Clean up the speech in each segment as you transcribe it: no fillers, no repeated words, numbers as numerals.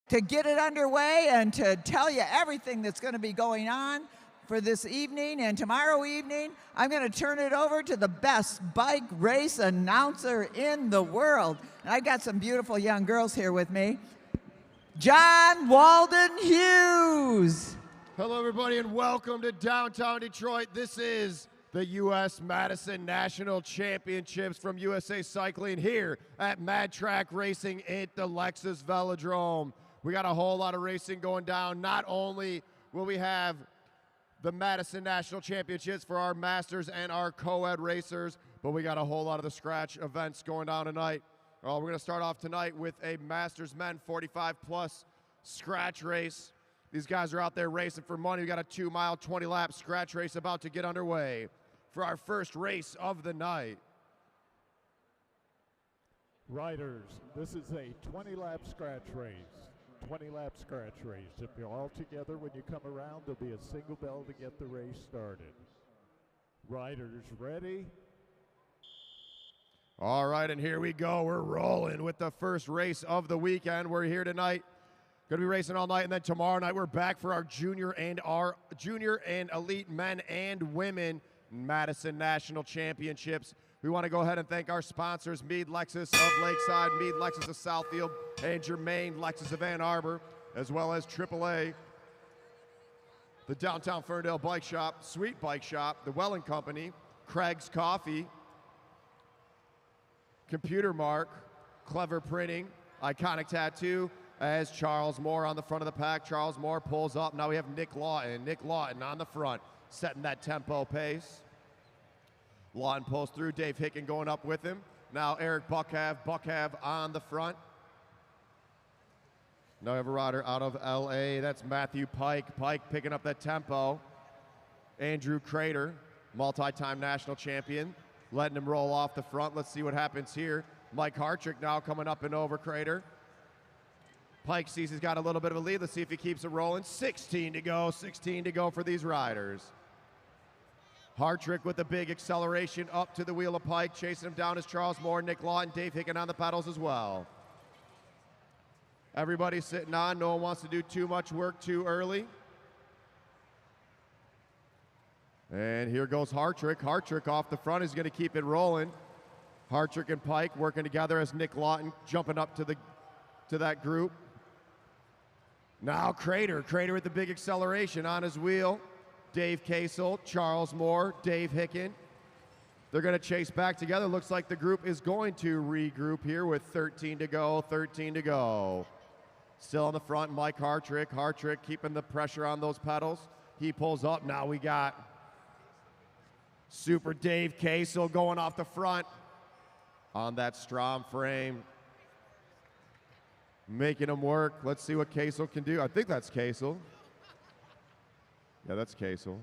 to get it underway and to tell you everything that's going to be going on for this evening and tomorrow evening. I'm going to turn it over to the best bike race announcer in the world. And I've got some beautiful young girls here with me. John Walden Hughes. Hello, everybody, and welcome to downtown Detroit. This is the U.S. Madison National Championships from USA Cycling here at Mad Track Racing at the Lexus Velodrome. We got a whole lot of racing going down. Not only will we have the Madison National Championships for our masters and our co-ed racers, but we got a whole lot of the scratch events going down tonight. We're going to start off tonight with a Masters Men 45-plus scratch race. These guys are out there racing for money. We got a 2-mile, 20-lap scratch race about to get underway for our first race of the night. Riders, this is a 20-lap scratch race. 20-lap scratch race. If you're all together when you come around, there'll be a single bell to get the race started. Riders ready? All right, and here we go. We're rolling with the first race of the weekend. We're here tonight. Going to be racing all night, and then tomorrow night we're back for our junior and elite men and women Madison National Championships. We want to go ahead and thank our sponsors, Meade Lexus of Lakeside, Meade Lexus of Southfield, and Germain Lexus of Ann Arbor, as well as AAA, the Downtown Ferndale Bike Shop, Sweet Bike Shop, the Welling Company, Craig's Coffee, Computer Mark, Clever Printing, Iconic Tattoo, as Charles Moore on the front of the pack. Charles Moore pulls up. Now we have Nick Lawton. Nick Lawton on the front, setting that tempo pace. Lawton pulls through. Dave Hicken going up with him. Now Eric Buckhav on the front. Now we have a rider out of L.A. That's Matthew Pike. Pike picking up that tempo. Andrew Crater, multi-time national champion, letting him roll off the front. Let's see what happens here. Mike Hartrick now coming up and over Crater. Pike sees he's got a little bit of a lead. Let's see if he keeps it rolling. 16 to go for these riders. Hartrick with the big acceleration up to the wheel of Pike. Chasing him down is Charles Moore, Nick Lawton, Dave Hicken on the pedals as well. Everybody's sitting on. No one wants to do too much work too early. And here goes Hartrick. Hartrick off the front is going to keep it rolling. Hartrick and Pike working together as Nick Lawton jumping up to that group. Now Crater with the big acceleration on his wheel. Dave Kasel, Charles Moore, Dave Hicken. They're going to chase back together. Looks like the group is going to regroup here with 13 to go. Still on the front, Mike Hartrick. Hartrick keeping the pressure on those pedals. He pulls up. Now we got Super Dave Kasel going off the front on that Strom frame. Making him work. Let's see what Kasel can do. I think that's Kasel. Yeah, that's Kasel.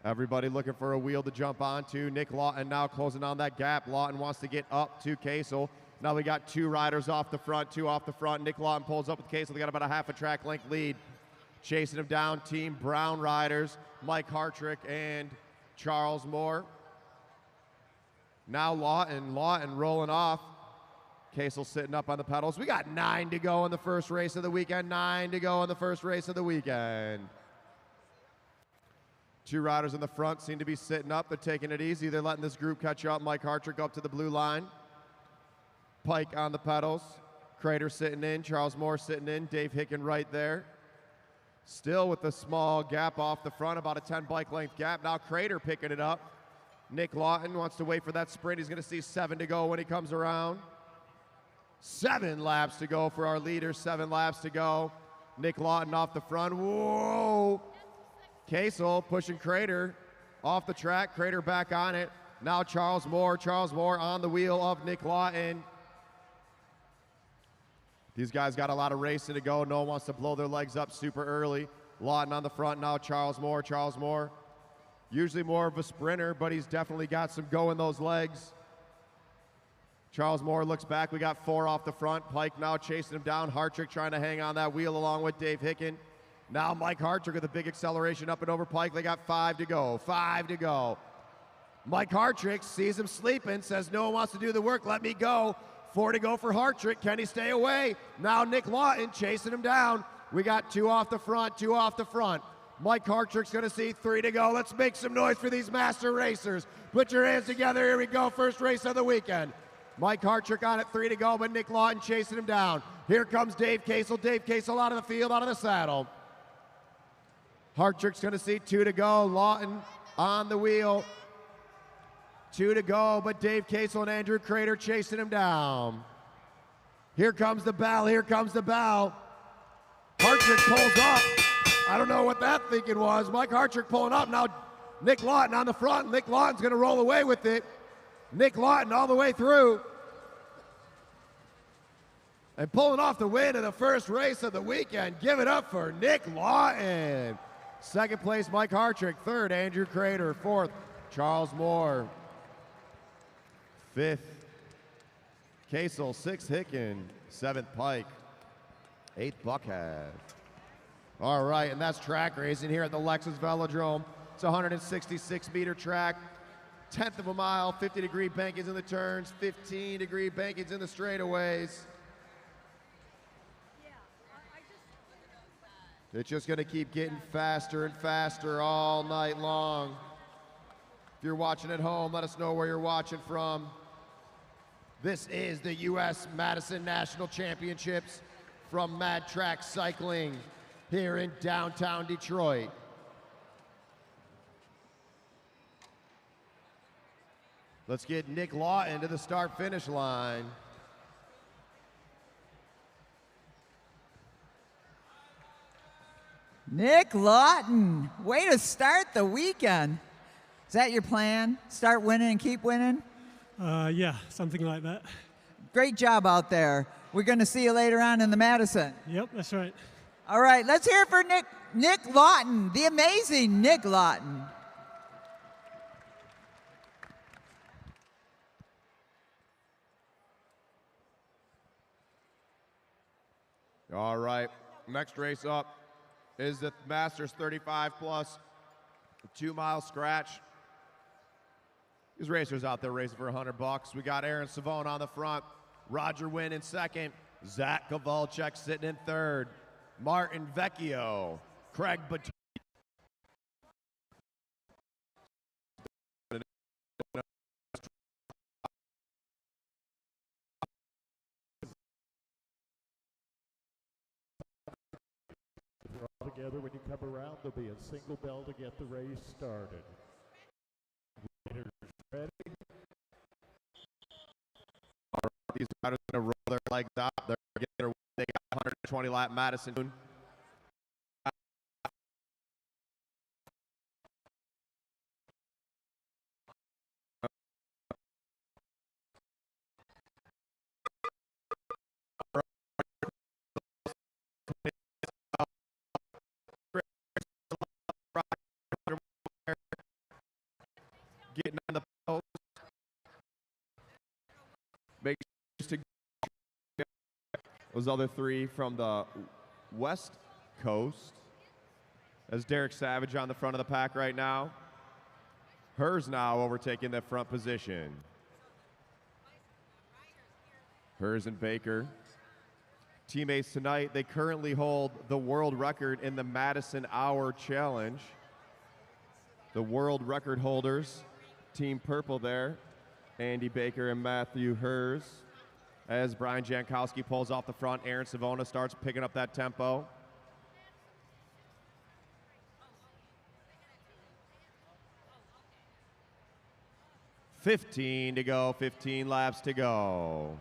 Everybody looking for a wheel to jump onto. Nick Lawton now closing on that gap. Lawton wants to get up to Kasel. Now we got two riders off the front, two off the front. Nick Lawton pulls up with Kasel. They got about a half a track length lead. Chasing him down, Team Brown riders, Mike Hartrick and Charles Moore. Now Lawton rolling off. Kasel sitting up on the pedals. We got 9 to go in the first race of the weekend. 9 to go in the first race of the weekend. Two riders in the front seem to be sitting up. They're taking it easy. They're letting this group catch up. Mike Hartrick up to the blue line. Pike on the pedals. Crater sitting in. Charles Moore sitting in. Dave Hicken right there. Still with a small gap off the front, about a 10 bike length gap. Now Crater picking it up. Nick Lawton wants to wait for that sprint. He's going to see 7 to go when he comes around. 7 laps to go for our leaders. 7 laps to go. Nick Lawton off the front. Whoa! Kasel pushing Crater off the track. Crater back on it. Now Charles Moore. Charles Moore on the wheel of Nick Lawton. These guys got a lot of racing to go. No one wants to blow their legs up super early. Lawton on the front now. Charles Moore. Charles Moore, usually more of a sprinter, but he's definitely got some go in those legs. Charles Moore looks back. We got 4 off the front. Pike now chasing him down. Hartrick trying to hang on that wheel along with Dave Hicken. Now Mike Hartrick with a big acceleration up and over Pike. They got 5 to go. 5 to go. Mike Hartrick sees him sleeping, says no one wants to do the work. Let me go. 4 to go for Hartrick. Can he stay away? Now Nick Lawton chasing him down. We got 2 off the front, 2 off the front. Mike Hartrick's going to see 3 to go. Let's make some noise for these master racers. Put your hands together. Here we go. First race of the weekend. Mike Hartrick on at 3 to go, but Nick Lawton chasing him down. Here comes Dave Kasel. Dave Kasel out of the field, out of the saddle. Hartrick's going to see 2 to go. Lawton on the wheel. 2 to go, but Dave Kasel and Andrew Crater chasing him down. Here comes the bell. Here comes the bell. Hartrick pulls up. I don't know what that thinking was. Mike Hartrick pulling up. Now Nick Lawton on the front. Nick Lawton's going to roll away with it. Nick Lawton all the way through. And pulling off the win in the first race of the weekend. Give it up for Nick Lawton. Second place, Mike Hartrick. Third, Andrew Crater. Fourth, Charles Moore. Fifth, Kasel. Sixth, Hicken. Seventh, Pike. Eighth, Buckhead. All right, and that's track racing here at the Lexus Velodrome. It's a 166-meter track, 1/10 of a mile, 50-degree bankings in the turns, 15-degree bankings in the straightaways. It's just going to keep getting faster and faster all night long. If you're watching at home, let us know where you're watching from. This is the U.S. Madison National Championships from Mad Track Cycling here in downtown Detroit. Let's get Nick Lawton to the start-finish line. Nick Lawton, way to start the weekend. Is that your plan? Start winning and keep winning? Yeah, something like that. Great job out there. We're going to see you later on in the Madison. Yep, that's right. All right, let's hear it for Nick Lawton, the amazing Nick Lawton. All right, next race up is the Masters 35 plus 2-mile scratch. These racers out there racing for $100. We got Aaron Savone on the front, Roger Wynn in second, Zach Kowalczyk sitting in third, Martin Vecchio, Craig Baton. Together when you come around, there'll be a single bell to get the race started. Riders ready? All right, these riders are going to roll their legs out. They're getting their, they got 120 lap Madison. Getting on the post. Make sure to those other three from the West Coast. As Derek Savage on the front of the pack right now. Hers now overtaking the front position. Hers and Baker. Teammates tonight, they currently hold the world record in the Madison Hour Challenge. The world record holders. Team Purple there, Andy Baker and Matthew Hers. As Brian Jankowski pulls off the front, Aaron Savona starts picking up that tempo. $15 to go, 15 laps to go.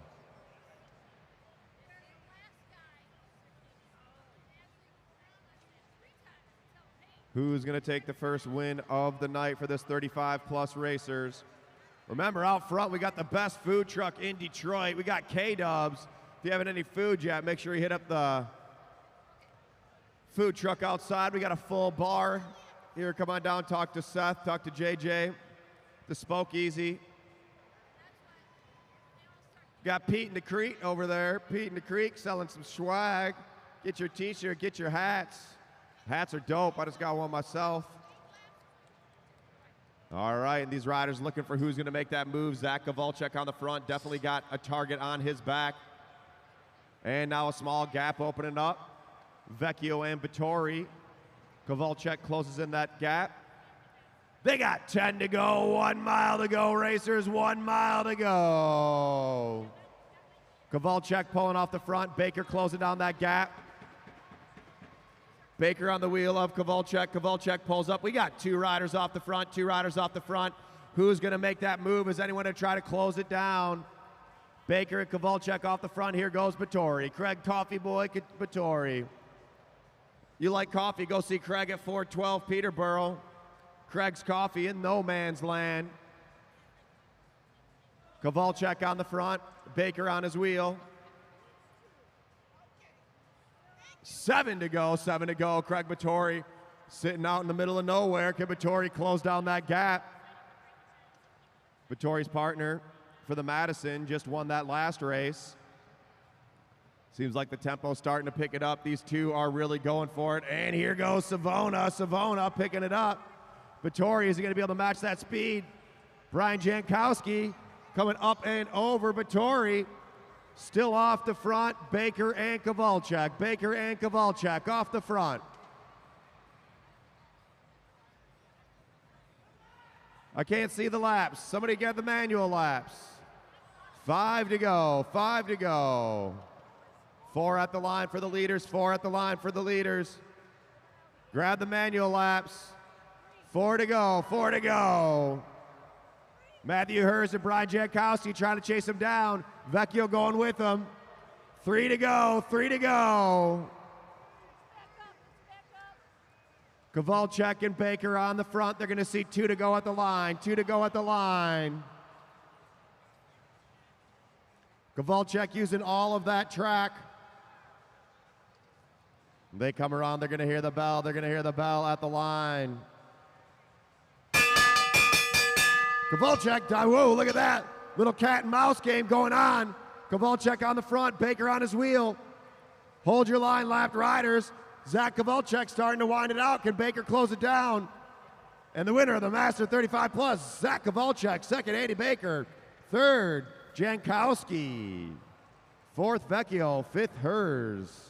Who's going to take the first win of the night for this 35-plus racers? Remember, out front, we got the best food truck in Detroit. We got K-Dubs. If you haven't any food yet, make sure you hit up the food truck outside. We got a full bar. Here, come on down, talk to Seth, talk to JJ, the Spoke Easy. Got Pete in the Creek over there. Pete in the Creek selling some swag. Get your t-shirt, get your hats. Hats are dope. I just got one myself. All right, and these riders looking for who's going to make that move. Zach Kowalczyk on the front, definitely got a target on his back. And now a small gap opening up. Vecchio and Vittori. Kowalczyk closes in that gap. They got 10 to go, 1 mile to go, racers, 1 mile to go. Kowalczyk pulling off the front, Baker closing down that gap. Baker on the wheel of Kowalczyk. Kowalczyk pulls up. We got 2 riders off the front, 2 riders off the front. Who's going to make that move? Is anyone going to try to close it down? Baker and Kowalczyk off the front. Here goes Vittori. Craig Coffee Boy, Vittori. You like coffee, go see Craig at 412 Peterborough. Craig's Coffee in no man's land. Kowalczyk on the front, Baker on his wheel. 7 to go, 7 to go. Craig Vittori sitting out in the middle of nowhere. Can Vittori close down that gap? Vittori's partner for the Madison just won that last race. Seems like the tempo's starting to pick it up. These 2 are really going for it. And here goes Savona. Savona picking it up. Vittori, is he going to be able to match that speed? Brian Jankowski coming up and over. Vittori still off the front. Baker and Kowalczyk. Baker and Kowalczyk off the front. I can't see the laps. Somebody get the manual laps. 5 to go. 5 to go. 4 at the line for the leaders. 4 at the line for the leaders. Grab the manual laps. 4 to go. 4 to go. Matthew Hers and Brian Jankowski trying to chase him down. Vecchio going with him. 3 to go. 3 to go. Kowalczyk and Baker on the front. They're going to see 2 to go at the line. 2 to go at the line. Kowalczyk using all of that track. They come around, they're going to hear the bell. They're going to hear the bell at the line. Kowalczyk, whoa, look at that. Little cat and mouse game going on. Kowalczyk on the front, Baker on his wheel. Hold your line, lapped riders. Zach Kowalczyk starting to wind it out. Can Baker close it down? And the winner of the Master 35 Plus, Zach Kowalczyk. Second, Andy Baker. Third, Jankowski. Fourth, Vecchio. Fifth, Hers.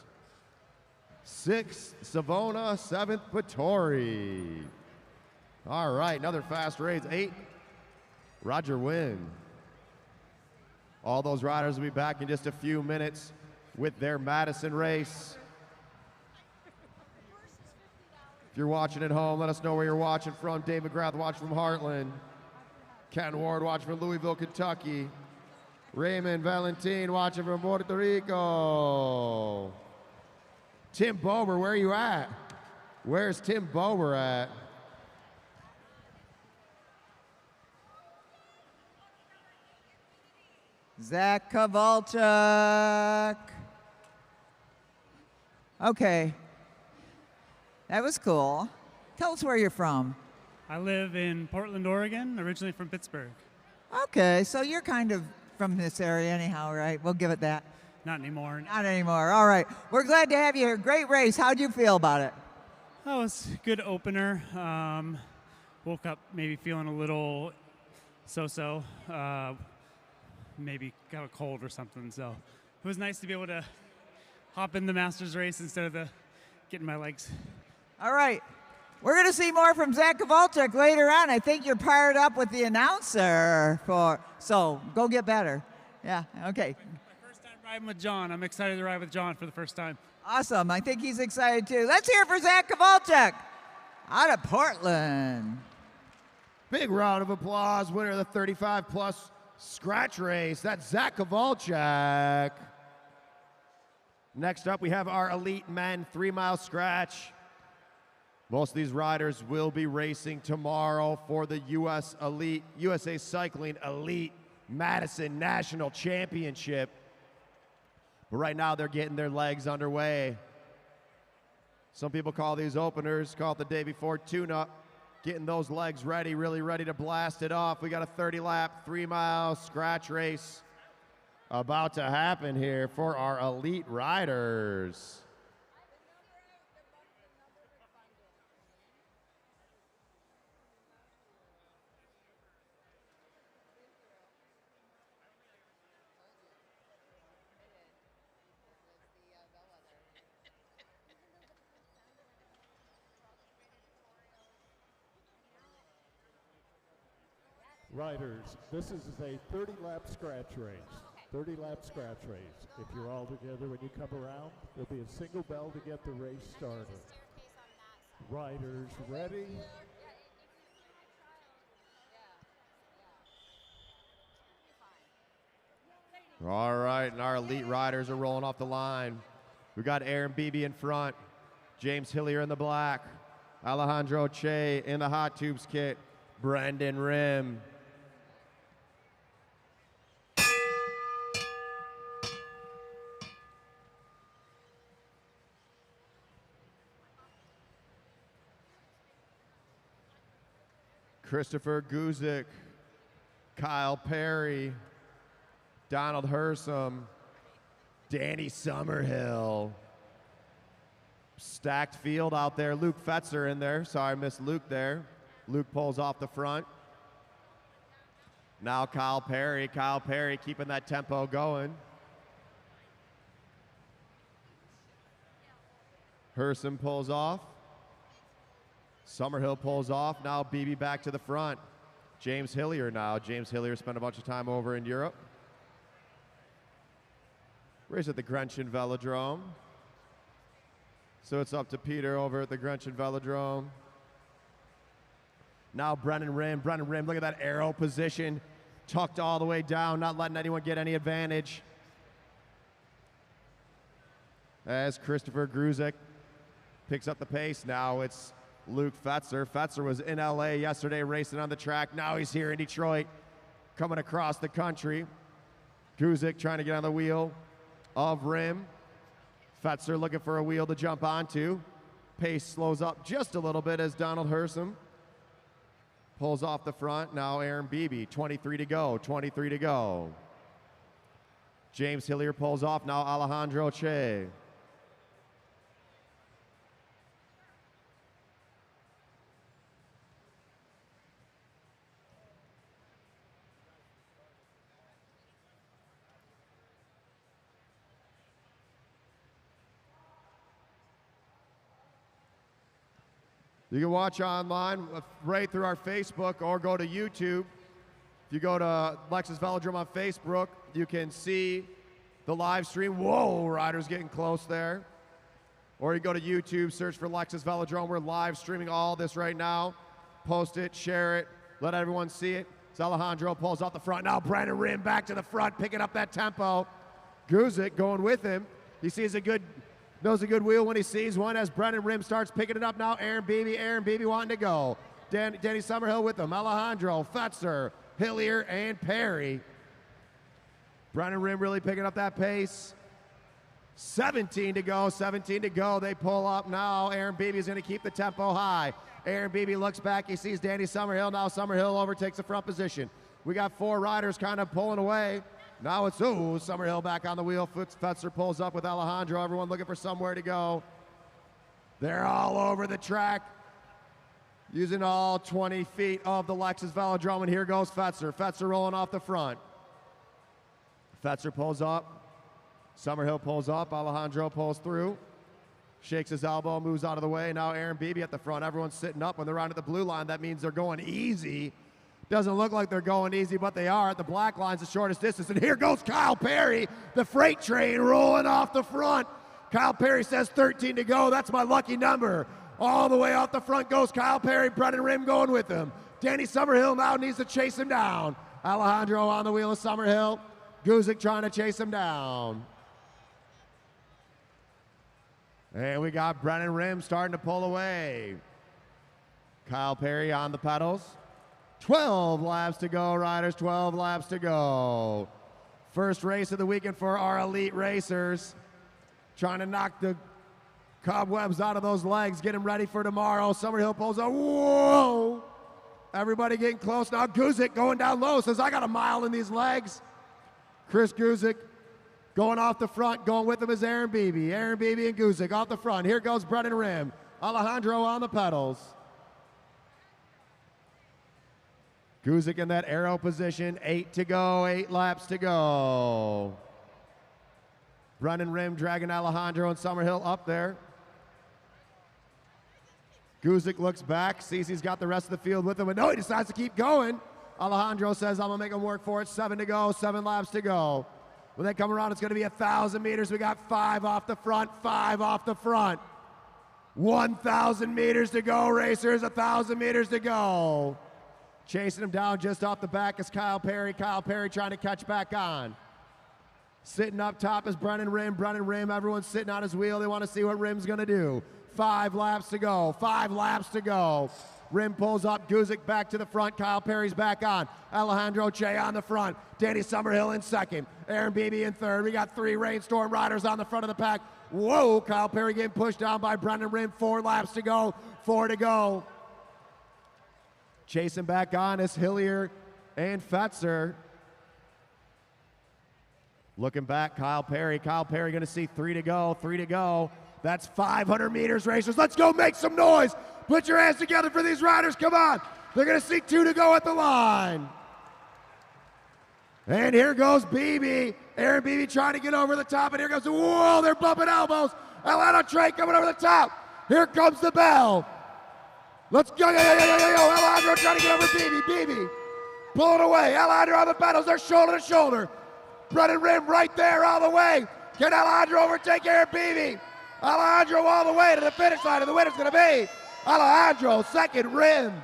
6th, Savona. 7th, Vittori. All right, another fast race. 8, Roger Wynn. All those riders will be back in just a few minutes with their Madison race. If you're watching at home, let us know where you're watching from. Dave McGrath watching from Heartland. Ken Ward watching from Louisville, Kentucky. Raymond Valentin watching from Puerto Rico. Tim Bober, where are you at? Where's Tim Bober at? Zach Kowalczyk. Okay. That was cool. Tell us where you're from. I live in Portland, Oregon, originally from Pittsburgh. Okay, so you're kind of from this area anyhow, right? We'll give it that. Not anymore. Not anymore. All right. We're glad to have you here. Great race. How'd you feel about it? Oh, it's a good opener. Woke up maybe feeling a little so-so. Maybe got a cold or something. So it was nice to be able to hop in the Masters race instead of getting my legs. All right. We're going to see more from Zach Kowalczyk later on. I think you're paired up with the announcer so go get better. Yeah, okay. My first time riding with John. I'm excited to ride with John for the first time. Awesome. I think he's excited too. Let's hear it for Zach Kowalczyk out of Portland. Big round of applause. Winner of the 35 Plus scratch race. That's Zach Kowalczyk. Next up, we have our Elite Men 3-mile scratch. Most of these riders will be racing tomorrow for the USA Cycling Elite Madison National Championship. But right now they're getting their legs underway. Some people call these openers, call it the day before tune-up. Getting those legs ready, really ready to blast it off. We got a 30-lap, 3-mile scratch race about to happen here for our elite riders. Riders, this is a 30-lap scratch race. 30-lap scratch race. If you're all together when you come around, there'll be a single bell to get the race started. Riders ready? All right, and our elite riders are rolling off the line. We got Aaron Beebe in front, James Hillier in the black, Alejandro Che in the hot tubes kit, Brendan Rim. Christopher Guzik, Kyle Perry, Donald Hersom, Danny Summerhill. Stacked field out there. Luke Fetzer in there. Sorry, I missed Luke there. Luke pulls off the front. Now Kyle Perry. Kyle Perry keeping that tempo going. Hersom pulls off. Summerhill pulls off. Now Beebe back to the front. James Hillier now. James Hillier spent a bunch of time over in Europe. Race at the Grenchen Velodrome. So it's up to Peter over at the Grenchen Velodrome. Now Brennan Rim. Brennan Rim, look at that arrow position. Tucked all the way down, not letting anyone get any advantage. As Christopher Guzik picks up the pace. Now it's Luke Fetzer. Fetzer was in LA yesterday racing on the track. Now he's here in Detroit, coming across the country. Guzik trying to get on the wheel of Rim. Fetzer looking for a wheel to jump onto. Pace slows up just a little bit as Donald Hersom pulls off the front. Now Aaron Beebe, 23 to go, 23 to go. James Hillier pulls off. Now Alejandro Che. You can watch online right through our Facebook or go to YouTube. If you go to Lexus Velodrome on Facebook, you can see the live stream. Whoa, riders getting close there. Or you go to YouTube, search for Lexus Velodrome. We're live streaming all this right now. Post it, share it, let everyone see it. So Alejandro pulls out the front. Now Brandon Rim back to the front, picking up that tempo. Guzik going with him. He sees knows a good wheel when he sees one as Brennan Rim starts picking it up now. Aaron Beebe wanting to go. Danny Summerhill with him. Alejandro, Fetzer, Hillier, and Perry. Brennan Rim really picking up that pace. 17 to go. They pull up now. Aaron Beebe is going to keep the tempo high. Aaron Beebe looks back. He sees Danny Summerhill. Now Summerhill overtakes the front position. We got 4 riders kind of pulling away. Now it's, Summerhill back on the wheel. Fetzer pulls up with Alejandro. Everyone looking for somewhere to go. They're all over the track, using all 20 feet of the Lexus Velodrome. And here goes Fetzer. Fetzer rolling off the front. Fetzer pulls up. Summerhill pulls up. Alejandro pulls through. Shakes his elbow, moves out of the way. Now Aaron Beebe at the front. Everyone's sitting up. When they're around at the blue line, that means they're going easy. Doesn't look like they're going easy, but they are. The black line's the shortest distance. And here goes Kyle Perry, the freight train rolling off the front. Kyle Perry says 13 to go. That's my lucky number. All the way off the front goes Kyle Perry. Brennan Rim going with him. Danny Summerhill now needs to chase him down. Alejandro on the wheel of Summerhill. Guzik trying to chase him down. And we got Brennan Rim starting to pull away. Kyle Perry on the pedals. 12 laps to go, riders, 12 laps to go. First race of the weekend for our elite racers. Trying to knock the cobwebs out of those legs, get them ready for tomorrow. Summerhill pulls out, whoa! Everybody getting close. Now Guzik going down low, says, I got a mile in these legs. Chris Guzik going off the front, going with him is Aaron Beebe. Aaron Beebe and Guzik off the front. Here goes Brennan Rim. Alejandro on the pedals. Guzik in that arrow position, 8 to go, 8 laps to go. Brennan Rim dragging Alejandro and Summerhill up there. Guzik looks back, sees he's got the rest of the field with him, but no, he decides to keep going. Alejandro says, I'm going to make them work for it. 7 to go, 7 laps to go. When they come around, it's going to be 1,000 meters. We got 5 off the front, 5 off the front. 1,000 meters to go, racers, 1,000 meters to go. Chasing him down just off the back is Kyle Perry. Kyle Perry trying to catch back on. Sitting up top is Brennan Rim. Brennan Rim, everyone's sitting on his wheel. They want to see what Rim's going to do. 5 laps to go, 5 laps to go. Rim pulls up, Guzik back to the front, Kyle Perry's back on. Alejandro Che on the front, Danny Summerhill in second, Aaron Beebe in third. We got 3 Rainstorm riders on the front of the pack. Whoa, Kyle Perry getting pushed down by Brendan Rim. 4 laps to go, 4 to go. Chasing back on is Hillier and Fetzer. Looking back, Kyle Perry. Kyle Perry going to see 3 to go, 3 to go. That's 500 meters, racers. Let's go make some noise. Put your hands together for these riders. Come on. They're going to see 2 to go at the line. And here goes Beebe. Aaron Beebe trying to get over the top. And here goes, whoa, they're bumping elbows. Alano Trey coming over the top. Here comes the bell. Let's go. Alejandro trying to get over Beebe. Beebe pulling away. Alejandro on the pedals. They're shoulder to shoulder. Brennan Rim right there all the way. Can Alejandro overtake Aaron Beebe? Alejandro all the way to the finish line, and the winner's going to be Alejandro, second Rim,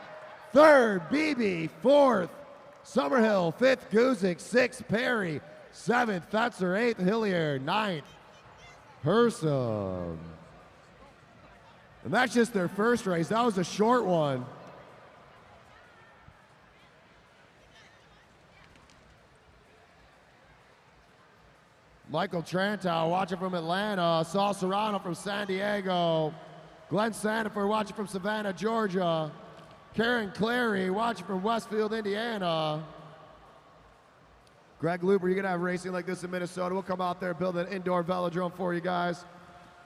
third Beebe, fourth Summerhill, fifth Guzik, sixth Perry, seventh Fetzer, eighth Hillier, ninth Hersom. And that's just their first race. That was a short one. Michael Trantow watching from Atlanta. Saul Serrano from San Diego. Glenn Sandiford watching from Savannah, Georgia. Karen Clary watching from Westfield, Indiana. Greg Looper, you're going to have racing like this in Minnesota. We'll come out there, build an indoor velodrome for you guys.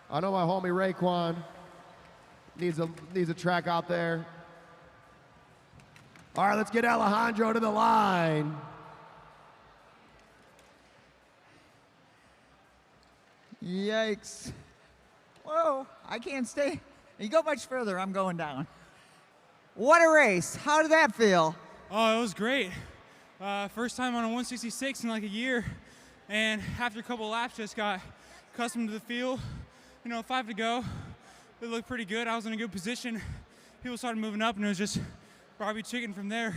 I know my homie Raekwon needs a track out there. All right, let's get Alejandro to the line. Yikes. Whoa, I can't stay. You go much further, I'm going down. What a race. How did that feel? Oh, it was great. First time on a 166 in like a year. And after a couple laps, just got accustomed to the feel. 5 to go. It looked pretty good. I was in a good position. People started moving up, and it was just Barbie chicken from there.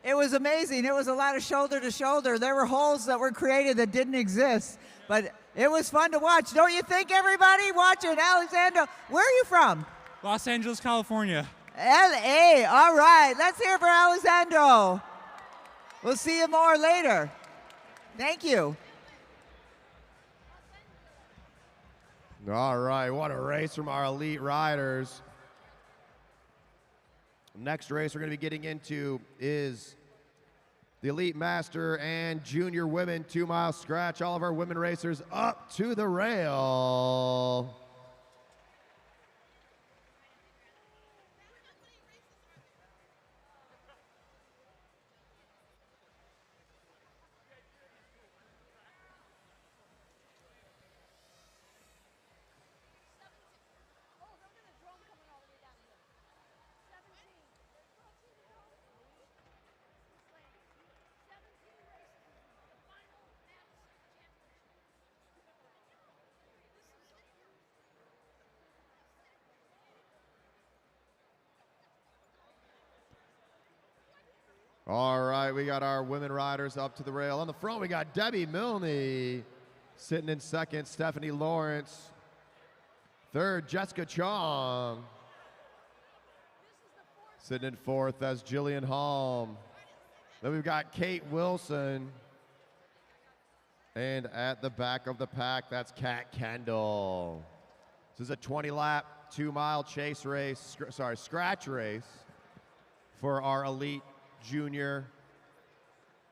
It was amazing. It was a lot of shoulder to shoulder. There were holes that were created that didn't exist. But it was fun to watch. Don't you think, everybody watching? Alexander, where are you from? Los Angeles, California. L.A. All right. Let's hear for Alessandro. We'll see you more later. Thank you. All right, what a race from our elite riders. Next race we're going to be getting into is the Elite Master and Junior Women 2-mile scratch. All of our women racers up to the rail. All right, we got our women riders up to the rail. On the front, we got Debbie Milne sitting in second, Stephanie Lawrence. Third, Jessica Chong. Sitting in fourth, that's Jillian Halm. Then we've got Kate Wilson. And at the back of the pack, that's Kat Kendall. This is a 20-lap, 2-mile chase race, scratch race for our elite junior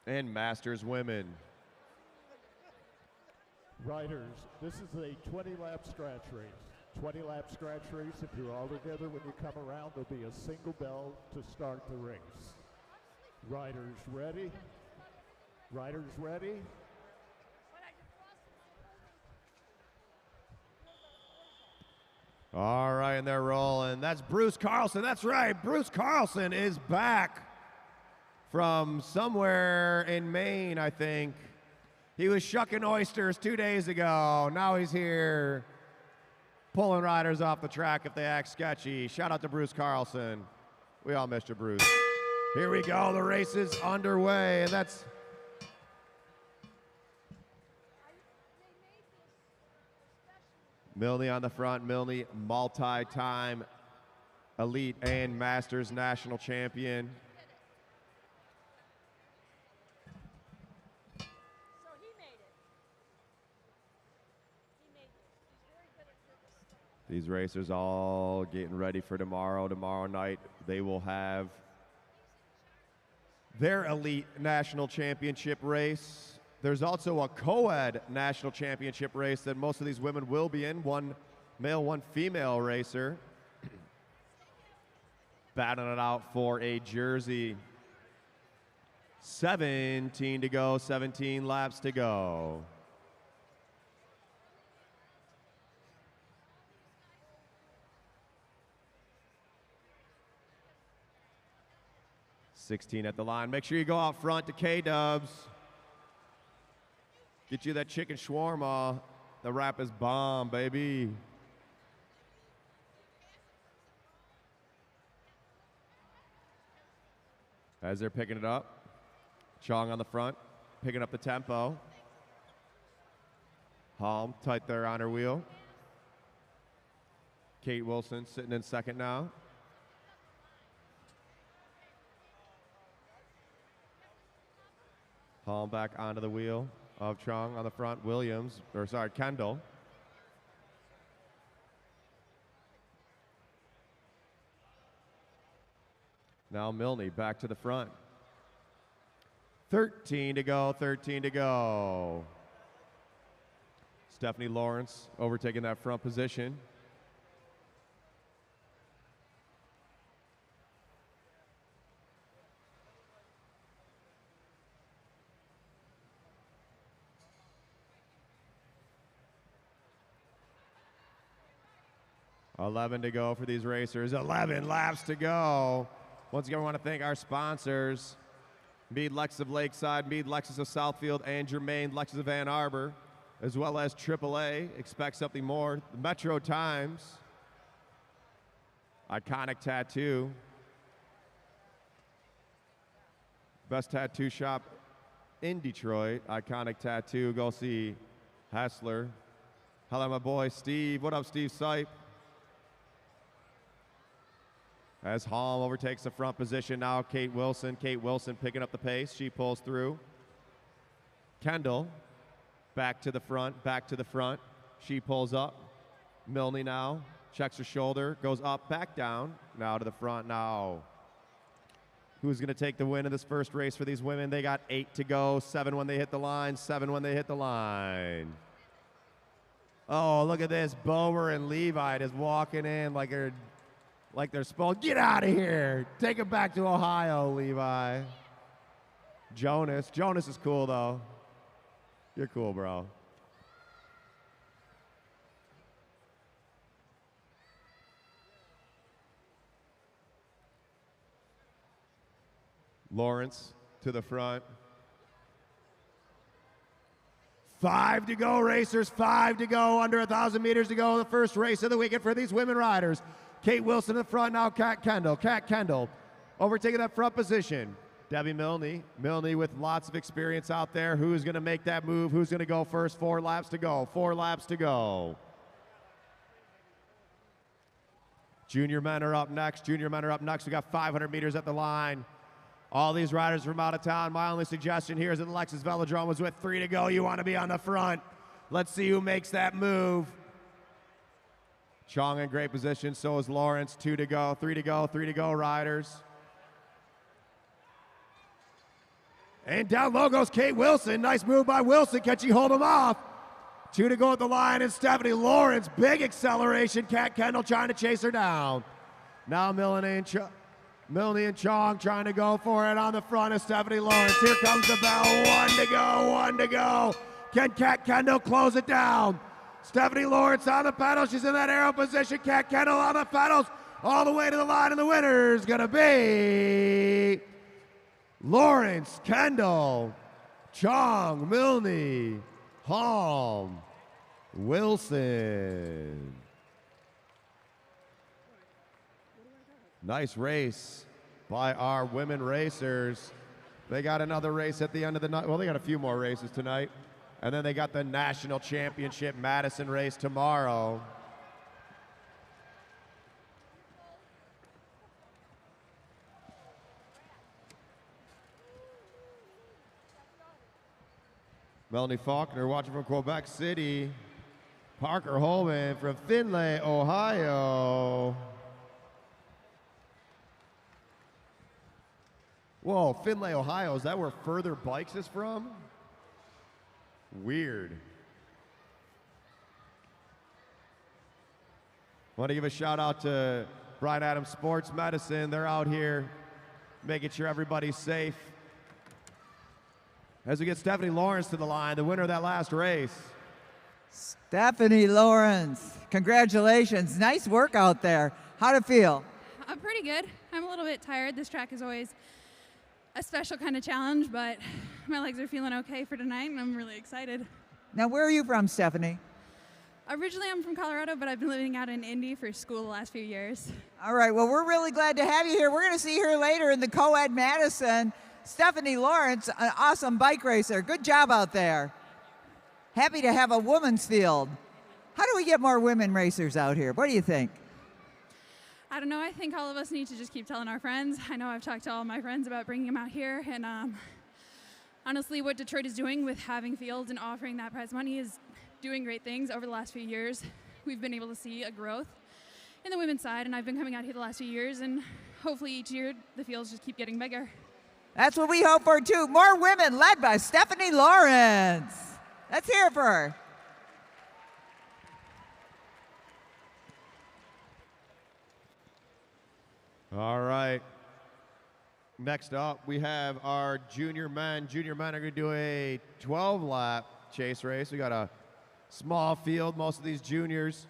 and masters women. Riders, this is a 20-lap scratch race. 20-lap scratch race. If you're all together when you come around, there'll be a single bell to start the race. Riders ready? Riders ready? All right, and they're rolling. That's Bruce Carlson. That's right, Bruce Carlson is back from somewhere in Maine, I think. He was shucking oysters 2 days ago. Now he's here pulling riders off the track if they act sketchy. Shout out to Bruce Carlson. We all missed you, Bruce. Here we go. The race is underway, and that's Milne on the front. Milne, multi-time elite and masters national champion. These racers all getting ready for tomorrow. Tomorrow night, they will have their elite national championship race. There's also a co-ed national championship race that most of these women will be in. One male, one female racer. Battling it out for a jersey. 17 to go, 17 laps to go. $16 at the line. Make sure you go out front to K-Dubs. Get you that chicken shawarma. The wrap is bomb, baby. As they're picking it up, Chong on the front, picking up the tempo. Halm tight there on her wheel. Kate Wilson sitting in second now. Halm back onto the wheel of Chong on the front. Kendall. Now Milne back to the front. 13 to go, 13 to go. Stephanie Lawrence overtaking that front position. $11 to go for these racers. 11 laps to go. Once again, we want to thank our sponsors. Mead Lexus of Lakeside, Mead Lexus of Southfield, and Germain Lexus of Ann Arbor, as well as AAA. Expect something more. The Metro Times. Iconic Tattoo. Best tattoo shop in Detroit. Iconic Tattoo. Go see Hassler. Hello, my boy Steve. What up, Steve Sipe? As Halm overtakes the front position now, Kate Wilson. Kate Wilson picking up the pace. She pulls through. Kendall back to the front, back to the front. She pulls up. Milne now checks her shoulder, goes up, back down. Now to the front now. Who's going to take the win in this first race for these women? They got 8 to go, 7 when they hit the line, 7 when they hit the line. Oh, look at this. Bower and Levi just walking in like they're supposed. Get out of here. Take it back to Ohio, Levi. Jonas. Jonas is cool, though. You're cool, bro. Lawrence to the front. 5 to go, racers. 5 to go. Under 1,000 meters to go. The first race of the weekend for these women riders. Kate Wilson in the front now. Kat Kendall. Kat Kendall overtaking that front position. Debbie Milne. Milne with lots of experience out there. Who's going to make that move? Who's going to go first? 4 laps to go. 4 laps to go. Junior men are up next. Junior men are up next. We got 500 meters at the line. All these riders from out of town. My only suggestion here is that the Lexus Velodrome was with 3 to go. You want to be on the front. Let's see who makes that move. Chong in great position. So is Lawrence. 2 to go. 3 to go. 3 to go, riders. And down low goes Kate Wilson. Nice move by Wilson. Can she hold him off? 2 to go at the line. And Stephanie Lawrence. Big acceleration. Kat Kendall trying to chase her down. Now Milne and Chong trying to go for it on the front of Stephanie Lawrence. Here comes the bell. 1 to go. 1 to go. Can Kat Kendall close it down? Stephanie Lawrence on the pedals. She's in that arrow position. Kat Kendall on the pedals all the way to the line. And the winner is going to be Lawrence, Kendall, Chong, Milne, Halm, Wilson. Nice race by our women racers. They got another race at the end of the night. Well, they got a few more races tonight. And then they got the national championship Madison race tomorrow. Melanie Faulkner watching from Quebec City. Parker Holman from Findlay, Ohio. Whoa, Findlay, Ohio, is that where Further Bikes is from? Weird. Want to give a shout out to Bryan Adams Sports Medicine. They're out here making sure everybody's safe. As we get Stephanie Lawrence to the line, the winner of that last race. Stephanie Lawrence, congratulations. Nice work out there. How'd it feel? Pretty good. I'm a little bit tired. This track is always a special kind of challenge, but my legs are feeling okay for tonight, and I'm really excited. Now, where are you from, Stephanie? Originally, I'm from Colorado, but I've been living out in Indy for school the last few years. All right, well, we're really glad to have you here. We're going to see her later in the co-ed Madison. Stephanie Lawrence, an awesome bike racer. Good job out there. Happy to have a women's field. How do we get more women racers out here? What do you think? I don't know. I think all of us need to just keep telling our friends. I know I've talked to all my friends about bringing them out here, and honestly, what Detroit is doing with having fields and offering that prize money is doing great things. Over the last few years, we've been able to see a growth in the women's side, and I've been coming out here the last few years, and hopefully each year the fields just keep getting bigger. That's what we hope for, too. More women led by Stephanie Lawrence. Let's hear it for her. All right. Next up, we have our junior men. Junior men are going to do a 12-lap chase race. We got a small field. Most of these juniors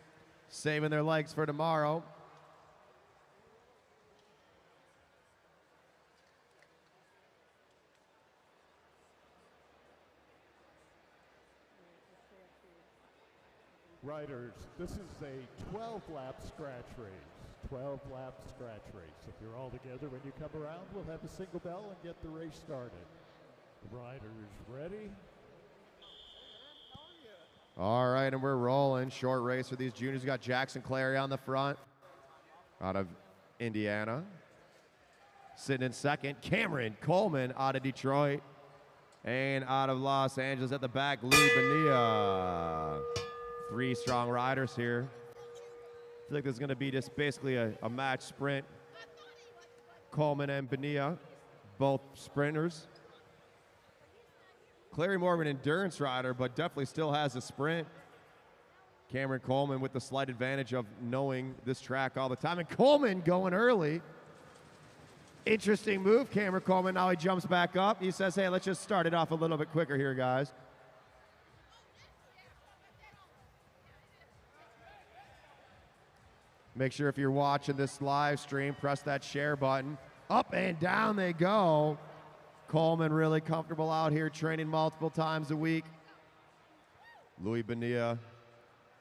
saving their legs for tomorrow. Riders, this is a 12-lap scratch race. 12-lap scratch race. If you're all together when you come around, we'll have a single bell and get the race started. Riders ready? All right, and we're rolling. Short race for these juniors. We got Jackson Clary on the front out of Indiana. Sitting in second, Cameron Coleman out of Detroit. And out of Los Angeles at the back, Louis Bonilla. 3 strong riders here. I feel like there's going to be just basically a match sprint. Coleman and Bonilla, both sprinters. Clary more of an endurance rider, but definitely still has a sprint. Cameron Coleman with the slight advantage of knowing this track all the time. And Coleman going early. Interesting move, Cameron Coleman. Now he jumps back up. He says, hey, let's just start it off a little bit quicker here, guys. Make sure if you're watching this live stream, press that share button. Up and down they go. Coleman really comfortable out here, training multiple times a week. Louis Bonilla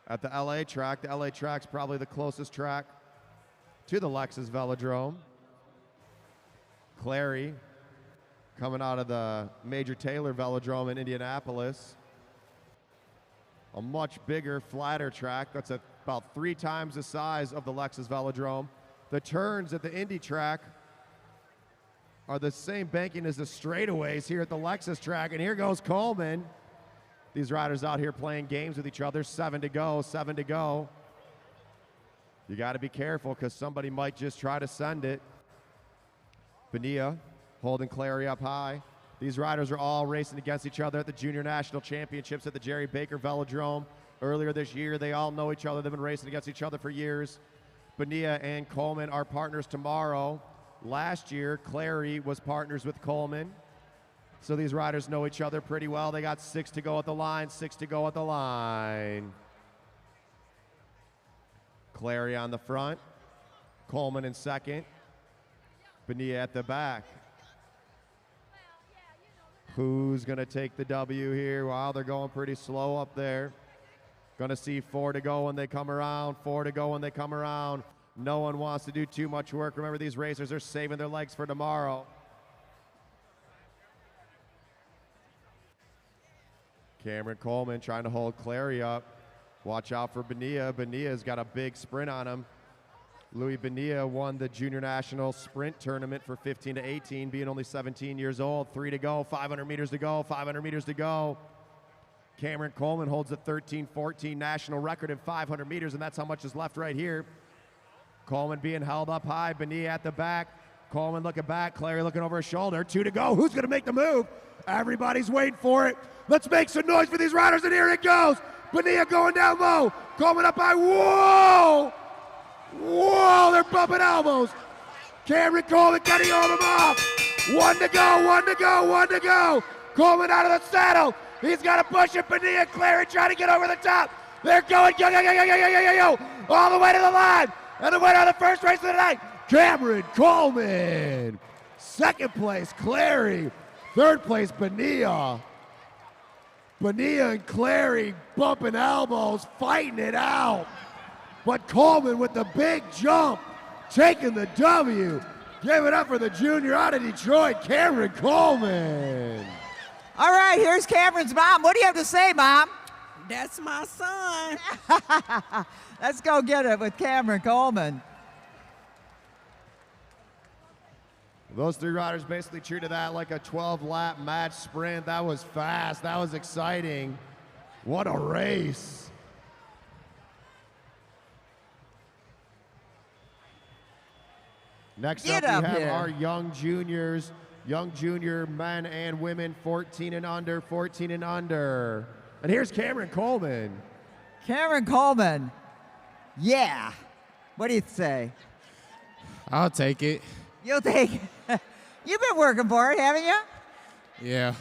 at the LA track. The LA track's probably the closest track to the Lexus Velodrome. Clary coming out of the Major Taylor Velodrome in Indianapolis. A much bigger, flatter track. That's about 3 times the size of the Lexus Velodrome. The turns at the Indy track are the same banking as the straightaways here at the Lexus track. And here goes Coleman. These riders out here playing games with each other. 7 to go, 7 to go. You got to be careful because somebody might just try to send it. Bonilla holding Clary up high. These riders are all racing against each other at the Junior National Championships at the Jerry Baker Velodrome earlier this year. They all know each other. They've been racing against each other for years. Bonilla and Coleman are partners tomorrow. Last year, Clary was partners with Coleman. So these riders know each other pretty well. They got 6 to go at the line, 6 to go at the line. Clary on the front. Coleman in second. Bonilla at the back. Who's going to take the W here? Wow, they're going pretty slow up there. Going to see 4 to go when they come around. 4 to go when they come around. No one wants to do too much work. Remember, these racers are saving their legs for tomorrow. Cameron Coleman trying to hold Clary up. Watch out for Bonilla. Bonilla's got a big sprint on him. Louis Bonilla won the Junior National Sprint Tournament for 15 to 18, being only 17 years old. 3 to go, 500 meters to go, 500 meters to go. Cameron Coleman holds the 13-14 national record in 500 meters, and that's how much is left right here. Coleman being held up high, Bonilla at the back. Coleman looking back, Clary looking over his shoulder. 2 to go, who's gonna make the move? Everybody's waiting for it. Let's make some noise for these riders, and here it goes. Bonilla going down low, Coleman up high, whoa! Whoa, they're bumping elbows. Cameron Coleman getting all them off. 1 to go, 1 to go, 1 to go. Coleman out of the saddle. He's got to push it. Bonilla and Clary trying to get over the top. They're going all the way to the line. And the winner of the first race of the night, Cameron Coleman. Second place, Clary. Third place, Bonilla. Bonilla and Clary bumping elbows, fighting it out. But Coleman with the big jump, taking the W. Give it up for the junior out of Detroit, Cameron Coleman. All right, here's Cameron's mom. What do you have to say, Mom? That's my son. Let's go get it with Cameron Coleman. Those 3 riders basically treated that like a 12-lap match sprint. That was fast. That was exciting. What a race. Next up, we have our young juniors, young junior men and women, 14 and under, 14 and under. And here's Cameron Coleman. Cameron Coleman. Yeah. What do you say? I'll take it. You'll take it. You've been working for it, haven't you? Yeah.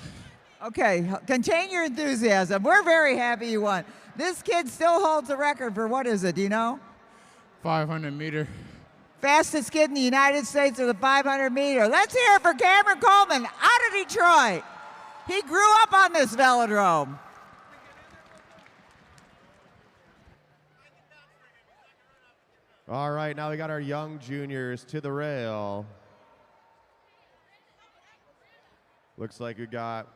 Okay, contain your enthusiasm. We're very happy you won. This kid still holds the record for, what is it, do you know? 500 meter. Fastest kid in the United States of the 500 meter. Let's hear it for Cameron Coleman out of Detroit. He grew up on this velodrome. All right, now we got our young juniors to the rail. Looks like we got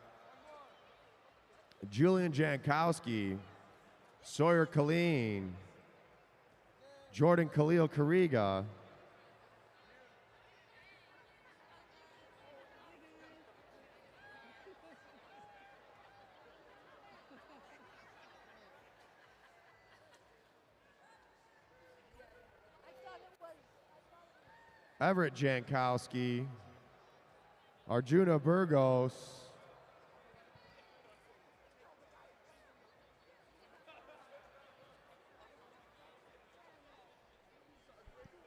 Julian Jankowski, Sawyer Killeen, Jordan Khalil Kariga, Everett Jankowski, Arjuna Burgos,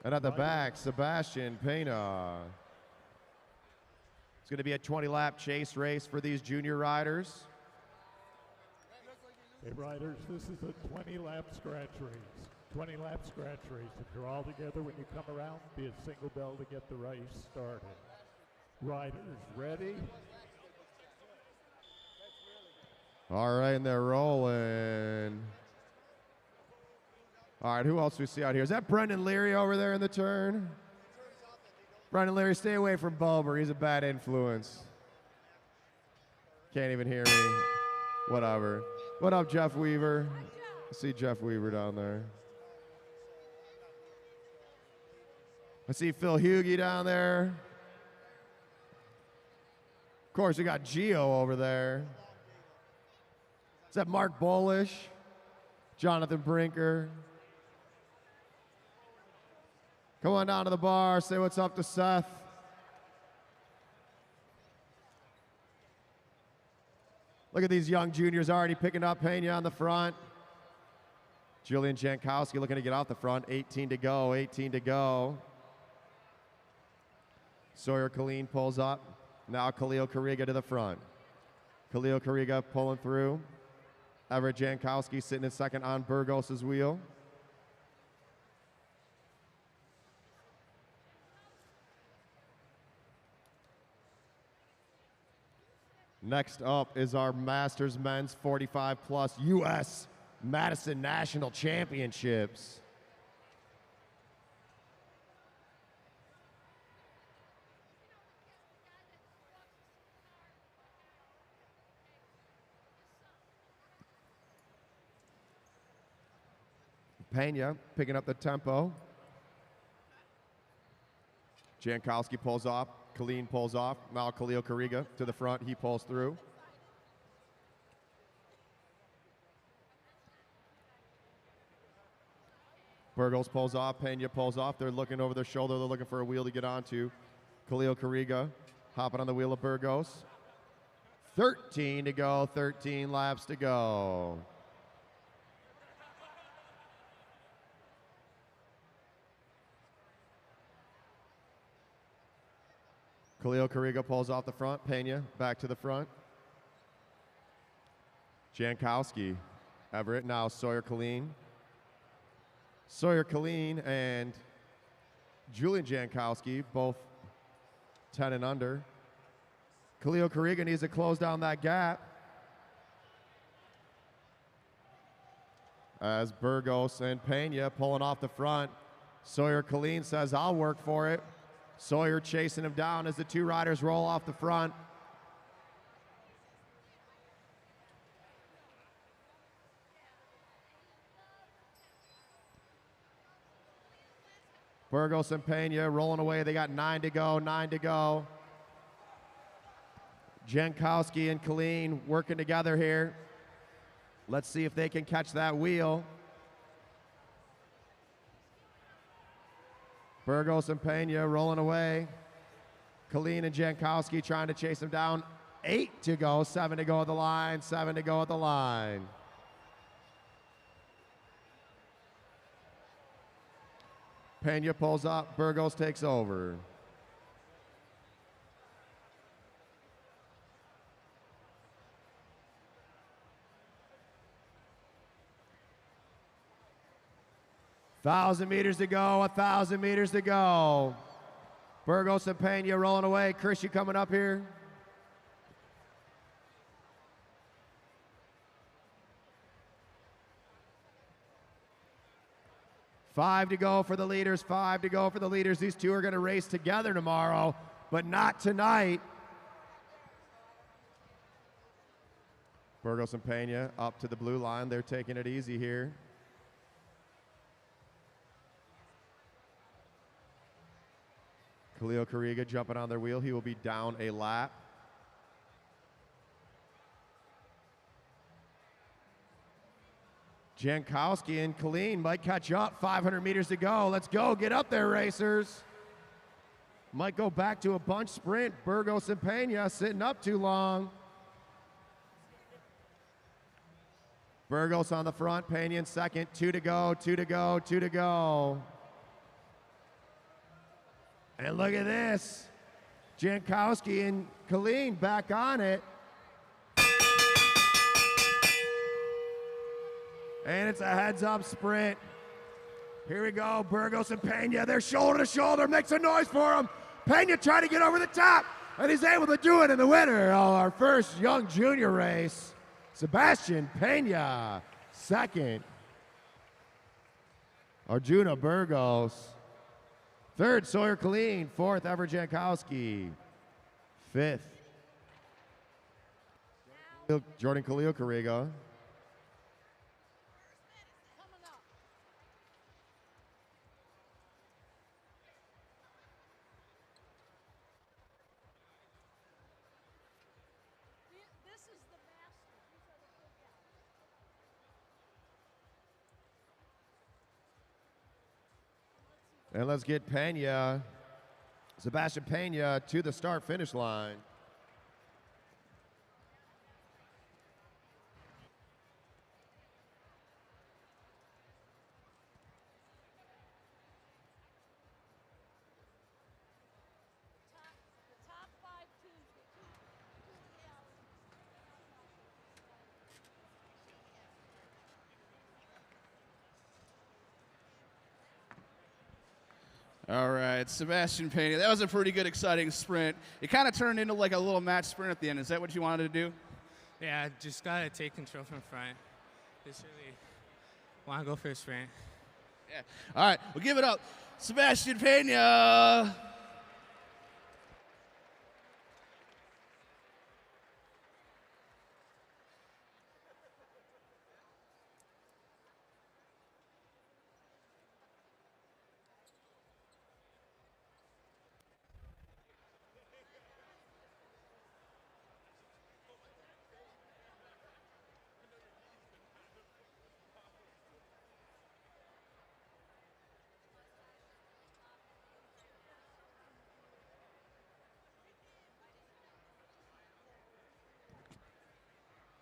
and at the back, Sebastian Pena. It's going to be a 20-lap chase race for these junior riders. Hey riders, this is a 20-lap scratch race. 20-lap scratch race. If you're all together when you come around, be a single bell to get the race started. Riders, ready? All right, and they're rolling. All right, who else do we see out here? Is that Brendan Leary over there in the turn? Brendan Leary, stay away from Bulber. He's a bad influence. Can't even hear me. Whatever. What up, Jeff Weaver? I see Jeff Weaver down there. I see Phil Hughey down there. Of course, we got Gio over there. Is that Mark Bolish? Jonathan Brinker? Come on down to the bar, say what's up to Seth. Look at these young juniors already picking up Pena on the front. Julian Jankowski looking to get out the front. 18 to go, 18 to go. Sawyer Killeen pulls up. Now Khalil Kariga to the front. Khalil Kariga pulling through. Everett Jankowski sitting in second on Burgos' wheel. Next up is our Masters Men's 45 plus U.S. Madison National Championships. Pena picking up the tempo. Jankowski pulls off. Colleen pulls off. Now Khalil Kariga to the front. He pulls through. Burgos pulls off. Pena pulls off. They're looking over their shoulder. They're looking for a wheel to get onto. Khalil Kariga hopping on the wheel of Burgos. 13 to go. 13 laps to go. Khalil Kariga pulls off the front. Pena back to the front. Jankowski, Everett, now Sawyer Colleen. Sawyer Colleen and Julian Jankowski, both 10 and under. Khalil Kariga needs to close down that gap. As Burgos and Pena pulling off the front. Sawyer Colleen says, I'll work for it. Sawyer chasing him down as the two riders roll off the front. Burgos and Pena rolling away. They got 9 to go, 9 to go. Jankowski and Colleen working together here. Let's see if they can catch that wheel. Burgos and Pena rolling away. Colleen and Jankowski trying to chase him down. 8 to go, 7 to go at the line, 7 to go at the line. Pena pulls up, Burgos takes over. $1,000 meters to go, 1,000 meters to go. Burgos and Pena rolling away. Chris, you coming up here? Five to go for the leaders, 5 to go for the leaders. These two are going to race together tomorrow, but not tonight. Burgos and Pena up to the blue line. They're taking it easy here. Khalil Kariga jumping on their wheel. He will be down a lap. Jankowski and Colleen might catch up. 500 meters to go. Let's go. Get up there, racers. Might go back to a bunch sprint. Burgos and Pena sitting up too long. Burgos on the front. Pena in second. 2 to go. 2 to go. 2 to go. And look at this. Jankowski and Colleen back on it. And it's a heads-up sprint. Here we go, Burgos and Pena. They're shoulder to shoulder, makes a noise for him. Pena trying to get over the top, and he's able to do it in the winner of our first young junior race. Sebastian Pena, second. Arjuna Burgos. Third, Sawyer Colleen. Fourth, Everett Jankowski. Fifth, Jordan Khalil Kariga. And let's get Pena, Sebastian Pena, to the start-finish line. All right, Sebastian Pena. That was a pretty good, exciting sprint. It kind of turned into like a little match sprint at the end. Is that what you wanted to do? Yeah, just gotta take control from front. Just really want to go for a sprint. Yeah. All right, we'll give it up. Sebastian Pena.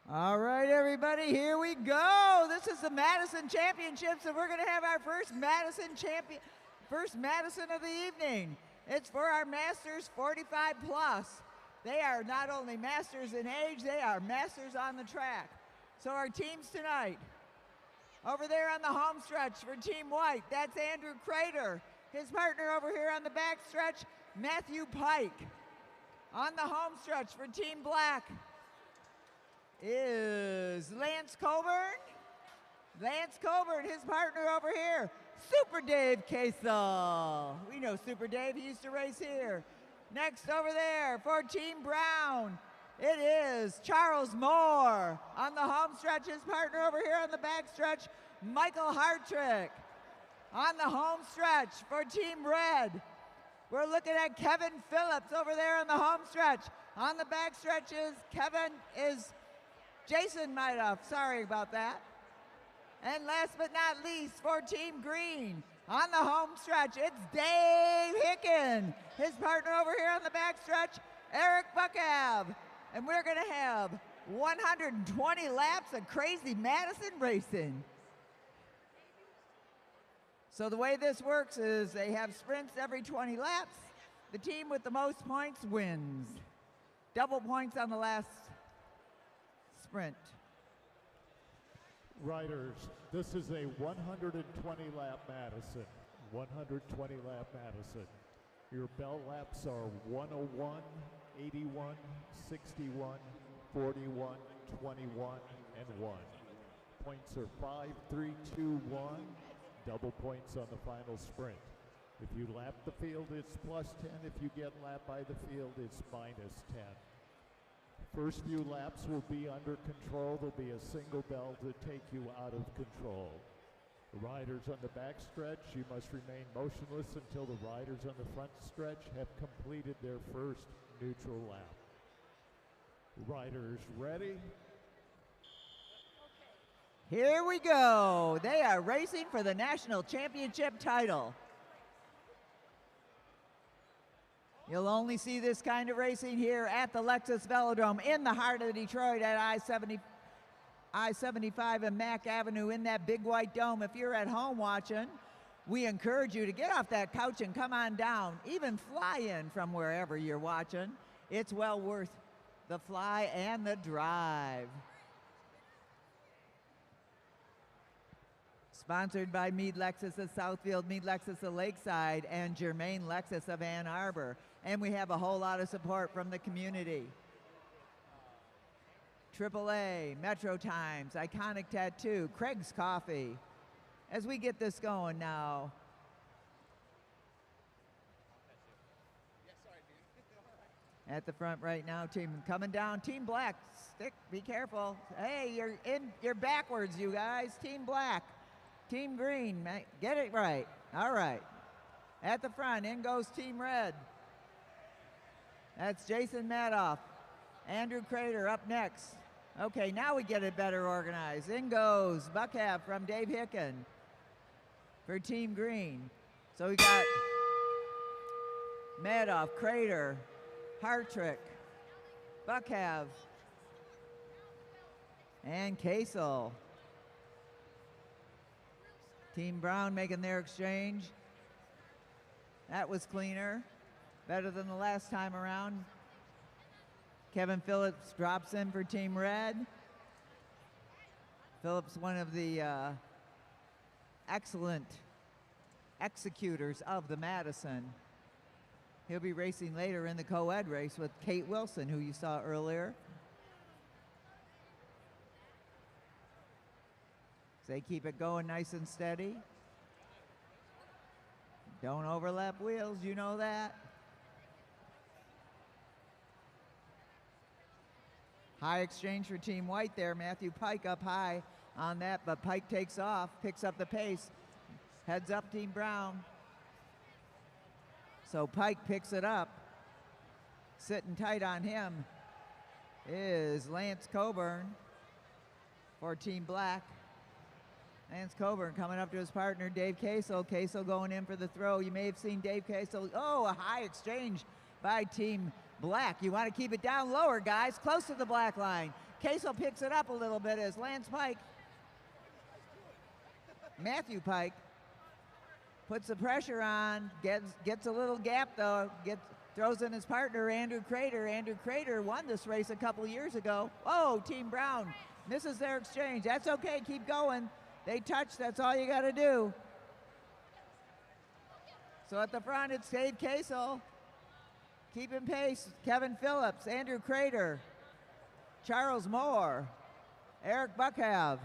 All right, everybody, here we go. This is the Madison Championships, and we're going to have our first Madison of the evening. It's for our Masters 45 plus. They are not only masters in age, they are masters on the track. So our teams tonight, over there on the home stretch for Team White, that's Andrew Crater. His partner over here on the back stretch, Matthew Pike. On the home stretch for Team Black is Lance Coburn. Lance Coburn, his partner over here, Super Dave Casel. We know Super Dave, he used to race here. Next over there for Team Brown, it is Charles Moore. On the home stretch, his partner over here on the back stretch, Michael Hartrick. On the home stretch for Team Red, we're looking at Kevin Phillips over there on the home stretch. On the back stretch is Jason Midoff, sorry about that. And last but not least, for Team Green, on the home stretch, it's Dave Hicken. His partner over here on the back stretch, Eric Buckav. And we're gonna have 120 laps of crazy Madison racing. So the way this works is they have sprints every 20 laps. The team with the most points wins. Double points on the last sprint. Riders, this is a 120-lap Madison. 120-lap Madison. Your bell laps are 101, 81, 61, 41, 21, and 1. Points are 5, 3, 2, 1. Double points on the final sprint. If you lap the field, it's plus 10. If you get lapped by the field, it's minus 10. First few laps will be under control. There'll be a single bell to take you out of control. The riders on the back stretch, you must remain motionless until the riders on the front stretch have completed their first neutral lap. Riders ready? Here we go. They are racing for the national championship title. You'll only see this kind of racing here at the Lexus Velodrome in the heart of Detroit at I-75 and Mack Avenue in that big white dome. If you're at home watching, we encourage you to get off that couch and come on down. Even fly in from wherever you're watching. It's well worth the fly and the drive. Sponsored by Mead Lexus of Southfield, Mead Lexus of Lakeside, and Germain Lexus of Ann Arbor. And we have a whole lot of support from the community. AAA, Metro Times, Iconic Tattoo, Craig's Coffee. As we get this going now. At the front right now, team coming down, Team Black, be careful. Hey, you're backwards, you guys, Team Black. Team Green, get it right. All right. At the front, in goes Team Red. That's Jason Madoff. Andrew Crater up next. Okay, now we get it better organized. In goes Buckhab from Dave Hicken for Team Green. So we got Madoff, Crater, Hartrick, Buckhab, and Casel. Team Brown making their exchange. That was cleaner, better than the last time around. Kevin Phillips drops in for Team Red. Phillips, one of the excellent executors of the Madison. He'll be racing later in the co-ed race with Kate Wilson, who you saw earlier. They keep it going nice and steady. Don't overlap wheels, you know that. High exchange for Team White there. Matthew Pike up high on that, but Pike takes off, picks up the pace, heads up Team Brown. So Pike picks it up. Sitting tight on him is Lance Coburn for Team Black. Lance Coburn coming up to his partner, Dave Kasel. Kasel going in for the throw. You may have seen Dave Kasel. Oh, a high exchange by Team Black. You want to keep it down lower, guys, close to the black line. Kasel picks it up a little bit as Matthew Pike, puts the pressure on, gets a little gap though, throws in his partner, Andrew Crater. Andrew Crater won this race a couple years ago. Oh, Team Brown misses their exchange. That's okay, keep going. They touch, that's all you got to do. So at the front, it's Dave Kasel. Keeping pace, Kevin Phillips, Andrew Crater, Charles Moore, Eric Buckhav.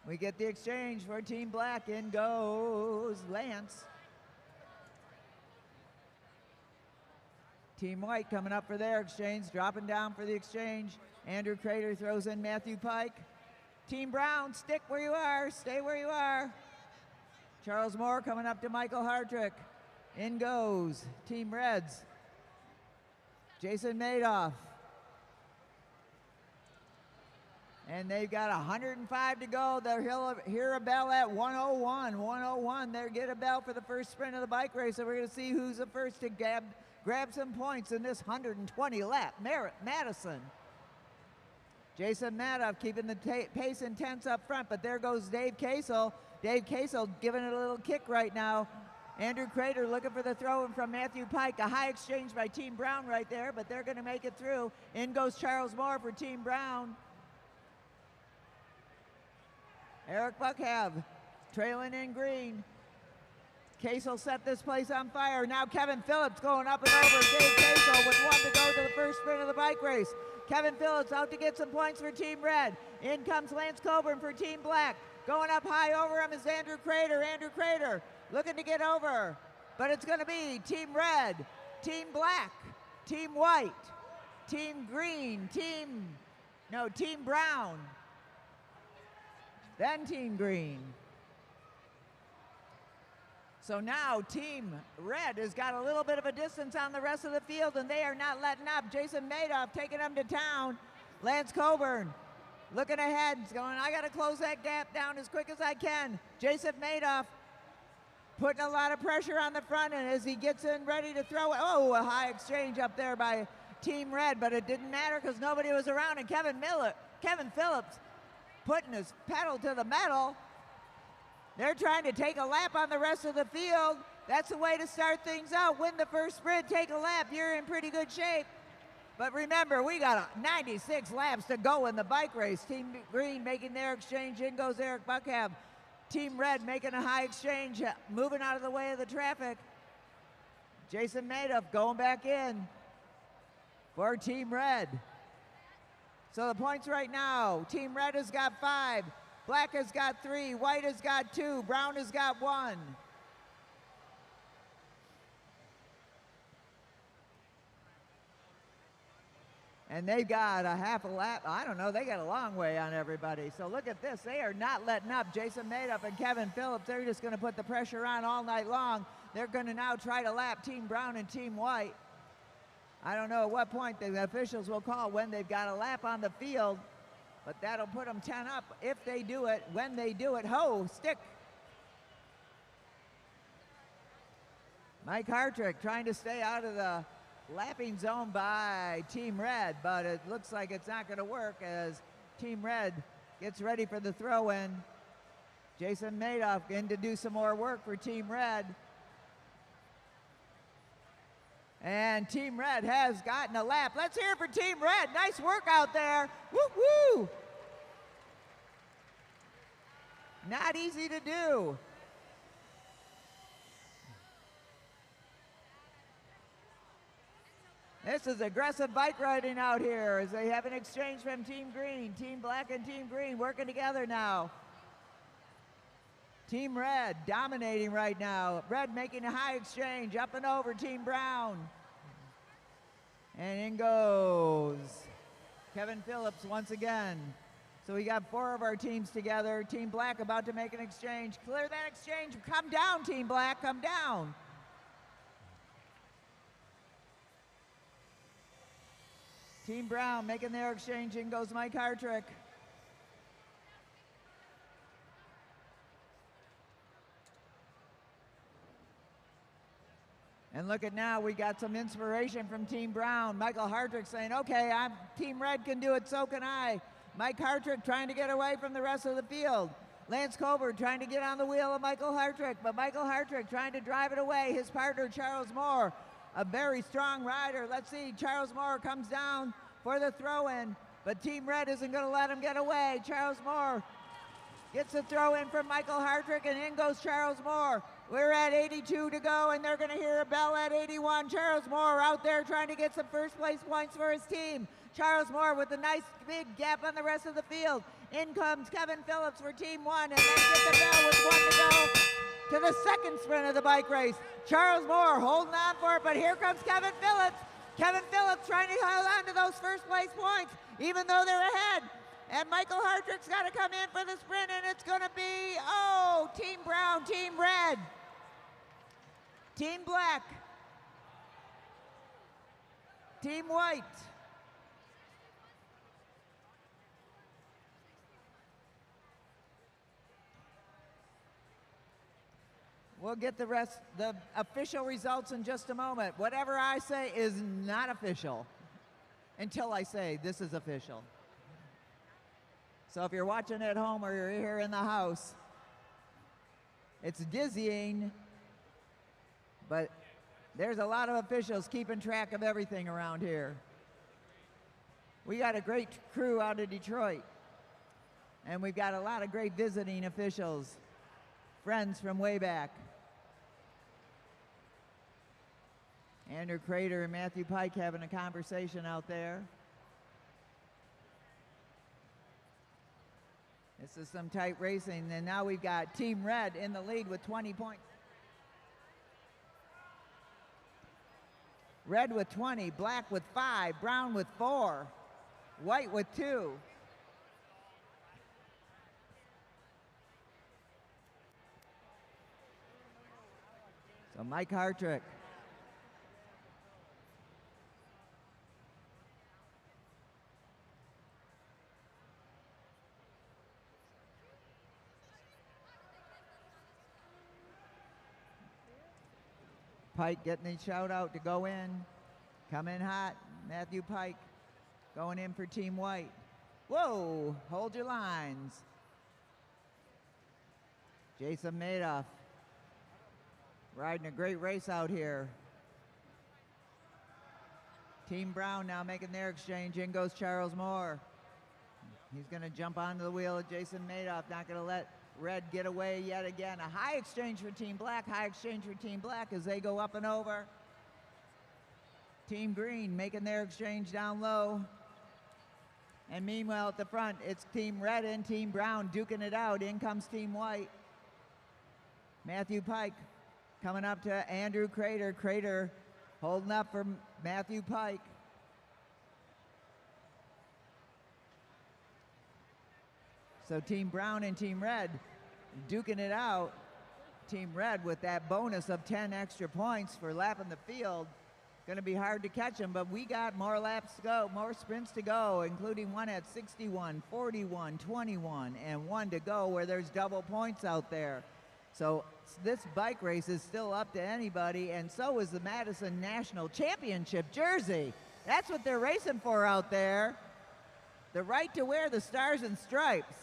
We get the exchange for Team Black. In goes Lance. Team White coming up for their exchange, dropping down for the exchange. Andrew Crater throws in Matthew Pike. Team Brown, stick where you are, stay where you are. Charles Moore coming up to Michael Hartrick. In goes Team Reds. Jason Madoff. And they've got 105 to go. They'll hear a bell at 101. 101, they'll get a bell for the first sprint of the bike race. So we're going to see who's the first to grab some points in this 120 lap Madison. Jason Madoff keeping the pace intense up front, but there goes Dave Kasel. Dave Kasel giving it a little kick right now. Andrew Crater looking for the throw in from Matthew Pike. A high exchange by Team Brown right there, but they're going to make it through. In goes Charles Moore for Team Brown. Eric Buckhav trailing in green. Kasel set this place on fire. Now Kevin Phillips going up and over Dave Kasel with one to go to the first sprint of the bike race. Kevin Phillips out to get some points for Team Red. In comes Lance Coburn for Team Black. Going up high over him is Andrew Crater. Andrew Crater looking to get over. But it's going to be Team Red, Team Black, Team White, Team Green, Team Brown, then Team Green. So now Team Red has got a little bit of a distance on the rest of the field, and they are not letting up. Jason Madoff taking them to town. Lance Coburn looking ahead, going, I got to close that gap down as quick as I can. Jason Madoff putting a lot of pressure on the front, and as he gets in ready to throw it, oh, a high exchange up there by Team Red, but it didn't matter because nobody was around, and Kevin Phillips putting his pedal to the metal. They're trying to take a lap on the rest of the field. That's the way to start things out. Win the first sprint, take a lap. You're in pretty good shape. But remember, we got 96 laps to go in the bike race. Team Green making their exchange. In goes Eric Buckhav. Team Red making a high exchange, moving out of the way of the traffic. Jason Madoff going back in for Team Red. So the points right now, Team Red has got 5. Black has got 3, White has got 2, Brown has got 1. And they've got a half a lap. I don't know, they got a long way on everybody. So look at this, they are not letting up. Jason Madoff and Kevin Phillips, they're just going to put the pressure on all night long. They're going to now try to lap Team Brown and Team White. I don't know at what point the officials will call when they've got a lap on the field. But that'll put them 10 up if they do it. When they do it, stick. Mike Hartrick trying to stay out of the lapping zone by Team Red, but it looks like it's not going to work as Team Red gets ready for the throw-in. Jason Madoff in to do some more work for Team Red. And Team Red has gotten a lap. Let's hear it for Team Red. Nice work out there. Woo-woo! Not easy to do. This is aggressive bike riding out here as they have an exchange from Team Green. Team Black and Team Green working together now. Team Red dominating right now. Red making a high exchange up and over Team Brown. And in goes Kevin Phillips once again. So we got 4 of our teams together. Team Black about to make an exchange. Clear that exchange. Come down, Team Black. Come down. Team Brown making their exchange. In goes Mike Hartrick. And look at now, we got some inspiration from Team Brown. Michael Hartrick saying, okay, Team Red can do it, so can I. Mike Hartrick trying to get away from the rest of the field. Lance Colbert trying to get on the wheel of Michael Hartrick, but Michael Hartrick trying to drive it away. His partner, Charles Moore, a very strong rider. Let's see, Charles Moore comes down for the throw-in, but Team Red isn't going to let him get away. Charles Moore gets the throw-in from Michael Hartrick, and in goes Charles Moore. We're at 82 to go, and they're going to hear a bell at 81. Charles Moore out there trying to get some first-place points for his team. Charles Moore with a nice big gap on the rest of the field. In comes Kevin Phillips for Team 1, and they get the bell with 1 to go to the second sprint of the bike race. Charles Moore holding on for it, but here comes Kevin Phillips. Kevin Phillips trying to hold on to those first-place points, even though they're ahead. And Michael Hartrick's got to come in for the sprint, and it's going to be, Team Brown, Team Red, Team Black, Team White. We'll get the official results in just a moment. Whatever I say is not official until I say this is official. So if you're watching at home or you're here in the house, it's dizzying, but there's a lot of officials keeping track of everything around here. We got a great crew out of Detroit, and we've got a lot of great visiting officials, friends from way back. Andrew Crater and Matthew Pike having a conversation out there. This is some tight racing, and now we've got Team Red in the lead with 20 points. Red with 20, Black with 5, Brown with 4, White with 2. So Mike Hartrick. Pike getting the shout out to go in. Come in hot. Matthew Pike going in for Team White. Whoa, hold your lines. Jason Madoff riding a great race out here. Team Brown now making their exchange. In goes Charles Moore. He's going to jump onto the wheel of Jason Madoff. Not going to let Red get away yet again. A high exchange for Team Black. High exchange for Team Black as they go up and over. Team Green making their exchange down low. And meanwhile at the front, it's Team Red and Team Brown duking it out. In comes Team White. Matthew Pike coming up to Andrew Crater. Crater holding up for Matthew Pike. So Team Brown and Team Red duking it out. Team Red with that bonus of 10 extra points for lapping the field. Going to be hard to catch them, but we got more laps to go, more sprints to go, including one at 61, 41, 21, and 1 to go where there's double points out there. So this bike race is still up to anybody, and so is the Madison National Championship jersey. That's what they're racing for out there. The right to wear the stars and stripes.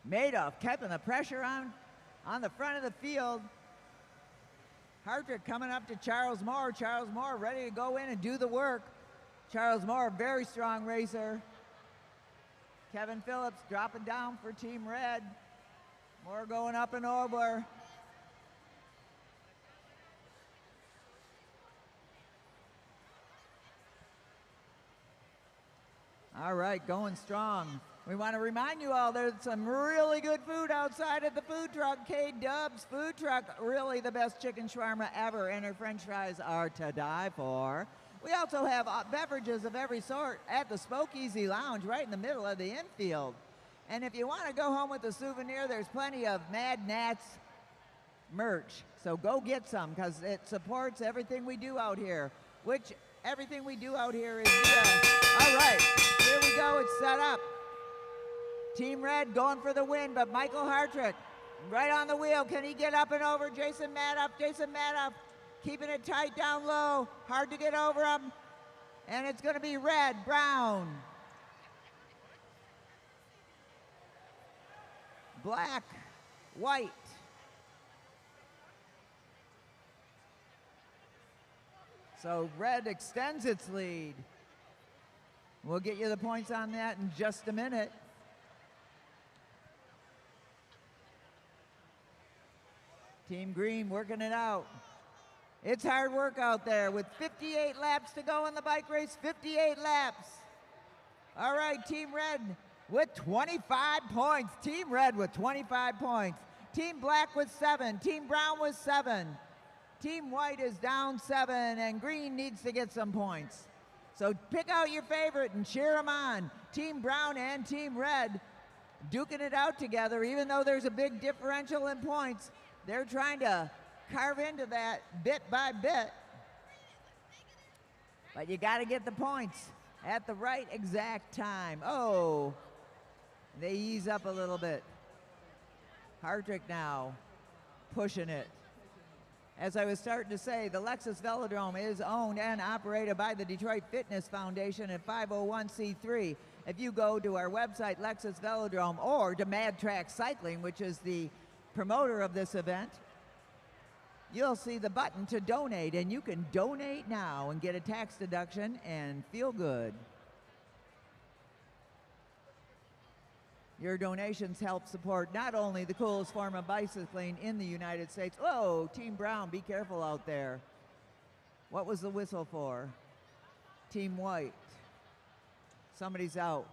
Madoff keeping the pressure on the front of the field. Hartrick coming up to Charles Moore. Charles Moore ready to go in and do the work. Charles Moore, very strong racer. Kevin Phillips dropping down for Team Red. Moore going up and over. All right, going strong. We want to remind you all there's some really good food outside at the food truck. K-Dub's Food Truck, really the best chicken shawarma ever, and her french fries are to die for. We also have beverages of every sort at the Spokeasy Lounge right in the middle of the infield. And if you want to go home with a souvenir, there's plenty of Mad Nats merch. So go get some because it supports everything we do out here, which everything we do out here is all right, here we go. It's set up. Team Red going for the win, but Michael Hartrick right on the wheel. Can he get up and over Jason Madoff? Jason Madoff keeping it tight down low. Hard to get over him. And it's going to be red, brown, black, white. So red extends its lead. We'll get you the points on that in just a minute. Team Green working it out. It's hard work out there with 58 laps to go in the bike race, 58 laps. All right, Team Red with 25 points. Team Red with 25 points. Team Black with 7. Team Brown with 7. Team White is down 7, and Green needs to get some points. So pick out your favorite and cheer them on. Team Brown and Team Red duking it out together, even though there's a big differential in points. They're trying to carve into that bit by bit. But you got to get the points at the right exact time. Oh, they ease up a little bit. Hartrick now pushing it. As I was starting to say, the Lexus Velodrome is owned and operated by the Detroit Fitness Foundation and 501c3. If you go to our website, Lexus Velodrome, or to Mad Track Cycling, which is the promoter of this event, you'll see the button to donate, and you can donate now and get a tax deduction and feel good. Your donations help support not only the coolest form of bicycling in the United States. Oh, Team Brown, be careful out there. What was the whistle for? Team White. Somebody's out.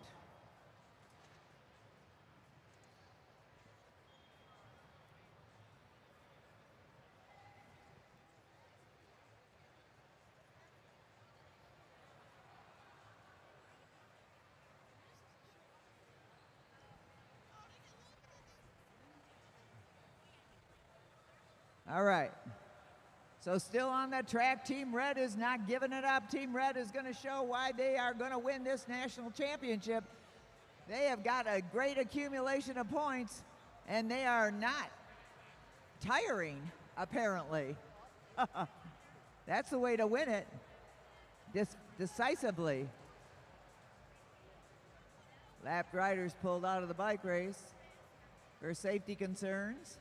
All right. So still on the track, Team Red is not giving it up. Team Red is going to show why they are going to win this national championship. They have got a great accumulation of points, and they are not tiring, apparently. That's the way to win it, decisively. Lapped riders pulled out of the bike race for safety concerns.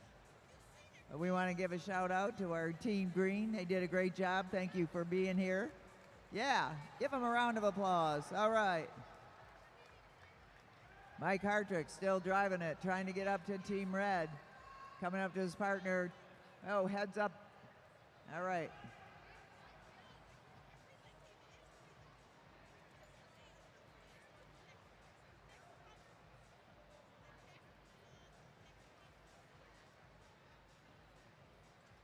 We want to give a shout out to our Team Green. They did a great job. Thank you for being here. Yeah, give them a round of applause. All right. Mike Hartrick still driving it, trying to get up to Team Red. Coming up to his partner. Oh, heads up. All right.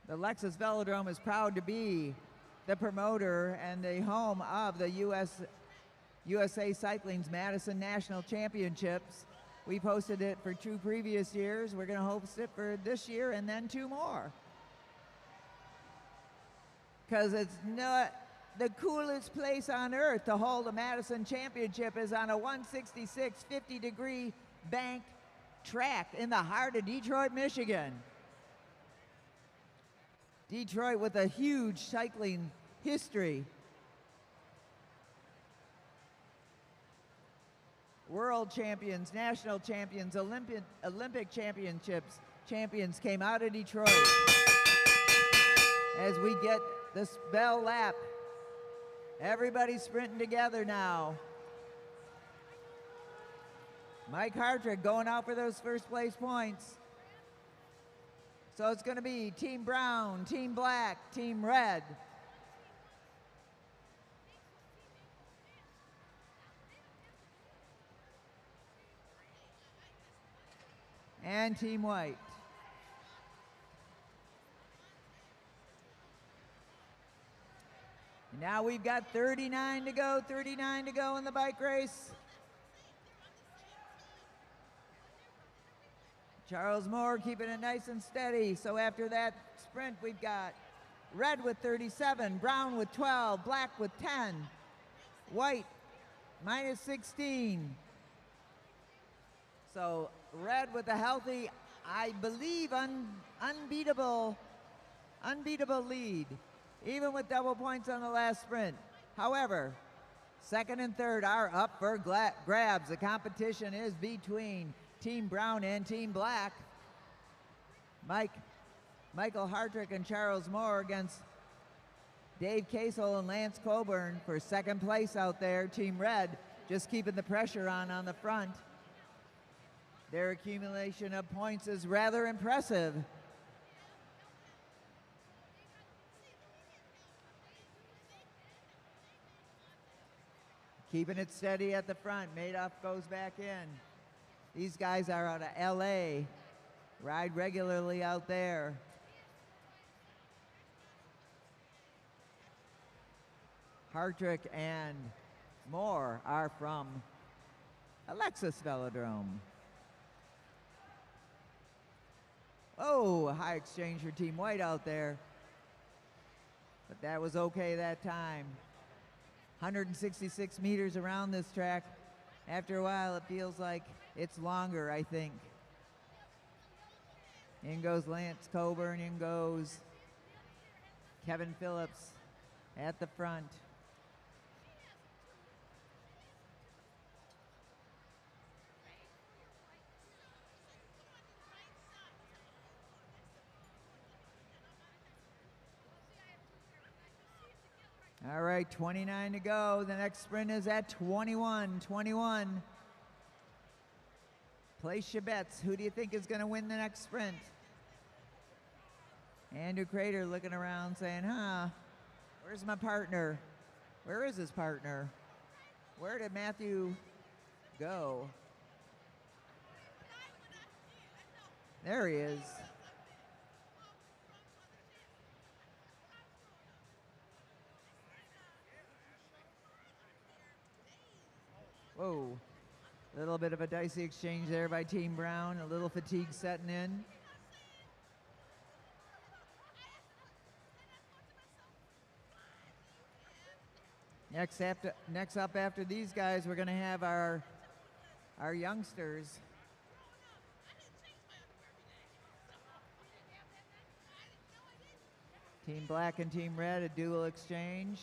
The Lexus Velodrome is proud to be the promoter and the home of the USA Cycling's Madison National Championships. We've hosted it for 2 previous years. We're going to host it for this year and then 2 more. Because it's not the coolest place on earth to hold a Madison Championship is on a 166 50-degree banked track in the heart of Detroit, Michigan. Detroit with a huge cycling history. World champions, national champions, Olympic championships, champions came out of Detroit. As we get this bell lap, everybody's sprinting together now. Mike Hartrick going out for those first place points. So it's going to be Team Brown, Team Black, Team Red. and Team White. Now we've got 39 to go in the bike race. Charles Moore keeping it nice and steady. So after that sprint, we've got red with 37, brown with 12, black with 10, white minus 16. So red with a healthy, I believe, unbeatable lead, even with double points on the last sprint. However, second and third are up for grabs. The competition is between Team Brown and Team Black. Michael Hartrick and Charles Moore against Dave Kasel and Lance Coburn for second place out there. Team Red just keeping the pressure on the front. Their accumulation of points is rather impressive. Keeping it steady at the front. Madoff goes back in. These guys are out of LA, ride regularly out there. Hartrick and Moore are from Alexis Velodrome. Oh, a high exchange for Team White out there. But that was okay that time. 166 meters around this track. After a while, it feels like it's longer, I think. In goes Lance Coburn, in goes Kevin Phillips at the front. All right, 29 to go. The next sprint is at 21. Place your bets. Who do you think is going to win the next sprint? Andrew Crater looking around saying, where's my partner? Where is his partner? Where did Matthew go? There he is. Whoa, a little bit of a dicey exchange there by Team Brown, a little fatigue setting in. Next up after these guys, we're going to have our youngsters. Team Black and Team Red, a dual exchange.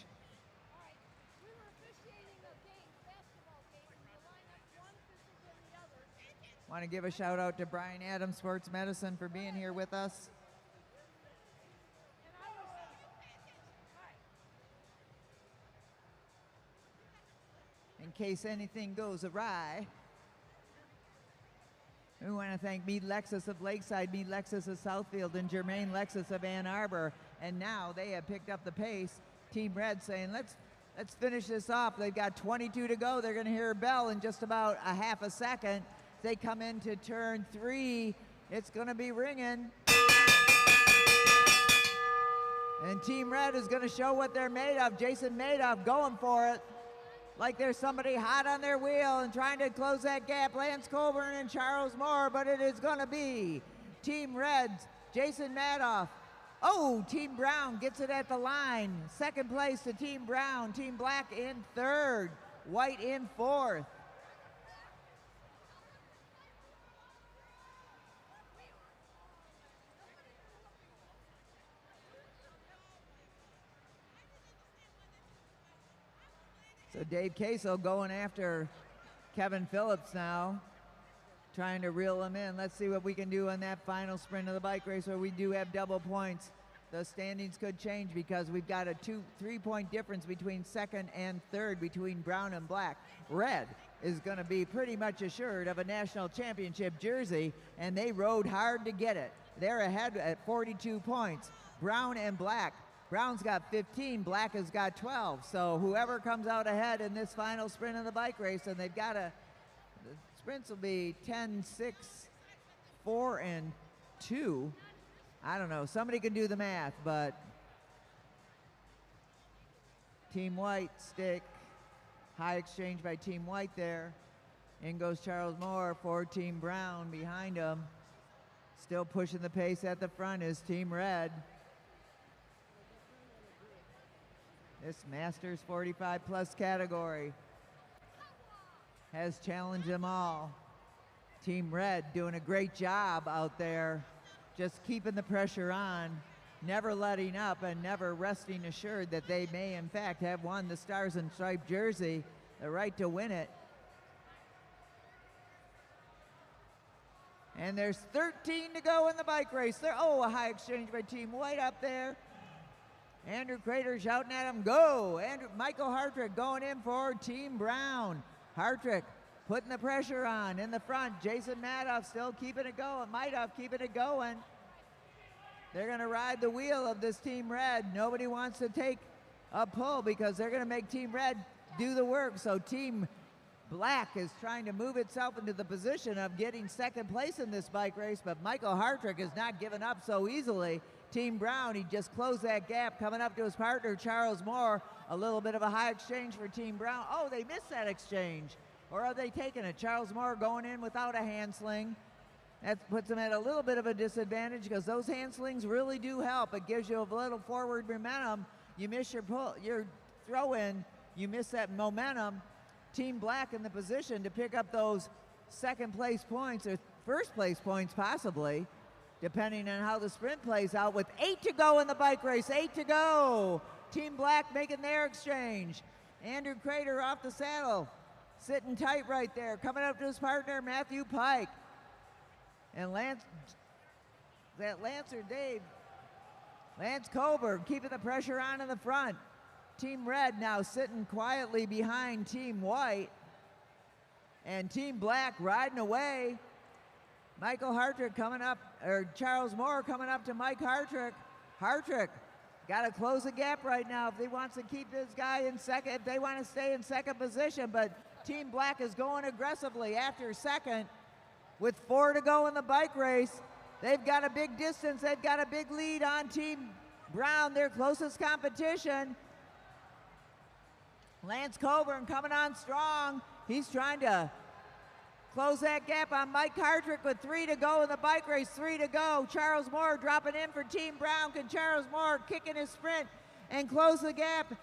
Want to give a shout out to Brian Adams, Sports Medicine, for being here with us. In case anything goes awry, we want to thank Mead Lexus of Lakeside, Mead Lexus of Southfield, and Germain Lexus of Ann Arbor. And now they have picked up the pace. Team Red saying, let's finish this off. They've got 22 to go. They're going to hear a bell in just about a half a second. They come into turn 3. It's going to be ringing. And Team Red is going to show what they're made of. Jason Madoff going for it. Like there's somebody hot on their wheel and trying to close that gap. Lance Coburn and Charles Moore, but it is going to be Team Red's Jason Madoff. Oh, Team Brown gets it at the line. Second place to Team Brown. Team Black in third. White in fourth. So Dave Kasel going after Kevin Phillips now, trying to reel him in. Let's see what we can do on that final sprint of the bike race where we do have double points. The standings could change because we've got a 3-point difference between second and third between Brown and Black. Red is going to be pretty much assured of a national championship jersey, and they rode hard to get it. They're ahead at 42 points. Brown and Black. Brown's got 15, Black has got 12. So whoever comes out ahead in this final sprint of the bike race, and they've got the sprints will be 10, 6, 4 and 2. I don't know. Somebody can do the math, but Team White stick. High exchange by Team White there. In goes Charles Moore for Team Brown behind him. Still pushing the pace at the front is Team Red. This Masters 45 plus category has challenged them all. Team Red doing a great job out there, just keeping the pressure on, never letting up and never resting assured that they may in fact have won the Stars and Stripes jersey, the right to win it. And there's 13 to go in the bike race. A high exchange by Team White up there. Andrew Crater shouting at him, go! Michael Hartrick going in for Team Brown. Hartrick putting the pressure on in the front. Jason Madoff still keeping it going. Madoff keeping it going. They're going to ride the wheel of this Team Red. Nobody wants to take a pull because they're going to make Team Red do the work. So Team Black is trying to move itself into the position of getting second place in this bike race, but Michael Hartrick is not giving up so easily. Team Brown, he just closed that gap, coming up to his partner, Charles Moore. A little bit of a high exchange for Team Brown. Oh, they missed that exchange. Or are they taking it? Charles Moore going in without a hand sling. That puts them at a little bit of a disadvantage because those hand slings really do help. It gives you a little forward momentum. You miss your throw in, you miss that momentum. Team Black in the position to pick up those second place points or first place points possibly, depending on how the sprint plays out, with 8 to go in the bike race. 8 to go. Team Black making their exchange. Andrew Crater off the saddle, sitting tight right there, coming up to his partner, Matthew Pike. And Lance Coburn keeping the pressure on in the front. Team Red now sitting quietly behind Team White. And Team Black riding away. Michael Hartrick coming up, or Charles Moore coming up to Mike Hartrick. Hartrick got to close the gap right now if they want to keep this guy in second, if they want to stay in second position. But Team Black is going aggressively after second with 4 to go in the bike race. They've got a big distance. They've got a big lead on Team Brown, their closest competition. Lance Coburn coming on strong. He's trying to close that gap on Mike Hartrick with 3 to go in the bike race. 3 to go. Charles Moore dropping in for Team Brown. Can Charles Moore kick in his sprint and close the gap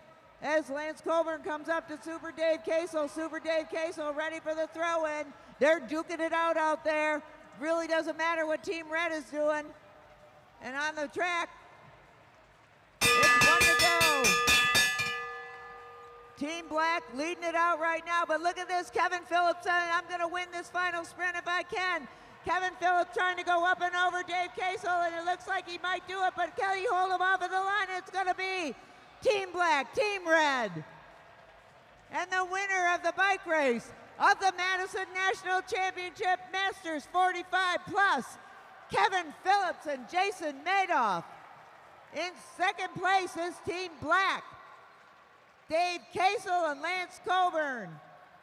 as Lance Coburn comes up to Super Dave Casel. Super Dave Casel ready for the throw-in. They're duking it out there. Really doesn't matter what Team Red is doing. And on the track, it's 1 to go. Team Black leading it out right now, but look at this. Kevin Phillips saying, I'm going to win this final sprint if I can. Kevin Phillips trying to go up and over Dave Casel, and it looks like he might do it, but Kelly hold him off of the line. It's going to be Team Black, Team Red. And the winner of the bike race of the Madison National Championship Masters 45 plus, Kevin Phillips and Jason Madoff. In second place is Team Black, Dave Casel and Lance Coburn.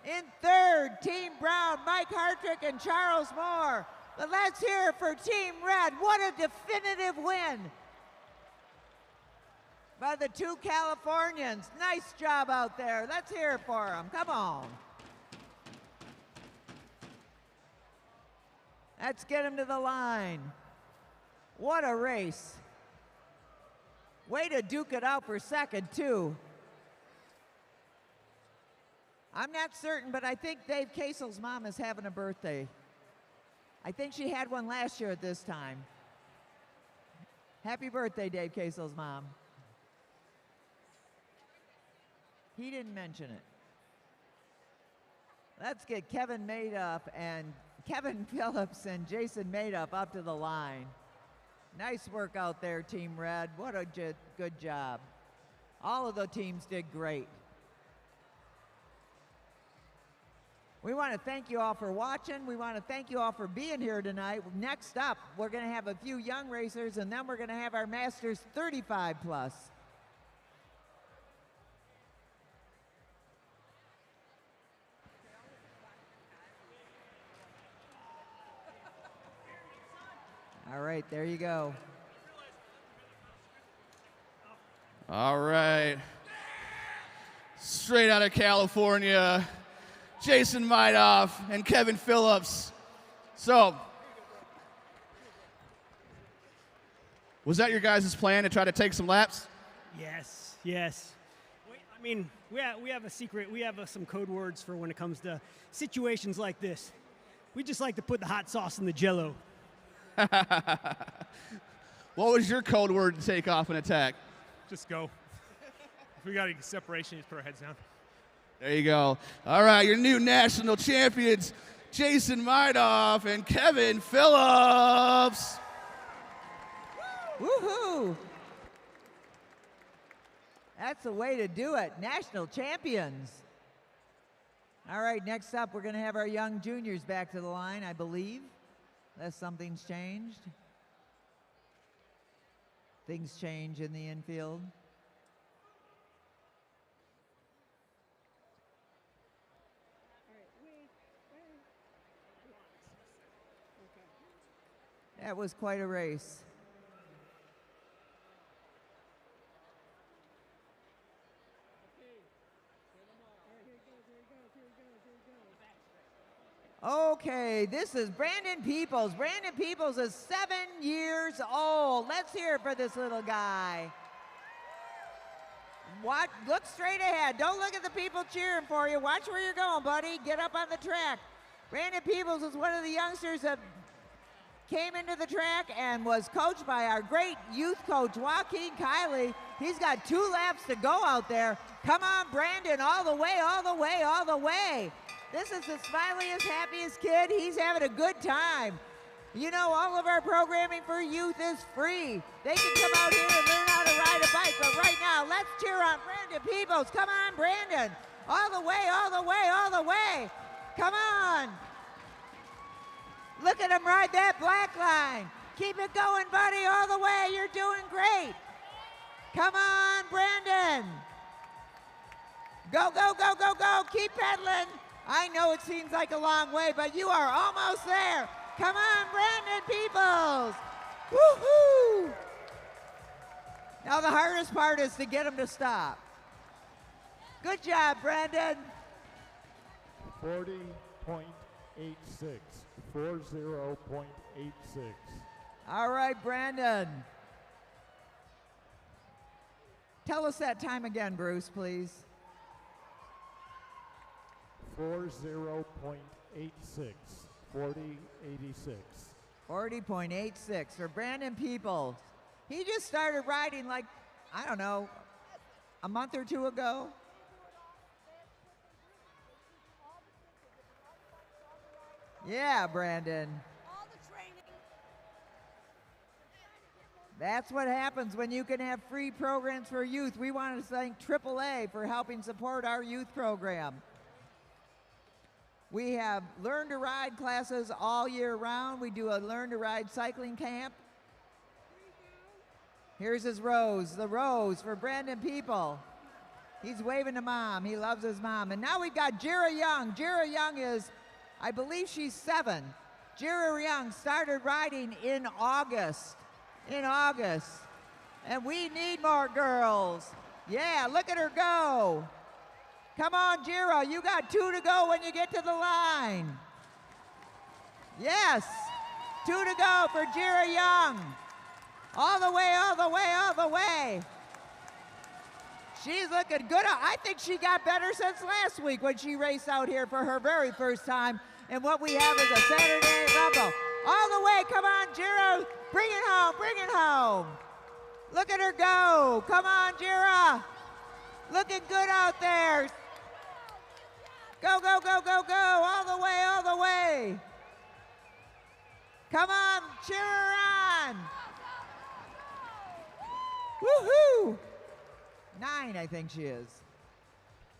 In third, Team Brown, Mike Hartrick and Charles Moore. But let's hear it for Team Red. What a definitive win by the two Californians. Nice job out there. Let's hear it for them. Come on. Let's get them to the line. What a race. Way to duke it out for second, too. I'm not certain, but I think Dave Casel's mom is having a birthday. I think she had one last year at this time. Happy birthday, Dave Casel's mom. He didn't mention it. Let's get Kevin Phillips and Jason Madoff up to the line. Nice work out there, Team Red. What a good job. All of the teams did great. We want to thank you all for watching. We want to thank you all for being here tonight. Next up, we're going to have a few young racers, and then we're going to have our Masters 35 plus. All right, there you go. All right. Straight out of California, Jason Midoff and Kevin Phillips. So, was that your guys' plan to try to take some laps? Yes, yes. I mean, we have a secret. We have some code words for when it comes to situations like this. We just like to put the hot sauce in the Jell-O. What was your code word to take off an attack? Just go. If we got any separation, just put our heads down. There you go. All right, your new national champions, Jason Midoff and Kevin Phillips. Woohoo! That's the way to do it. National champions. All right, next up, we're going to have our young juniors back to the line, I believe, unless something's changed. Things change in the infield. That was quite a race. Okay, this is Brandon Peoples. Brandon Peoples is 7 years old. Let's hear it for this little guy. Look straight ahead. Don't look at the people cheering for you. Watch where you're going, buddy. Get up on the track. Brandon Peoples is one of the youngsters that came into the track and was coached by our great youth coach, Joaquin Kiley. He's got 2 laps to go out there. Come on, Brandon, all the way, all the way, all the way. This is the smiliest, happiest kid. He's having a good time. You know, all of our programming for youth is free. They can come out here and learn how to ride a bike. But right now, let's cheer on Brandon Peoples. Come on, Brandon. All the way, all the way, all the way. Come on. Look at him ride that black line. Keep it going, buddy, all the way. You're doing great. Come on, Brandon. Go, go, go, go, go. Keep pedaling. I know it seems like a long way, but you are almost there. Come on, Brandon Peoples. Woohoo! Now the hardest part is to get him to stop. Good job, Brandon. 40.86. 40.86. All right, Brandon. Tell us that time again, Bruce, please. 40.86. 40.86. 40.86 for Brandon Peoples. He just started riding like, I don't know, a month or 2 ago. Yeah, Brandon. That's what happens when you can have free programs for youth. We want to thank AAA for helping support our youth program. We have Learn to Ride classes all year round. We do a Learn to Ride cycling camp. Here's his rose, the rose for Brandon People. He's waving to Mom. He loves his mom. And now we've got Jira Young. Jira Young is, I believe she's 7. Jira Young started riding in August. And we need more girls. Yeah, look at her go. Come on, Jira, you got 2 to go when you get to the line. Yes, 2 to go for Jira Young. All the way, all the way, all the way. She's looking good. I think she got better since last week when she raced out here for her very first time. And what we have is a Saturday Rumble. All the way, come on, Jira. Bring it home, bring it home. Look at her go. Come on, Jira. Looking good out there. Go, go, go, go, go. All the way, all the way. Come on, cheer her on. Woohoo! 9, I think she is.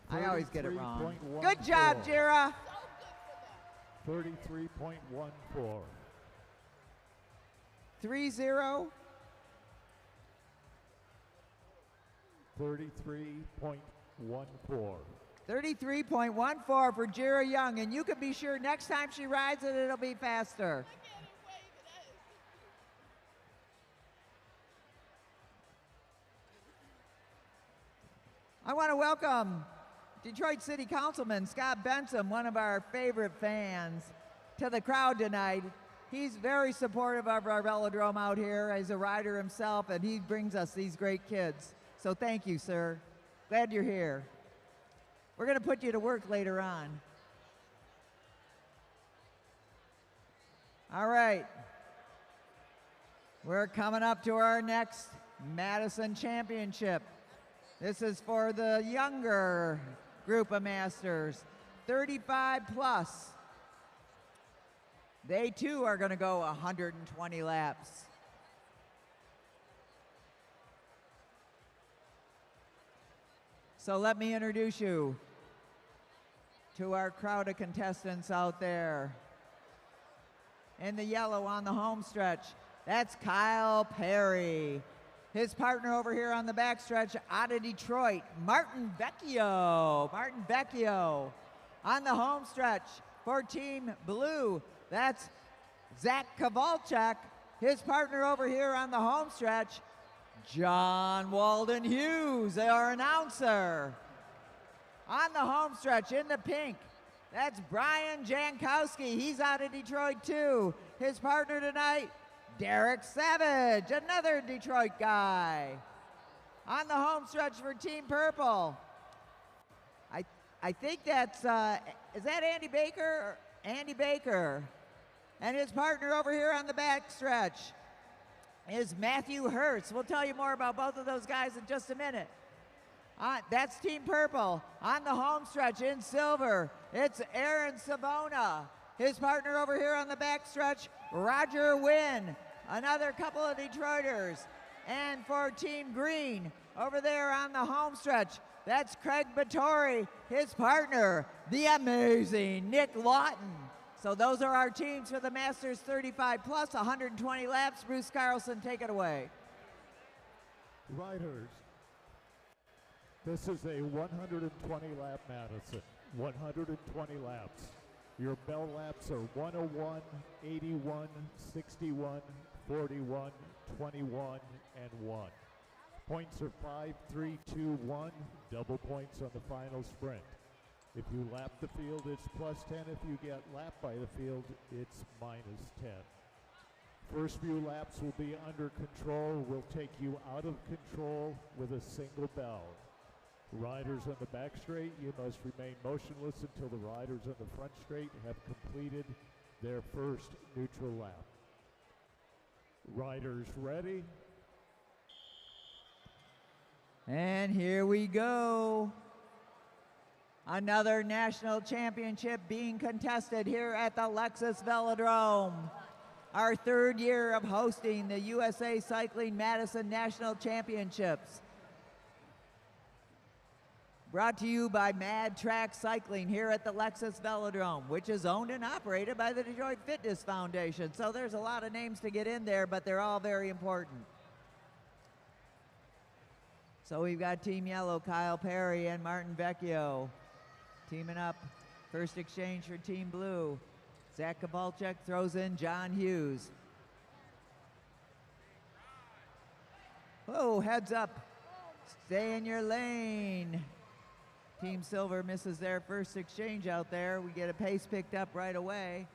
I always get it wrong. Good job, Jira. 33.14. 3-0. 33.14. 33.14 for Jira Young, and you can be sure next time she rides it, it'll be faster. I want to welcome Detroit City Councilman Scott Benson, one of our favorite fans, to the crowd tonight. He's very supportive of our velodrome out here. He's a rider himself, and he brings us these great kids. So thank you, sir. Glad you're here. We're going to put you to work later on. All right. We're coming up to our next Madison Championship. This is for the younger group of masters, 35 plus. They too are going to go 120 laps. So let me introduce you to our crowd of contestants out there. In the yellow on the home stretch, that's Kyle Perry. His partner over here on the backstretch out of Detroit, Martin Vecchio. Martin Vecchio. On the home stretch for Team Blue, that's Zach Kowalczyk. His partner over here on the home stretch, John Walden Hughes, our announcer. On the home stretch in the pink, that's Brian Jankowski. He's out of Detroit too. His partner tonight, Derek Savage, another Detroit guy. On the home stretch for Team Purple, I think that's, is that Andy Baker? Andy Baker. And his partner over here on the back stretch is Matthew Hertz. We'll tell you more about both of those guys in just a minute. That's Team Purple. On the home stretch in silver, it's Aaron Savona. His partner over here on the back stretch, Roger Wynn. Another couple of Detroiters. And for Team Green, over there on the home stretch, that's Craig Battori, his partner, the amazing Nick Lawton. So those are our teams for the Masters 35 plus, 120 laps. Bruce Carlson, take it away. Riders, this is a 120 lap Madison, 120 laps. Your bell laps are 101, 81, 61, 41, 21, and 1. Points are 5, 3, 2, 1, double points on the final sprint. If you lap the field, it's plus 10. If you get lapped by the field, it's minus 10. First few laps will be under control. We'll take you out of control with a single bell. Riders on the back straight, you must remain motionless until the riders on the front straight have completed their first neutral lap. Riders ready? And here we go. Another national championship being contested here at the Lexus Velodrome. Our third year of hosting the USA Cycling Madison National Championships. Brought to you by Mad Track Cycling here at the Lexus Velodrome, which is owned and operated by the Detroit Fitness Foundation. So there's a lot of names to get in there, but they're all very important. So we've got Team Yellow, Kyle Perry and Martin Vecchio teaming up. First exchange for Team Blue. Zach Kowalczyk throws in John Hughes. Whoa, heads up. Stay in your lane. Team Silver misses their first exchange out there. We get a pace picked up right away.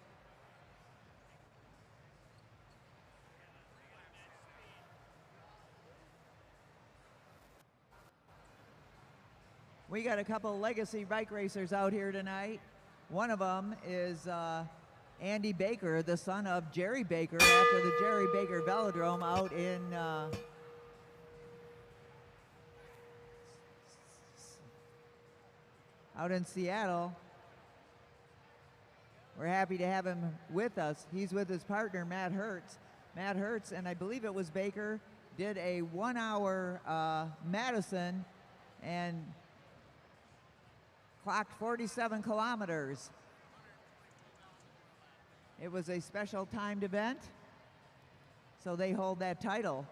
We got a couple legacy bike racers out here tonight. One of them is Andy Baker, the son of Jerry Baker, after the Jerry Baker Velodrome out in Seattle. We're happy to have him with us. He's with his partner, Matt Hertz. Matt Hertz, and I believe it was Baker, did a 1 hour Madison and clocked 47 kilometers. It was a special timed event, so they hold that title.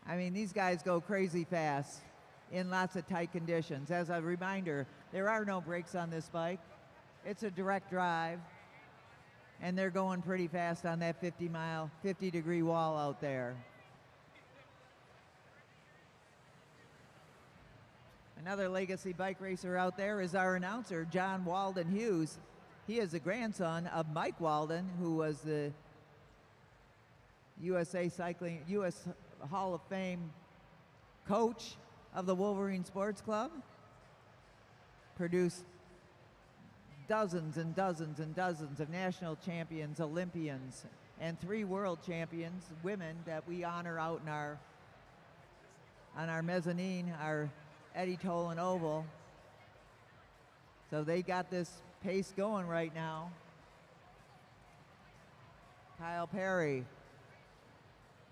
I mean, these guys go crazy fast in lots of tight conditions. As a reminder, there are no brakes on this bike. It's a direct drive, and they're going pretty fast on that 50-degree wall out there. Another legacy bike racer out there is our announcer, John Walden Hughes. He is the grandson of Mike Walden, who was the U.S. Hall of Fame coach of the Wolverine Sports Club. Produced dozens and dozens and dozens of national champions, Olympians, and 3 world champions, women, that we honor out in on our mezzanine, our Eddie Tolan Oval. So they got this pace going right now. Kyle Perry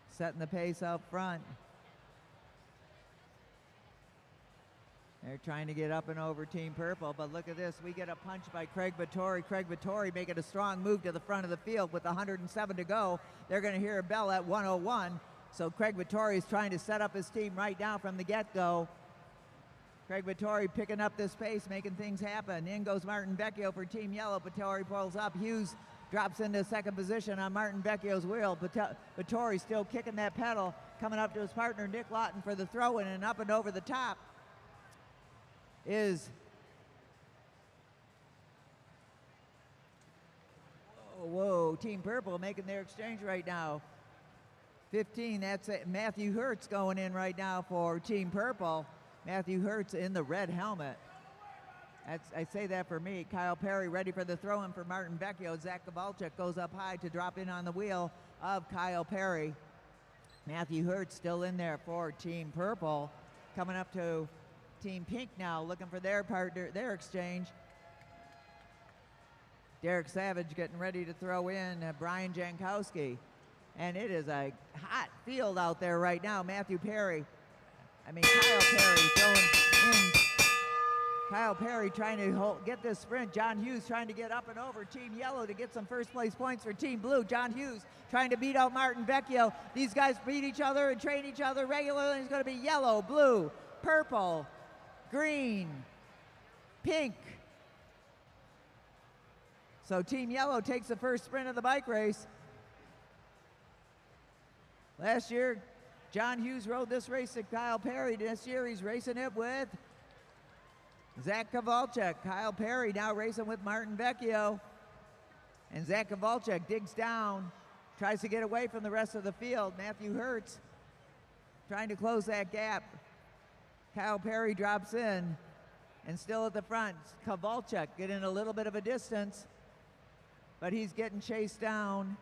setting the pace out front. They're trying to get up and over Team Purple, but look at this. We get a punch by Craig Vittori. Craig Vittori making a strong move to the front of the field with 107 to go. They're going to hear a bell at 101. So Craig Vittori is trying to set up his team right now from the get-go. Craig Vittori picking up this pace, making things happen. In goes Martin Vecchio for Team Yellow. Vittori pulls up. Hughes drops into second position on Martin Vecchio's wheel. Vittori still kicking that pedal, coming up to his partner Nick Lawton for the throw-in, and up and over the top is whoa, Team Purple making their exchange right now. 15, that's it. Matthew Hertz going in right now for Team Purple. Matthew Hertz in the red helmet. I say that for me. Kyle Perry ready for the throw-in for Martin Vecchio. Zach Kowalczyk goes up high to drop in on the wheel of Kyle Perry. Matthew Hertz still in there for Team Purple. Coming up to Team Pink now, looking for their partner, their exchange. Derek Savage getting ready to throw in Brian Jankowski. And it is a hot field out there right now. Kyle Perry throwing in. Kyle Perry trying to get this sprint. John Hughes trying to get up and over Team Yellow to get some first place points for Team Blue. John Hughes trying to beat out Martin Vecchio. These guys beat each other and train each other regularly. It's going to be yellow, blue, purple, green, pink. So Team Yellow takes the first sprint of the bike race. Last year, John Hughes rode this race at Kyle Perry. This year, he's racing it with Zach Kowalczyk. Kyle Perry now racing with Martin Vecchio. And Zach Kowalczyk digs down, tries to get away from the rest of the field. Matthew Hertz trying to close that gap. Kyle Perry drops in, and still at the front, Kowalczyk getting a little bit of a distance, but he's getting chased down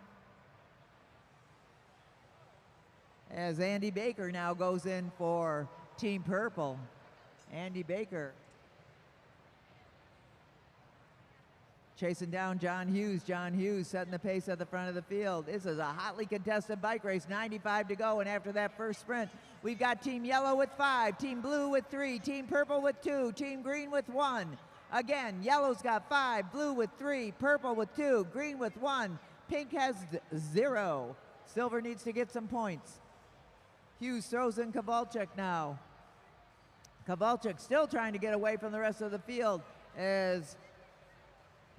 as Andy Baker now goes in for Team Purple. Andy Baker chasing down John Hughes. John Hughes setting the pace at the front of the field. This is a hotly contested bike race, 95 to go, and after that first sprint, we've got Team Yellow with 5, Team Blue with 3, Team Purple with 2, Team Green with 1. Again, Yellow's got 5, Blue with 3, Purple with 2, Green with 1, Pink has 0. Silver needs to get some points. Hughes throws in Kowalczyk now. Kowalczyk still trying to get away from the rest of the field as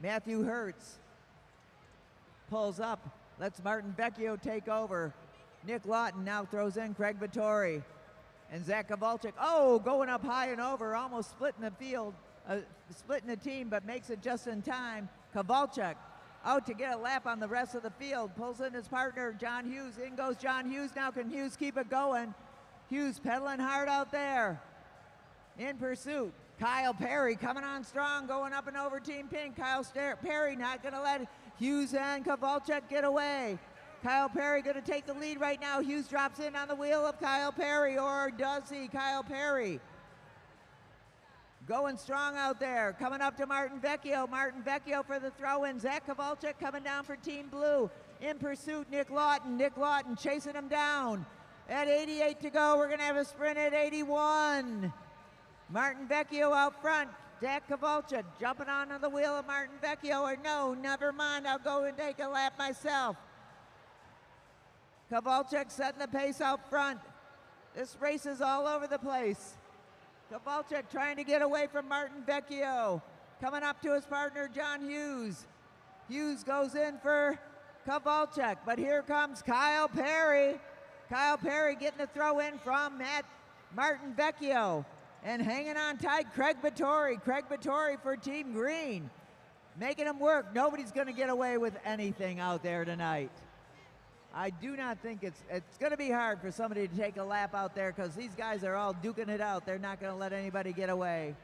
Matthew Hertz pulls up, lets Martin Vecchio take over. Nick Lawton now throws in Craig Vittori. And Zach Kowalczyk, going up high and over, almost splitting the field, splitting the team, but makes it just in time. Kowalczyk out to get a lap on the rest of the field, pulls in his partner, John Hughes. In goes John Hughes. Now can Hughes keep it going? Hughes pedaling hard out there. In pursuit, Kyle Perry coming on strong, going up and over Team Pink. Perry not going to let Hughes and Kowalczyk get away. Kyle Perry going to take the lead right now. Hughes drops in on the wheel of Kyle Perry, or does he? Kyle Perry going strong out there, coming up to Martin Vecchio. Martin Vecchio for the throw-in. Zach Kowalczyk coming down for Team Blue. In pursuit, Nick Lawton. Nick Lawton chasing him down. At 88 to go, we're going to have a sprint at 81. Martin Vecchio out front. Zach Kowalczyk jumping onto the wheel of Martin Vecchio, or no, never mind, I'll go and take a lap myself. Kowalczyk setting the pace out front. This race is all over the place. Kowalczyk trying to get away from Martin Vecchio. Coming up to his partner, John Hughes. Hughes goes in for Kowalczyk, but here comes Kyle Perry. Kyle Perry getting the throw in from Martin Vecchio. And hanging on tight, Craig Vittori. Craig Vittori for Team Green. Making them work. Nobody's going to get away with anything out there tonight. I do not think it's going to be hard for somebody to take a lap out there because these guys are all duking it out. They're not going to let anybody get away.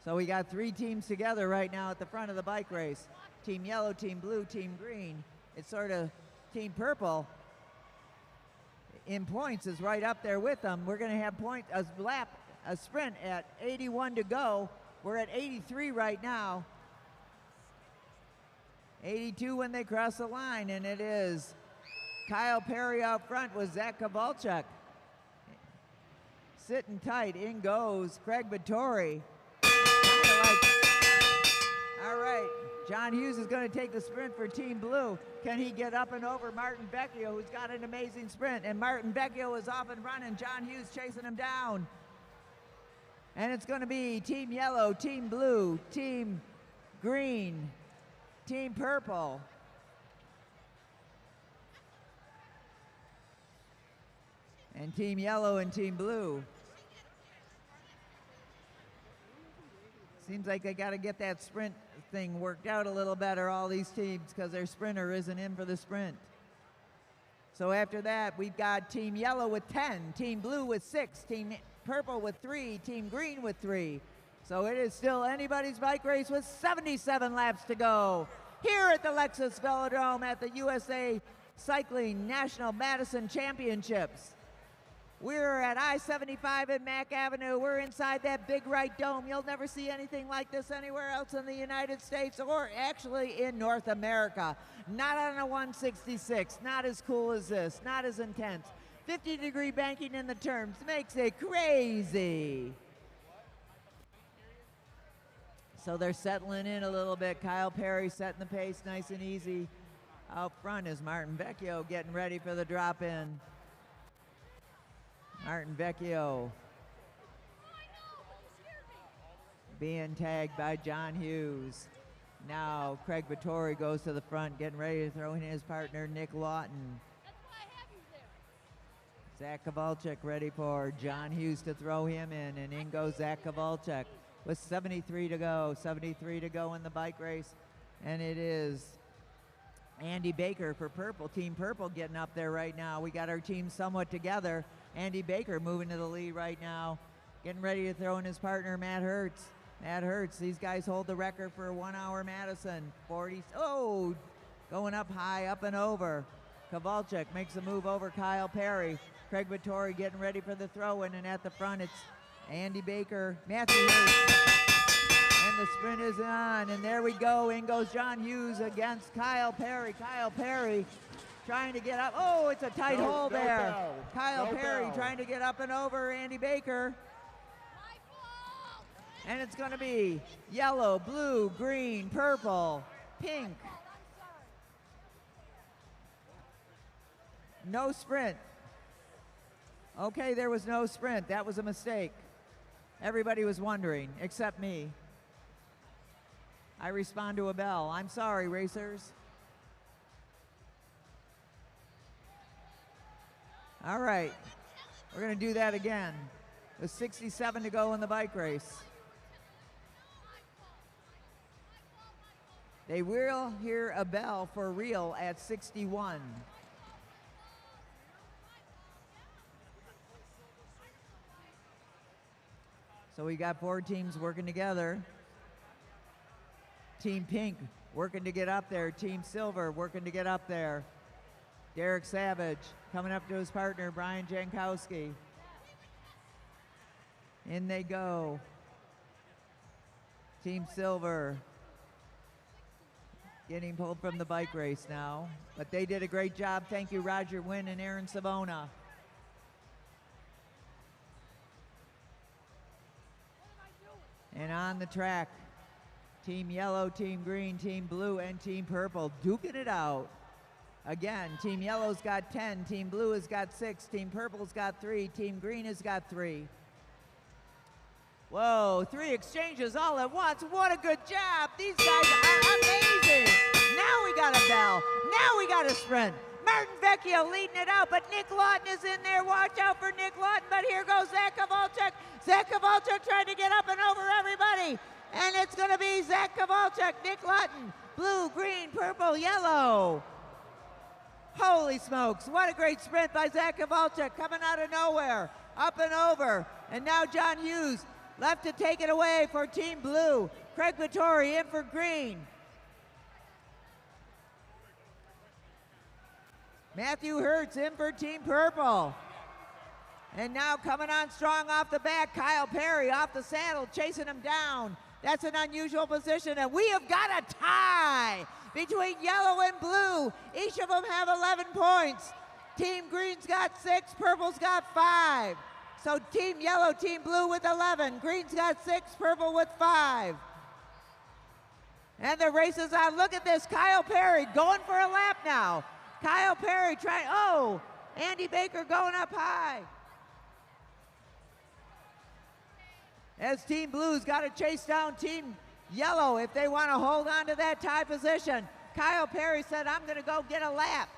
So we got 3 teams together right now at the front of the bike race. Team yellow, team blue, team green. It's sort of team purple in points is right up there with them. We're going to have a sprint at 81 to go. We're at 83 right now. 82 when they cross the line, and it is Kyle Perry out front with Zach Kowalczyk. Sitting tight, in goes Craig Vittori. All right, John Hughes is going to take the sprint for Team Blue. Can he get up and over Martin Vecchio, who's got an amazing sprint? And Martin Vecchio is off and running. John Hughes chasing him down. And it's going to be Team Yellow, Team Blue, Team Green, Team Purple. And Team Yellow and Team Blue. Seems like they got to get that sprint thing worked out a little better, all these teams, because their sprinter isn't in for the sprint. So after that, we've got Team Yellow with 10, Team Blue with 6, Team Purple with 3, Team Green with 3. So it is still anybody's bike race with 77 laps to go here at the Lexus Velodrome at the USA Cycling National Madison Championships. We're at I-75 and Mack Avenue. We're inside that big right dome. You'll never see anything like this anywhere else in the United States or actually in North America. Not on a 166, not as cool as this, not as intense. 50-degree banking in the turns makes it crazy. So they're settling in a little bit. Kyle Perry setting the pace nice and easy. Out front is Martin Vecchio getting ready for the drop-in. Martin Vecchio being tagged by John Hughes. Now Craig Vittori goes to the front, getting ready to throw in his partner, Nick Lawton. Zach Kowalczyk ready for John Hughes to throw him in, and in goes Zach Kowalczyk with 73 to go. 73 to go in the bike race, and it is Andy Baker for Purple. Team Purple getting up there right now. We got our team somewhat together. Andy Baker moving to the lead right now, getting ready to throw in his partner, Matt Hertz. Matt Hertz, these guys hold the record for 1 hour Madison. 40, going up high, up and over. Kowalczyk makes a move over Kyle Perry. Craig Vittori getting ready for the throw-in, and at the front it's Andy Baker, Matthew Hertz. And the sprint is on, and there we go. In goes John Hughes against Kyle Perry. Kyle Perry trying to get up. Oh, it's a tight hole there. Kyle Perry trying to get up and over Andy Baker. And it's going to be yellow, blue, green, purple, pink. No sprint. Okay, there was no sprint. That was a mistake. Everybody was wondering, except me. I respond to a bell. I'm sorry, racers. All right, we're going to do that again. With 67 to go in the bike race. They will hear a bell for real at 61. So we got 4 teams working together. Team Pink working to get up there. Team Silver working to get up there. Derek Savage coming up to his partner, Brian Jankowski. In they go. Team Silver getting pulled from the bike race now. But they did a great job. Thank you, Roger Wynn and Aaron Savona. And on the track, Team Yellow, Team Green, Team Blue, and Team Purple duking it out. Again, Team Yellow's got 10, Team Blue has got 6, Team Purple's got 3, Team Green has got 3. Whoa, 3 exchanges all at once. What a good job. These guys are amazing. Now we got a bell. Now we got a sprint. Martin Vecchio leading it out, but Nick Lawton is in there. Watch out for Nick Lawton, but here goes Zach Kowalczyk. Zach Kowalczyk trying to get up and over everybody. And it's going to be Zach Kowalczyk, Nick Lawton, blue, green, purple, yellow. Holy smokes, what a great sprint by Zach Kowalczyk coming out of nowhere, up and over. And now John Hughes left to take it away for Team Blue. Craig Vittori in for green. Matthew Hertz in for Team Purple. And now coming on strong off the back, Kyle Perry off the saddle, chasing him down. That's an unusual position, and we have got a tie between yellow and blue. Each of them have 11 points. Team Green's got 6, Purple's got 5. So Team Yellow, Team Blue with 11. Green's got 6, Purple with 5. And the race is on. Look at this, Kyle Perry going for a lap now. Kyle Perry trying, oh, Andy Baker going up high. As Team Blue's got to chase down Team Yellow if they want to hold on to that tie position. Kyle Perry said, I'm going to go get a lap.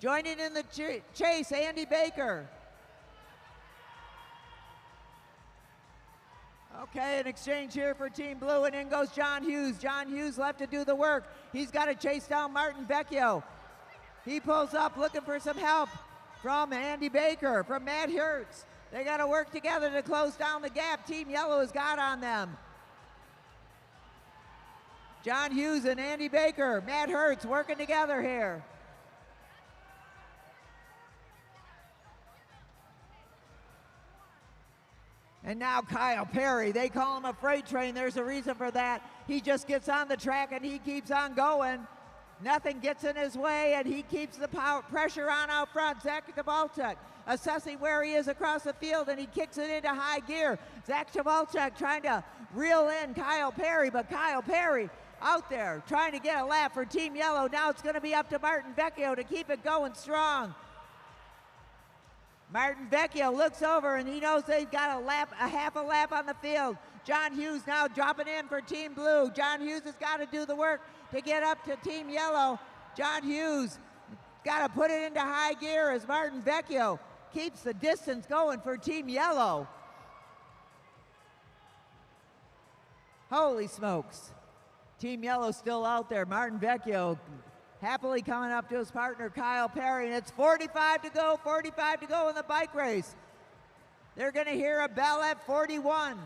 Joining in the chase, Andy Baker. Okay, an exchange here for Team Blue, and in goes John Hughes. John Hughes left to do the work. He's got to chase down Martin Vecchio. He pulls up looking for some help from Andy Baker, from Matt Hertz. They got to work together to close down the gap. Team Yellow has got on them. John Hughes and Andy Baker, Matt Hertz working together here. And now Kyle Perry, they call him a freight train. There's a reason for that. He just gets on the track and he keeps on going. Nothing gets in his way, and he keeps the pressure on out front. Zach Kowalczyk assessing where he is across the field, and he kicks it into high gear. Zach Kowalczyk trying to reel in Kyle Perry, but Kyle Perry out there trying to get a lap for Team Yellow. Now it's going to be up to Martin Vecchio to keep it going strong. Martin Vecchio looks over and he knows they've got a half a lap on the field. John Hughes now dropping in for Team Blue. John Hughes has got to do the work to get up to Team Yellow. John Hughes got to put it into high gear as Martin Vecchio keeps the distance going for Team Yellow. Holy smokes. Team Yellow still out there. Martin Vecchio happily coming up to his partner, Kyle Perry, and it's 45 to go in the bike race. They're going to hear a bell at 41.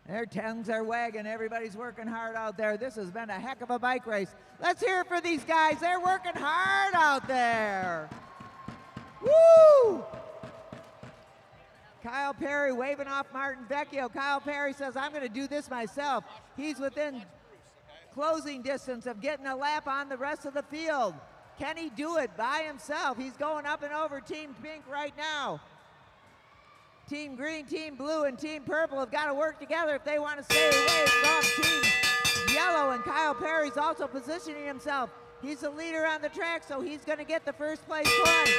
Their tongues are wagging. Everybody's working hard out there. This has been a heck of a bike race. Let's hear it for these guys. They're working hard out there. Woo! Kyle Perry waving off Martin Vecchio. Kyle Perry says, I'm going to do this myself. He's within closing distance of getting a lap on the rest of the field. Can he do it by himself? He's going up and over Team Pink right now. Team Green, Team Blue, and Team Purple have got to work together if they want to stay away from Team Yellow, and Kyle Perry's also positioning himself. He's the leader on the track, so he's going to get the first place point.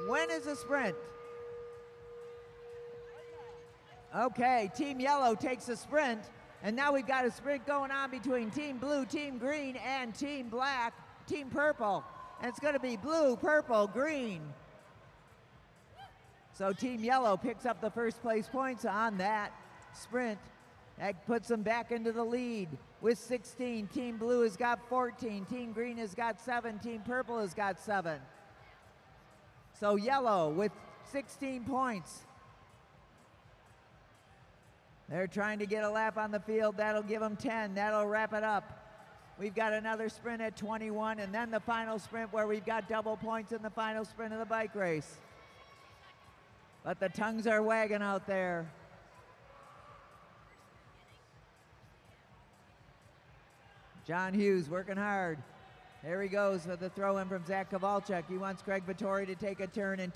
When is the sprint? Okay, Team Yellow takes the sprint, and now we've got a sprint going on between Team Blue, Team Green, and Team Black, Team Purple. And it's going to be blue, purple, green. So Team Yellow picks up the first place points on that sprint. That puts them back into the lead with 16. Team Blue has got 14. Team Green has got 7. Team Purple has got 7. So Yellow with 16 points. They're trying to get a lap on the field. That'll give them 10. That'll wrap it up. We've got another sprint at 21, and then the final sprint where we've got double points in the final sprint of the bike race. But the tongues are wagging out there. John Hughes working hard. There he goes with the throw in from Zach Kowalczyk. He wants Craig Vittori to take a turn, and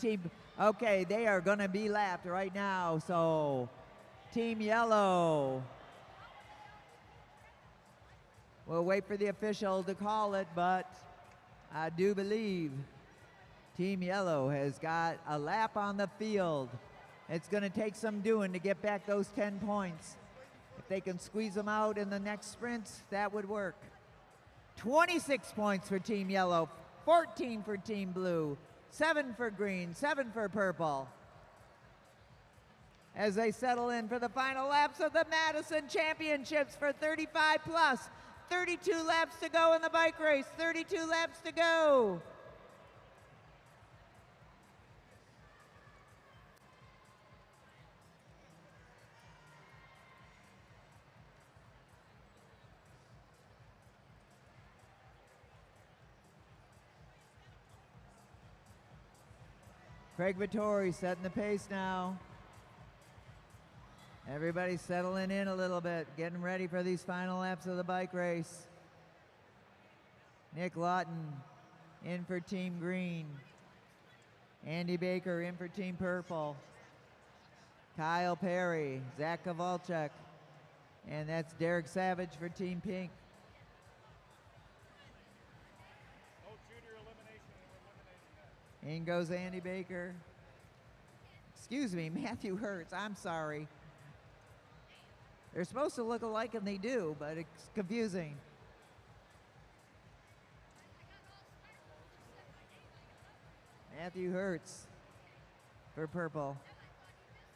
okay, they are going to be lapped right now. So Team Yellow. We'll wait for the official to call it, but I do believe Team Yellow has got a lap on the field. It's going to take some doing to get back those 10 points. If they can squeeze them out in the next sprints, that would work. 26 points for Team Yellow, 14 for Team Blue, 7 for green, 7 for purple. As they settle in for the final laps of the Madison Championships for 35 plus. 32 laps to go in the bike race, 32 laps to go. Craig Vittori setting the pace now. Everybody settling in a little bit, getting ready for these final laps of the bike race. Nick Lawton in for Team Green. Andy Baker in for Team Purple. Kyle Perry, Zach Kowalczyk, and that's Derek Savage for Team Pink. In goes Andy Baker. Excuse me, Matthew Hertz, I'm sorry. They're supposed to look alike and they do, but it's confusing. Matthew Hertz for purple.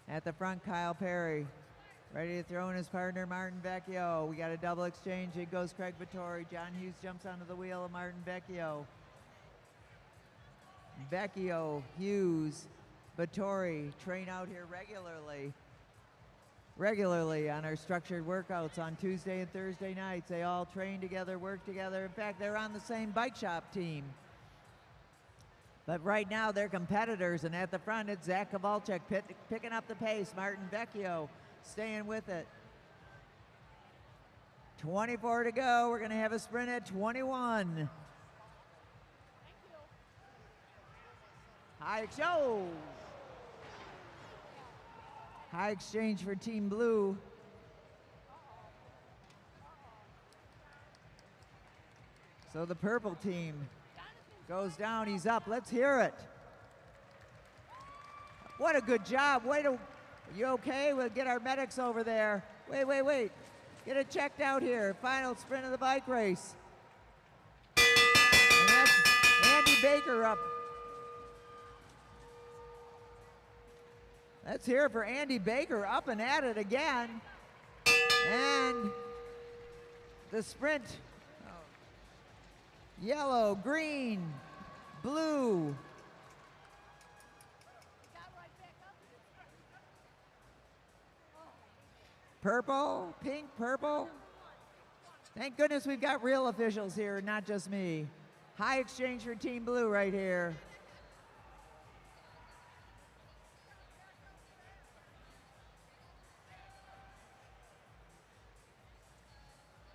At the front, Kyle Perry. Ready to throw in his partner, Martin Vecchio. We got a double exchange. In goes Craig Vittori. John Hughes jumps onto the wheel of Martin Vecchio. Vecchio, Hughes, Vittori train out here regularly on our structured workouts on Tuesday and Thursday nights. They all train together, work together. In fact, they're on the same bike shop team. But right now they're competitors, and at the front it's Zach Kowalczyk picking up the pace. Martin Vecchio staying with it. 24 to go. We're going to have a sprint at 21. High exchange for Team Blue. So the purple team goes down, he's up. Let's hear it. What a good job. You okay? We'll get our medics over there. Wait. Get it checked out here. Final sprint of the bike race. And that's Andy Baker up. Let's hear it for Andy Baker, up and at it again. And the sprint, yellow, green, blue. Purple, pink, purple. Thank goodness we've got real officials here, not just me. High exchange for Team Blue right here.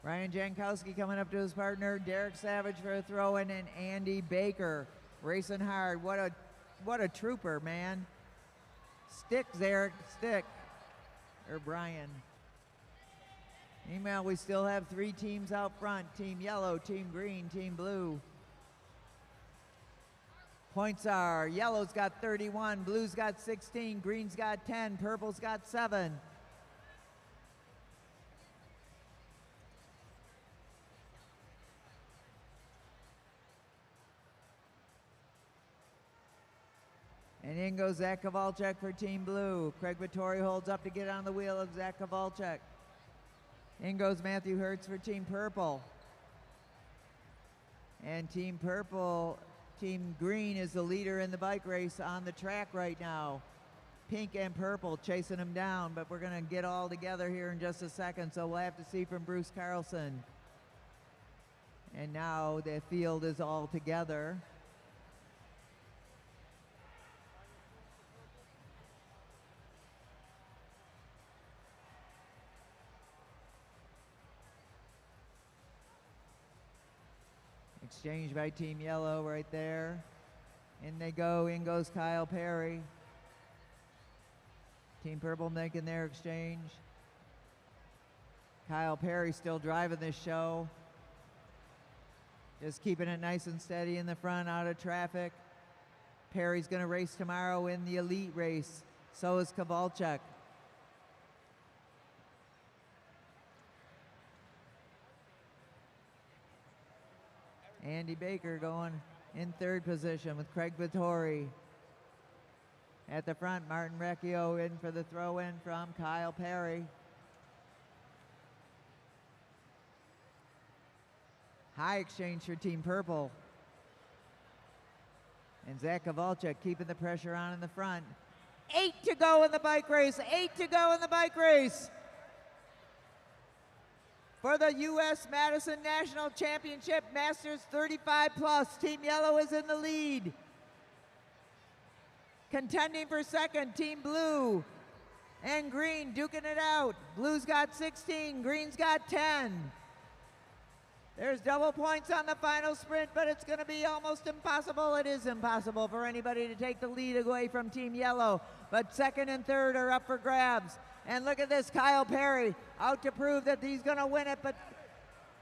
Ryan Jankowski coming up to his partner, Derek Savage for a throw-in, and Andy Baker racing hard. What a trooper, man. Stick, Derek, stick. Or Brian. Meanwhile, we still have 3 teams out front. Team Yellow, Team Green, Team Blue. Points are, Yellow's got 31, Blue's got 16, Green's got 10, Purple's got 7. And in goes Zach Kowalczyk for Team Blue. Craig Vittori holds up to get on the wheel of Zach Kowalczyk. In goes Matthew Hertz for Team Purple. And Team Purple, Team Green is the leader in the bike race on the track right now. Pink and purple chasing him down, but we're going to get all together here in just a second, so we'll have to see from Bruce Carlson. And now the field is all together. Exchange by Team Yellow right there. In they go, in goes Kyle Perry. Team Purple making their exchange. Kyle Perry still driving this show. Just keeping it nice and steady in the front, out of traffic. Perry's going to race tomorrow in the elite race. So is Kowalczyk. Andy Baker going in third position with Craig Vittori. At the front, Martin Vecchio in for the throw-in from Kyle Perry. High exchange for Team Purple. And Zach Kowalczyk keeping the pressure on in the front. 8 to go in the bike race. 8 to go in the bike race. For the U.S. Madison National Championship Masters 35 plus, Team Yellow is in the lead. Contending for second, Team Blue and Green duking it out. Blue's got 16, Green's got 10. There's double points on the final sprint, but it's going to be almost impossible. It is impossible for anybody to take the lead away from Team Yellow, but second and third are up for grabs. And look at this, Kyle Perry out to prove that he's going to win it, but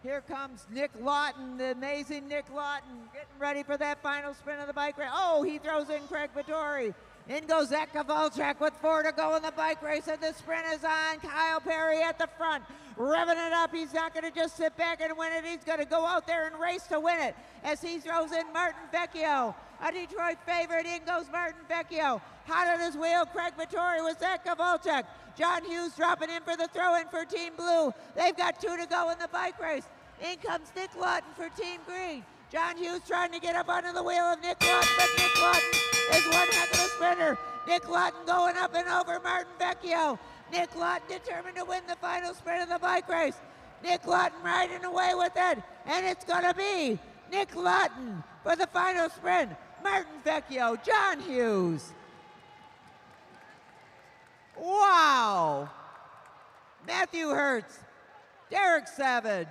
here comes Nick Lawton, the amazing Nick Lawton, getting ready for that final sprint of the bike race. Oh, he throws in Craig Vittori. In goes Zach Kowalczyk with 4 to go in the bike race, and the sprint is on. Kyle Perry at the front, revving it up. He's not going to just sit back and win it. He's going to go out there and race to win it as he throws in Martin Vecchio, a Detroit favorite. In goes Martin Vecchio. Hot on his wheel, Craig Vittori with Zach Kowalczyk. John Hughes dropping in for the throw-in for Team Blue. They've got 2 to go in the bike race. In comes Nick Lawton for Team Green. John Hughes trying to get up under the wheel of Nick Lawton, but Nick Lawton is one heck of a sprinter. Nick Lawton going up and over Martin Vecchio. Nick Lawton determined to win the final sprint of the bike race. Nick Lawton riding away with it, and it's going to be Nick Lawton for the final sprint. Martin Vecchio, John Hughes. Wow. Matthew Hertz, Derek Savage.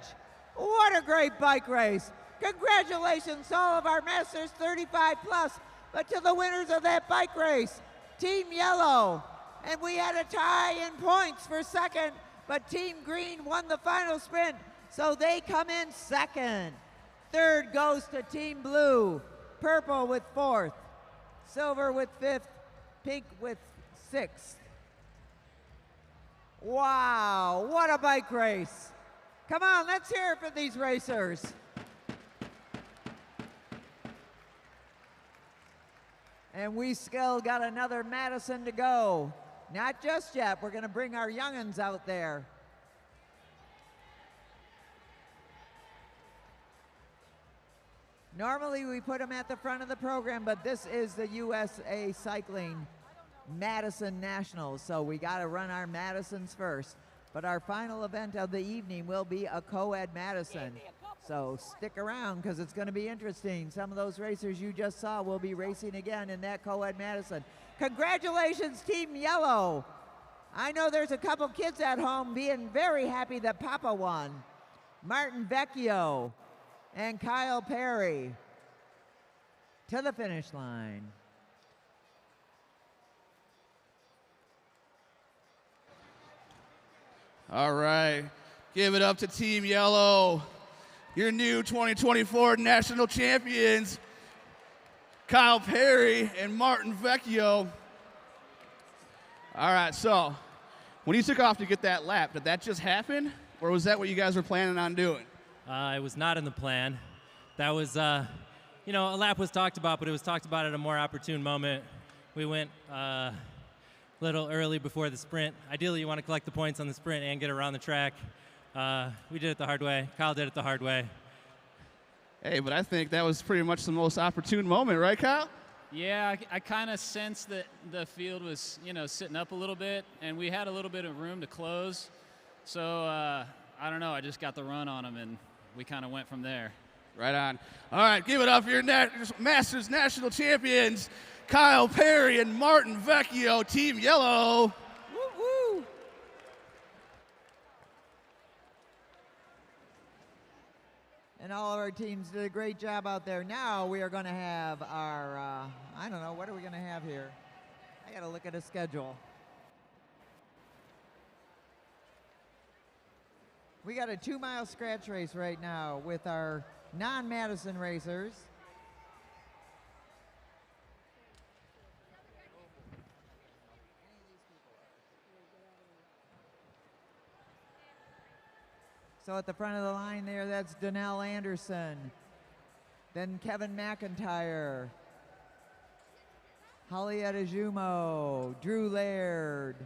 What a great bike race. Congratulations to all of our Masters 35 plus, but to the winners of that bike race, Team Yellow. And we had a tie in points for second, but Team Green won the final sprint, so they come in second. Third goes to Team Blue, Purple with fourth, Silver with fifth, Pink with sixth. Wow, what a bike race. Come on, let's hear it for these racers. And we still got another Madison to go. Not just yet, we're gonna bring our young'uns out there. Normally we put them at the front of the program, but this is the USA Cycling Madison Nationals, so we gotta run our Madisons first. But our final event of the evening will be a co-ed Madison. So stick around because it's going to be interesting. Some of those racers you just saw will be racing again in that co-ed Madison. Congratulations, Team Yellow. I know there's a couple kids at home being very happy that Papa won. Martin Vecchio and Kyle Perry to the finish line. All right, give it up to Team Yellow, your new 2024 national champions, Kyle Perry and Martin Vecchio. All right, so when you took off to get that lap, did that just happen, or was that what you guys were planning on doing? It was not in the plan. That was, a lap was talked about, but it was talked about at a more opportune moment. We went little early before the sprint. Ideally, you want to collect the points on the sprint and get around the track. We did it the hard way. Kyle did it the hard way. Hey, but I think that was pretty much the most opportune moment, right, Kyle? Yeah, I kind of sensed that the field was, sitting up a little bit, and we had a little bit of room to close. So, I don't know, I just got the run on them, and we kind of went from there. Right on. All right, give it up for your Masters National Champions, Kyle Perry and Martin Vecchio, Team Yellow. Woo-woo. And all of our teams did a great job out there. Now we are going to have our, I don't know, what are we going to have here? I got to look at a schedule. We got a 2-mile scratch race right now with our non-Madison racers. So at the front of the line there, that's Donnell Anderson. Then Kevin McIntyre. Holly Adejumo. Drew Laird.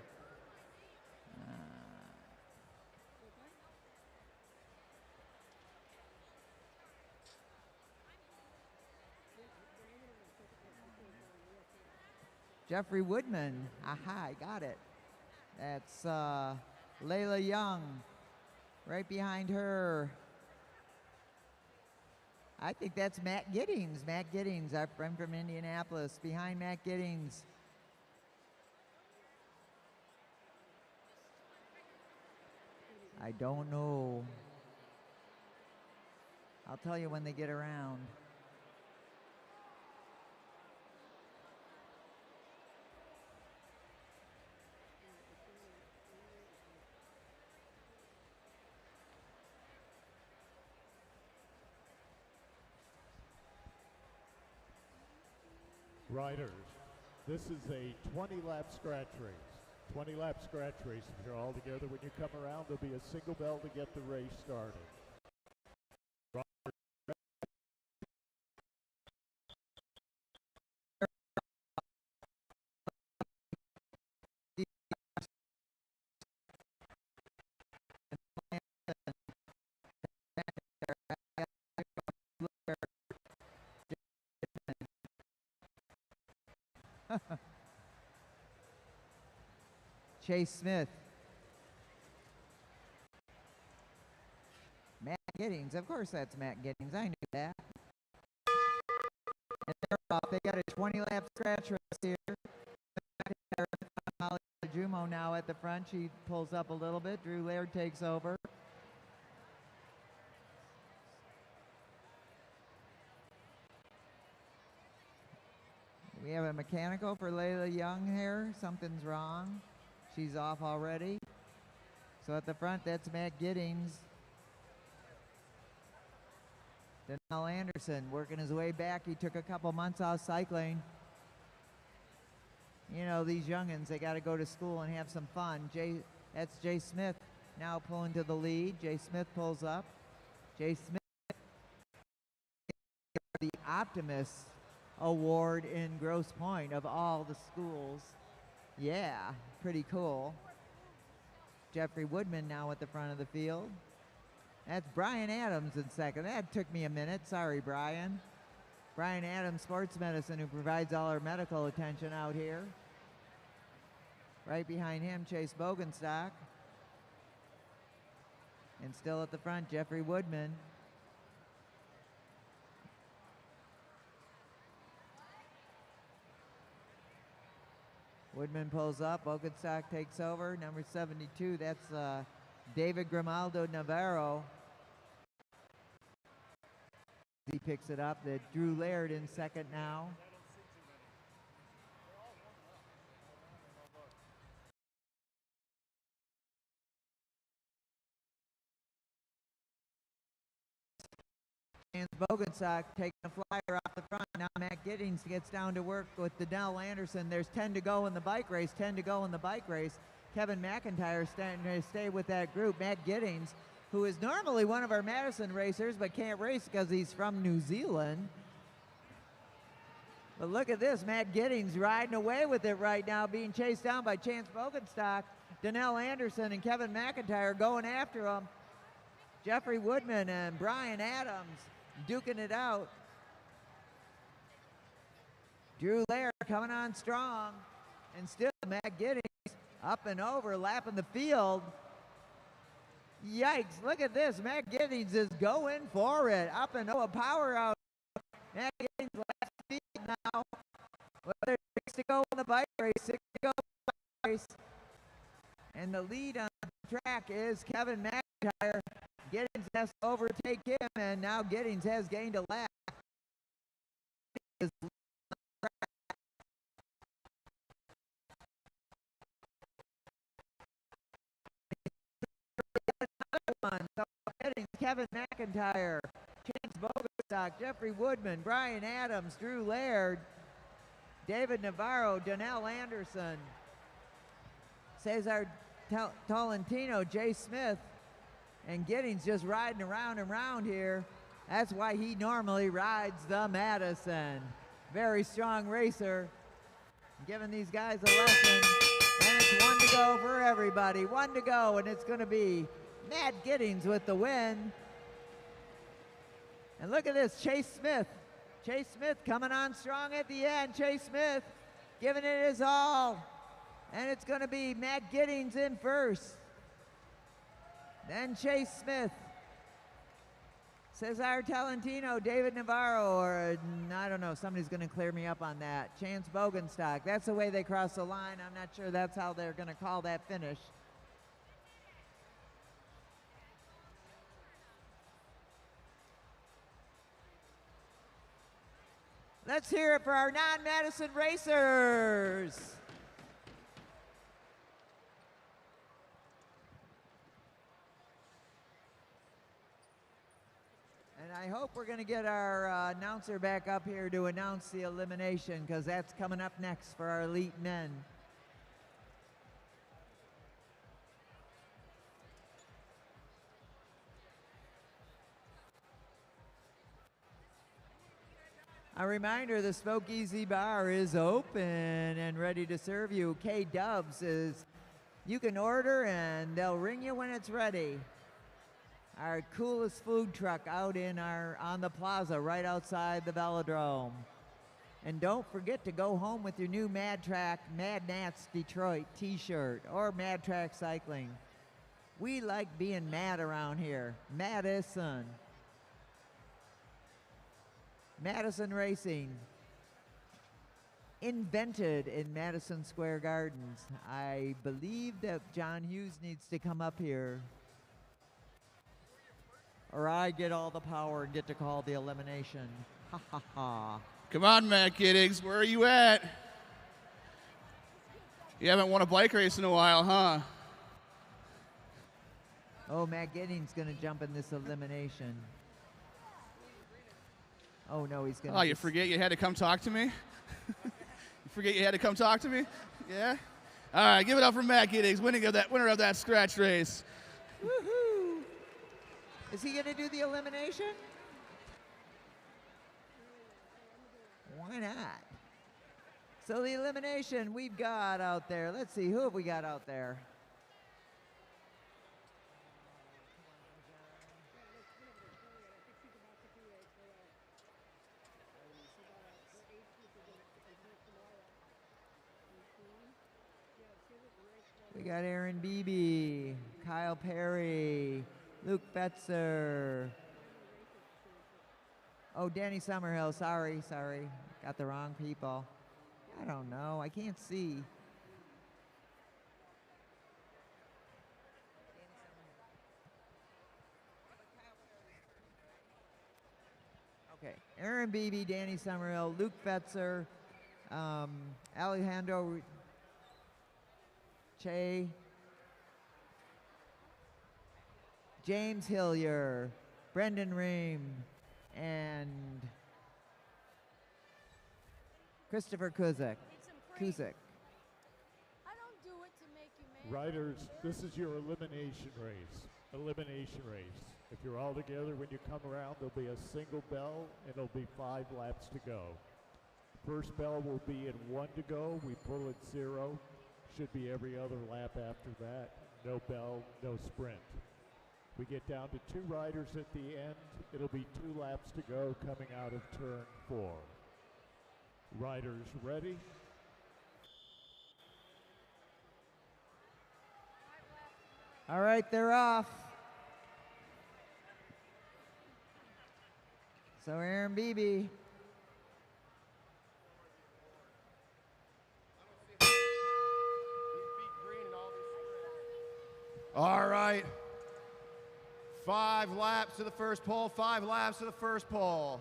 Jeffrey Woodman. Aha, I got it. That's Layla Young. Right behind her. I think that's Matt Giddings. Matt Giddings, I'm from Indianapolis. Behind Matt Giddings. I don't know. I'll tell you when they get around. Riders, this is a 20-lap scratch race. 20-lap scratch race. If you're all together, when you come around, there'll be a single bell to get the race started. Chase Smith. Matt Giddings. Of course that's Matt Giddings. I knew that. And they're off. They got a 20-lap scratch race here. Holly Jumo now at the front. She pulls up a little bit. Drew Laird takes over. We have a mechanical for Layla Young here. Something's wrong. She's off already. So at the front, that's Matt Giddings. Donnell Anderson working his way back. He took a couple months off cycling. You know, these youngins, they got to go to school and have some fun. That's Jay Smith now pulling to the lead. Jay Smith pulls up. Jay Smith, the Optimist Award in Grosse Pointe of all the schools. Yeah, pretty cool. Jeffrey Woodman now at the front of the field. That's Brian Adams in second. That took me a minute. Sorry, Brian. Brian Adams, sports medicine, who provides all our medical attention out here. Right behind him, Chase Bogenstock. And still at the front, Jeffrey Woodman. Woodman pulls up, Bogenstock takes over. Number 72, that's David Grimaldo Navarro. He picks it up. Drew Laird in second now. Bogenstock taking a flyer off the front. Now Matt Giddings gets down to work with Donnell Anderson. There's 10 to go in the bike race. 10 to go in the bike race. Kevin McIntyre starting to stay with that group. Matt Giddings, who is normally one of our Madison racers, but can't race because he's from New Zealand. But look at this, Matt Giddings riding away with it right now, being chased down by Chance Bogenstock. Donnell Anderson and Kevin McIntyre going after him. Jeffrey Woodman and Brian Adams duking it out. Drew Laird coming on strong. And still Matt Giddings up and over, lapping the field. Yikes, look at this. Matt Giddings is going for it. Up and over, power out. Matt Giddings laps the field now. Well, there's 6 to go in the bike race, 6 to go in the bike race. And the lead on the track is Kevin McIntyre. Giddings has to overtake him, and now Giddings has gained a lap. One. So Giddings, Kevin McIntyre, Chance Bogenstock, Jeffrey Woodman, Brian Adams, Drew Laird, David Navarro, Donnell Anderson, Cesar Tolentino, Jay Smith, And Giddings just riding around and around here. That's why he normally rides the Madison. Very strong racer. Giving these guys a lesson. And it's 1 to go for everybody. 1 to go, and it's going to be Matt Giddings with the win. And look at this, Chase Smith. Chase Smith coming on strong at the end. Chase Smith giving it his all. And it's going to be Matt Giddings in first. Then Chase Smith. Cesar Talentino, David Navarro, or I don't know, somebody's going to clear me up on that. Chance Bogenstock. That's the way they cross the line. I'm not sure that's how they're going to call that finish. Let's hear it for our non-Madison racers. And I hope we're going to get our announcer back up here to announce the elimination, because that's coming up next for our elite men. A reminder, the Smokeezy Bar is open and ready to serve you. K-Dubs is, you can order and they'll ring you when it's ready. Our coolest food truck out on the plaza right outside the Velodrome. And don't forget to go home with your new Mad Nats Detroit t-shirt or Mad Track Cycling. We like being mad around here. Madison. Madison Racing, invented in Madison Square Gardens. I believe that John Hughes needs to come up here, or I get all the power and get to call the elimination. Ha ha ha. Come on, Matt Giddings, where are you at? You haven't won a bike race in a while, huh? Oh, Matt Giddings gonna jump in this elimination. Oh no, he's gonna. Oh, you forget you had to come talk to me? You forget you had to come talk to me? Yeah? All right, give it up for Matt Giddings, winner of that scratch race. Woohoo! Is he gonna do the elimination? Why not? So the elimination we've got out there. Let's see, who have we got out there? We got Aaron Beebe, Kyle Perry, Luke Betzer. Oh, Danny Summerhill, sorry. Got the wrong people. I don't know, I can't see. Okay, Aaron Beebe, Danny Summerhill, Luke Betzer, Alejandro Che, James Hillier, Brendan Ream, and Christopher Kuzik. Riders, this is your elimination race. If you're all together when you come around, there'll be a single bell and it'll be 5 laps to go. First bell will be in 1 to go. We pull at 0. Should be every other lap after that. No bell, no sprint. We get down to 2 riders at the end. It'll be 2 laps to go coming out of turn 4. Riders ready? All right, they're off. So Aaron Beebe. All right. 5 laps to the first pole, 5 laps to the first pole.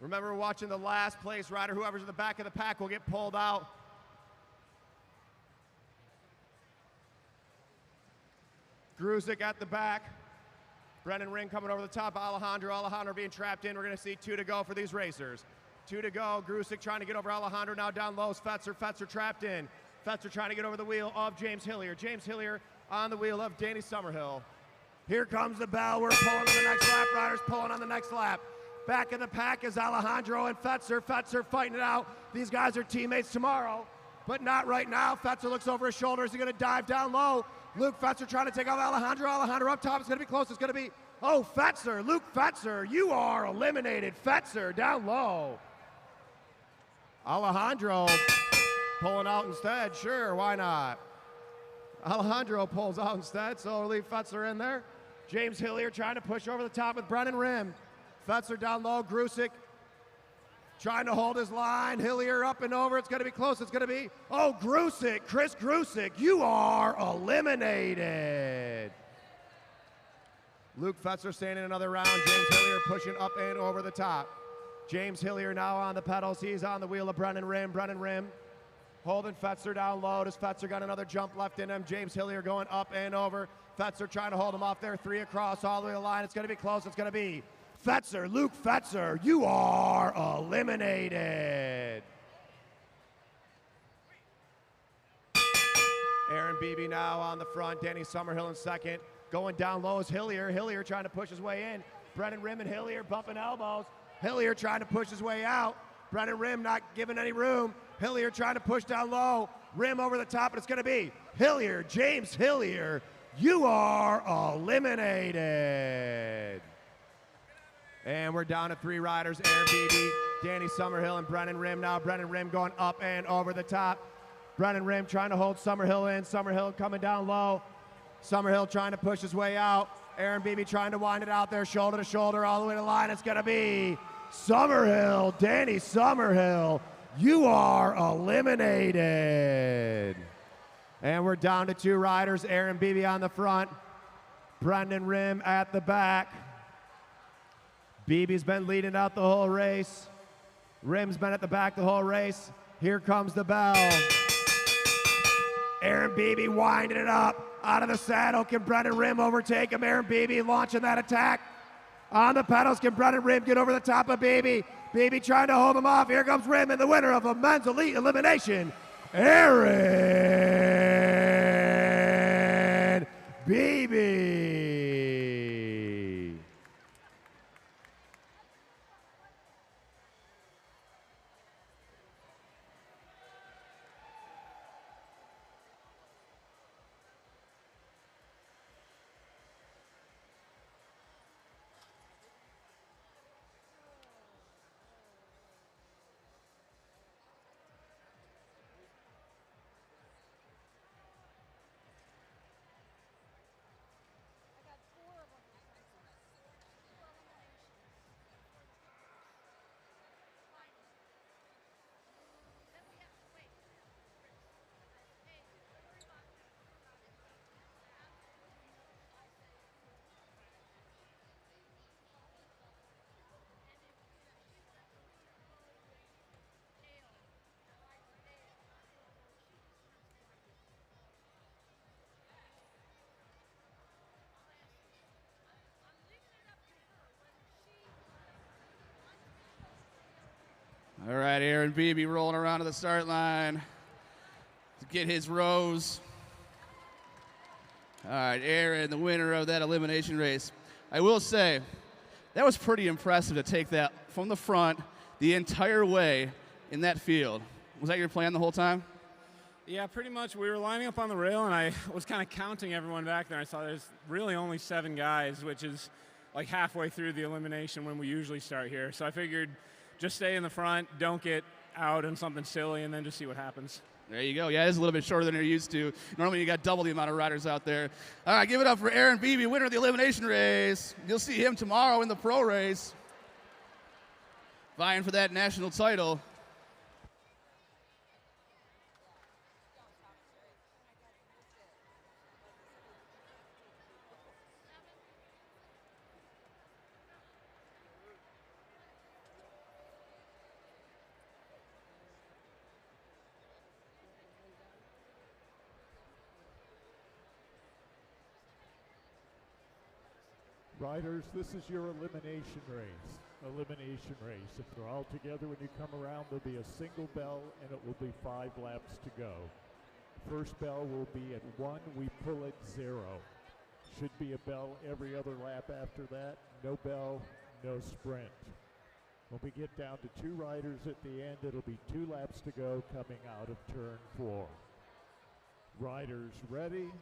Remember, watching the last place rider. Whoever's in the back of the pack will get pulled out. Gruzik at the back. Brendan Ring coming over the top. Alejandro being trapped in. We're going to see 2 to go for these racers. 2 to go. Grusick trying to get over Alejandro, now down low. Fetzer. Fetzer trapped in. Fetzer trying to get over the wheel of James Hillier. James Hillier on the wheel of Danny Summerhill. Here comes the bell. We're pulling on the next lap. Riders pulling on the next lap. Back in the pack is Alejandro and Fetzer. Fetzer fighting it out. These guys are teammates tomorrow, but not right now. Fetzer looks over his shoulder. Is he going to dive down low? Luke Fetzer trying to take off Alejandro. Alejandro up top. It's going to be close. It's going to be, oh, Fetzer. Luke Fetzer, you are eliminated. Fetzer down low. Alejandro pulling out instead. Sure, why not? Alejandro pulls out instead, so we'll leave Fetzer in there. James Hillier trying to push over the top with Brennan Rim. Fetzer down low. Grusick trying to hold his line. Hillier up and over. It's going to be close. It's going to be, oh, Grusick, Chris Grusick, you are eliminated. Luke Fetzer staying in another round. James Hillier pushing up and over the top. James Hillier now on the pedals. He's on the wheel of Brennan Rim. Brennan Rim holding Fetzer down low. Does Fetzer got another jump left in him? James Hillier going up and over. Fetzer trying to hold him off there. 3 across all the way to the line. It's going to be close. It's going to be Fetzer, Luke Fetzer, you are eliminated. Aaron Beebe now on the front. Danny Summerhill in second. Going down low is Hillier. Hillier trying to push his way in. Brennan Rim and Hillier bumping elbows. Hillier trying to push his way out. Brennan Rim not giving any room. Hillier trying to push down low. Rim over the top, and it's going to be Hillier, James Hillier. You are eliminated. And we're down to 3 riders. Aaron Beebe, Danny Summerhill, and Brennan Rim. Now Brennan Rim going up and over the top. Brennan Rim trying to hold Summerhill in. Summerhill coming down low. Summerhill trying to push his way out. Aaron Beebe trying to wind it out there, shoulder to shoulder, all the way to the line. It's going to be Summerhill, Danny Summerhill. You are eliminated. And we're down to 2 riders. Aaron Beebe on the front. Brendan Rim at the back. Beebe's been leading out the whole race. Rim's been at the back the whole race. Here comes the bell. Aaron Beebe winding it up. Out of the saddle. Can Brendan Rim overtake him? Aaron Beebe launching that attack. On the pedals. Can Brendan Rim get over the top of Beebe? Beebe trying to hold him off. Here comes Rim, and the winner of the men's elite elimination, Aaron Beebe. All right, Aaron Beebe rolling around to the start line to get his rose. All right, Aaron, the winner of that elimination race. I will say, that was pretty impressive to take that from the front the entire way in that field. Was that your plan the whole time? Yeah, pretty much. We were lining up on the rail, and I was kind of counting everyone back there. I saw there's really only 7 guys, which is like halfway through the elimination when we usually start here. So I figured just stay in the front, don't get out on something silly, and then just see what happens. There you go. Yeah, it is a little bit shorter than you're used to. Normally you got double the amount of riders out there. All right, give it up for Aaron Beebe, winner of the elimination race. You'll see him tomorrow in the pro race, vying for that national title. Riders, this is your elimination race. elimination race. If they're all together when you come around, there'll be a single bell, and it will be 5 laps to go. First bell will be at 1. We pull at 0. Should be a bell every other lap after that. No bell, no sprint. When we get down to 2 riders at the end, it'll be 2 laps to go coming out of turn 4. Riders ready.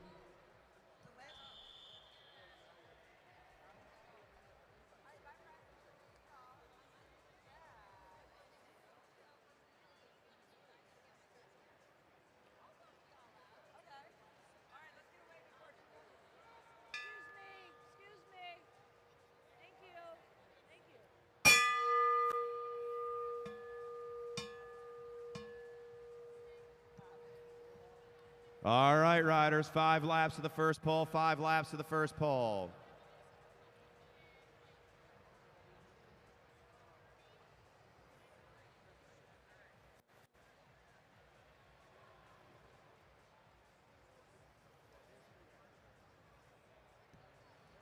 All right, riders, 5 laps to the first pole, 5 laps to the first pole.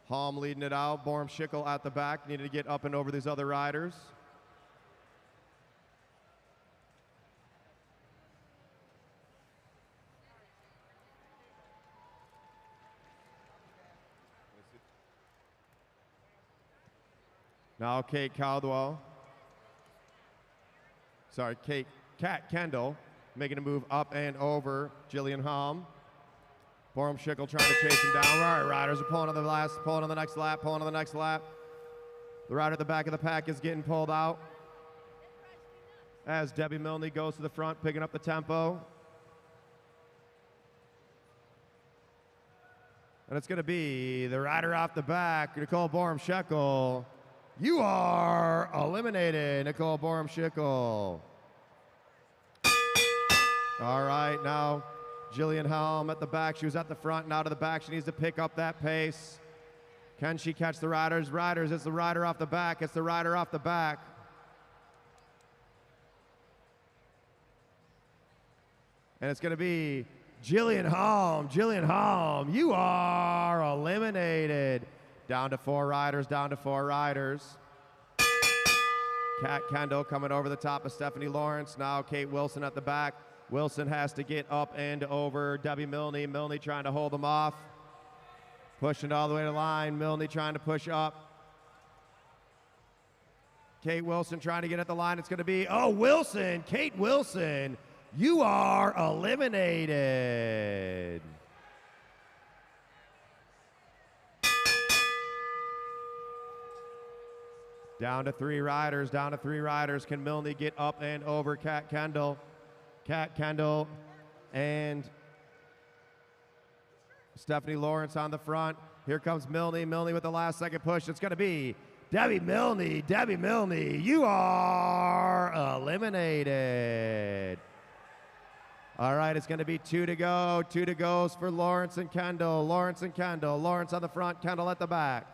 Halm leading it out, Borm Schickel at the back, needed to get up and over these other riders. Now Kate Caldwell, Kat Kendall, making a move up and over Jillian Halm. Borm Schickel trying to chase him down. All right, riders are pulling on the next lap, pulling on the next lap. The rider at the back of the pack is getting pulled out as Debbie Milne goes to the front, picking up the tempo. And it's going to be the rider off the back, Nicole Borm Schickel. You are eliminated, Nicole Borm Schickel. All right, now Jillian Halm at the back. She was at the front, now to the back. She needs to pick up that pace. Can she catch the riders? Riders, it's the rider off the back. It's the rider off the back. And it's going to be Jillian Halm. Jillian Halm, you are eliminated. Down to 4 riders, down to 4 riders. Kat Kendall coming over the top of Stephanie Lawrence. Now Kate Wilson at the back. Wilson has to get up and over Debbie Milne. Milne trying to hold them off. Pushing all the way to the line. Milne trying to push up. Kate Wilson trying to get at the line. It's going to be, Wilson, Kate Wilson, you are eliminated. Down to 3 riders, down to 3 riders. Can Milne get up and over Kat Kendall? Kat Kendall and Stephanie Lawrence on the front. Here comes Milne. Milne with the last second push. It's going to be Debbie Milne. Debbie Milne, you are eliminated. All right, it's going to be 2 to go. 2 to goes for Lawrence and Kendall. Lawrence and Kendall. Lawrence on the front, Kendall at the back.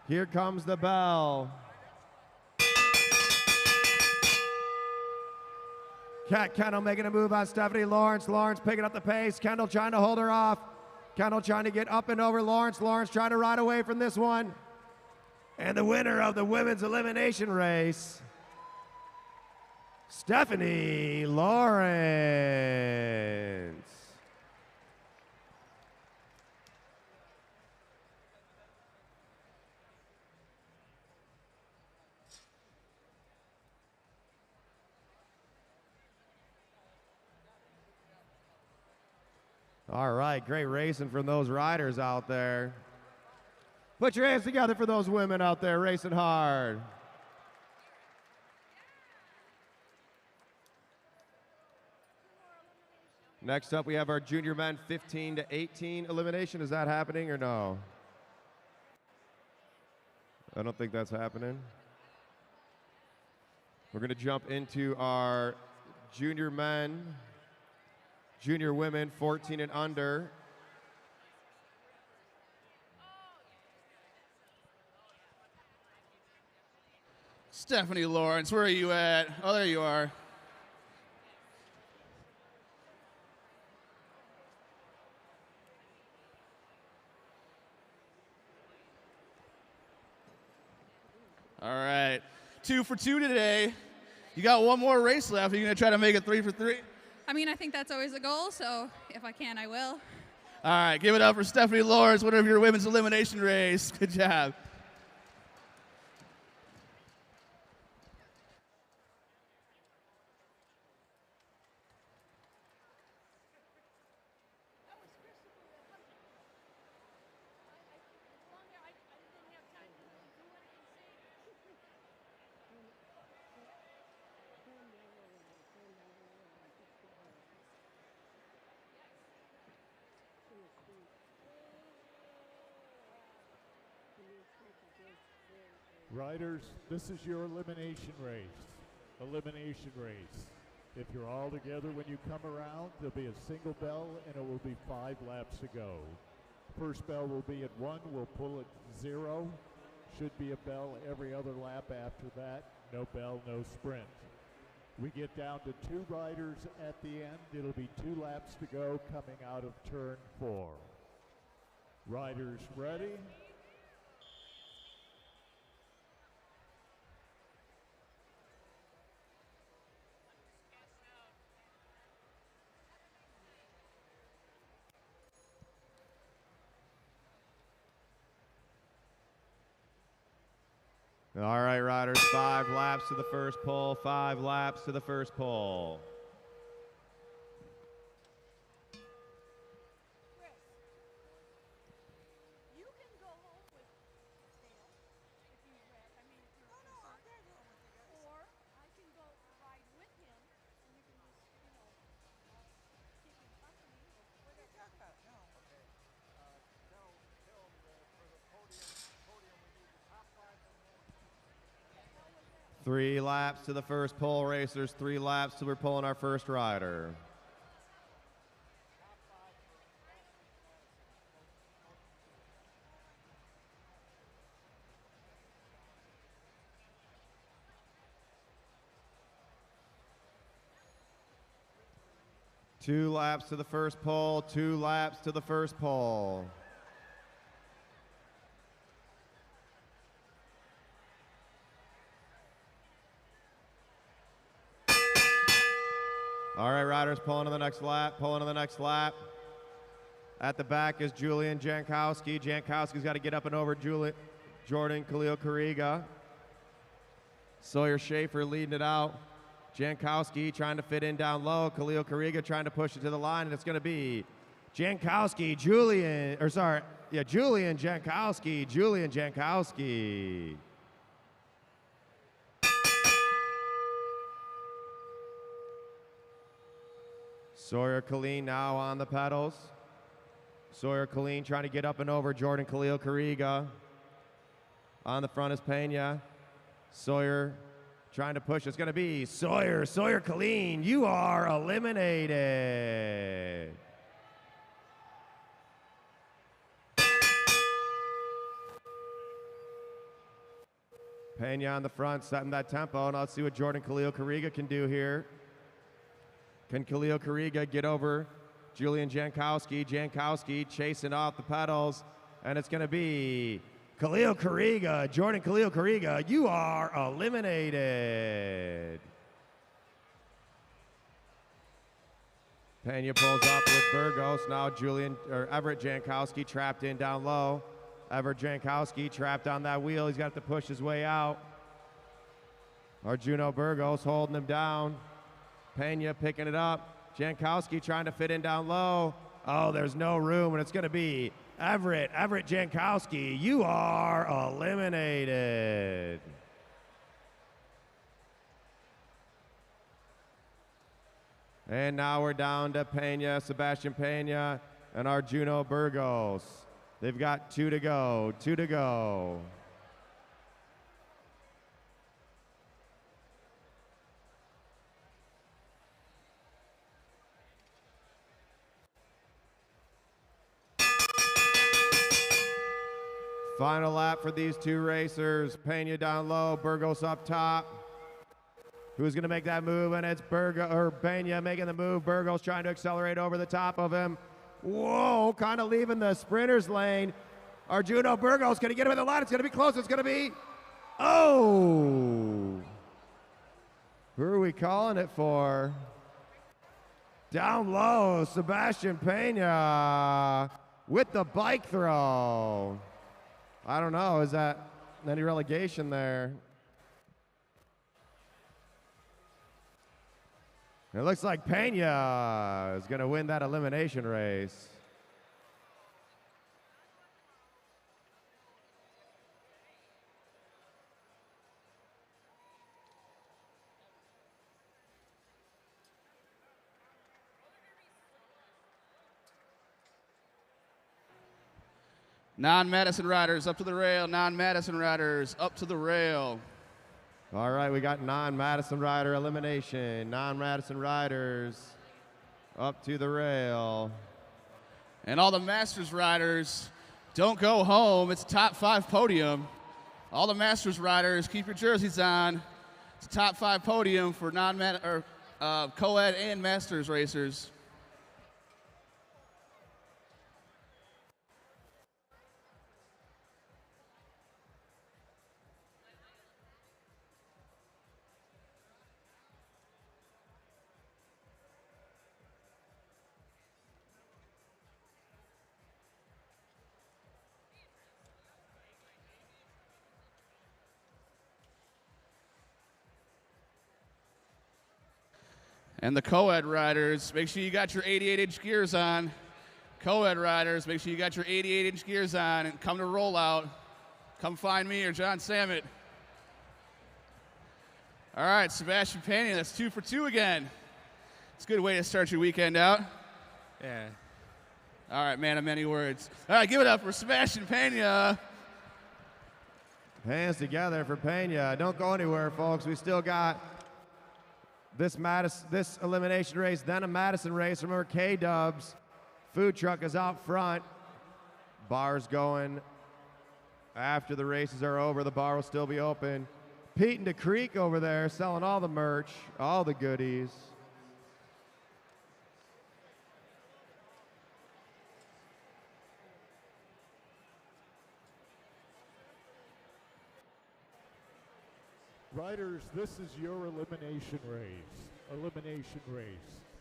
Here comes the bell. Kat Kendall making a move on Stephanie Lawrence. Lawrence picking up the pace. Kendall trying to hold her off. Kendall trying to get up and over Lawrence. Lawrence trying to ride away from this one. And the winner of the women's elimination race, Stephanie Lawrence. All right, great racing from those riders out there. Put your hands together for those women out there racing hard. Next up, we have our junior men 15 to 18 elimination. Is that happening or no? I don't think that's happening. We're going to jump into our junior men, junior women 14 and under. Stephanie Lawrence, where are you at? Oh, there you are. 2 for 2 today. You got one more race left. Are you going to try to make it 3 for 3? I mean, I think that's always the goal, so if I can, I will. All right, give it up for Stephanie Lawrence, winner of your women's elimination race. Good job. Riders, this is your elimination race. Elimination race. If you're all together when you come around, there'll be a single bell and it will be 5 laps to go. First bell will be at 1, we'll pull at 0. Should be a bell every other lap after that. No bell, no sprint. We get down to 2 riders at the end. It'll be 2 laps to go coming out of turn 4. Riders ready? All right, riders, 5 laps to the first pole, 5 laps to the first pole. Three laps to the first pole, racers. 3 laps till we're pulling our first rider. Two laps to the first pole, 2 laps to the first pole. All right, riders, pulling to the next lap, pulling to the next lap. At the back is Julian Jankowski. Jankowski's got to get up and over Jordan Khalil-Kariga. Sawyer Schaefer leading it out. Jankowski trying to fit in down low. Khalil-Kariga trying to push it to the line, and it's going to be Jankowski, Julian Jankowski. Sawyer Colleen now on the pedals. Sawyer Colleen trying to get up and over Jordan Khalil-Kariga. On the front is Pena. Sawyer trying to push. It's going to be Sawyer Colleen. You are eliminated. Pena on the front, setting that tempo. And let's see what Jordan Khalil-Kariga can do here. Can Khalil-Kariga get over Julian Jankowski? Jankowski chasing off the pedals, and it's going to be Khalil-Kariga. Jordan Khalil-Kariga, you are eliminated. Pena pulls up with Burgos. Now Everett Jankowski trapped in down low. Everett Jankowski trapped on that wheel. He's got to push his way out. Arjuno Burgos holding him down. Pena picking it up. Jankowski trying to fit in down low. Oh, there's no room, and it's going to be Everett Jankowski. You are eliminated. And now we're down to Sebastian Pena, and Arjuno Burgos. They've got 2 to go. Final lap for these 2 racers. Pena down low, Burgos up top. Who's going to make that move? And it's Pena making the move. Burgos trying to accelerate over the top of him. Whoa, kind of leaving the sprinter's lane. Arjuno Burgos, can he get him in the line? It's going to be close. It's going to be, oh! Who are we calling it for? Down low, Sebastian Pena with the bike throw. I don't know, is that any relegation there? It looks like Pena is going to win that elimination race. Non-Madison riders up to the rail. Non-Madison riders up to the rail. All right, we got non-Madison rider elimination. Non-Madison riders up to the rail. And all the Masters riders, don't go home. It's a top 5 podium. All the Masters riders, keep your jerseys on. It's a top 5 podium for co-ed and Masters racers. And the co-ed riders, make sure you got your 88-inch gears on. Co-ed riders, make sure you got your 88-inch gears on and come to rollout. Come find me or John Samet. All right, Sebastian Pena, that's 2 for 2 again. It's a good way to start your weekend out. Yeah. All right, man of many words. All right, give it up for Sebastian Pena. Hands together for Pena. Don't go anywhere, folks. We still got this elimination race, then a Madison race. Remember, K-Dubs food truck is out front. Bar's going after the races are over. The bar will still be open. Pete and DeCreek over there selling all the merch, all the goodies. Riders, this is your elimination race. Elimination race.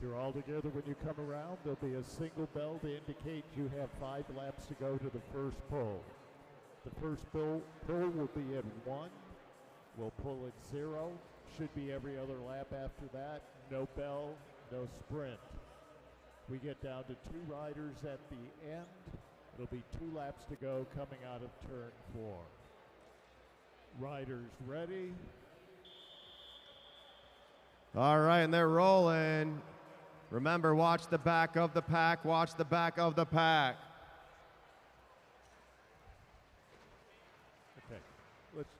You're all together when you come around. There'll be a single bell to indicate you have 5 laps to go to the first pull. The first pull will be at 1. We'll pull at 0. Should be every other lap after that. No bell, no sprint. We get down to 2 riders at the end. It'll be 2 laps to go coming out of turn 4. Riders ready? All right, and they're rolling. Remember, watch the back of the pack. Watch the back of the pack. Okay, let's.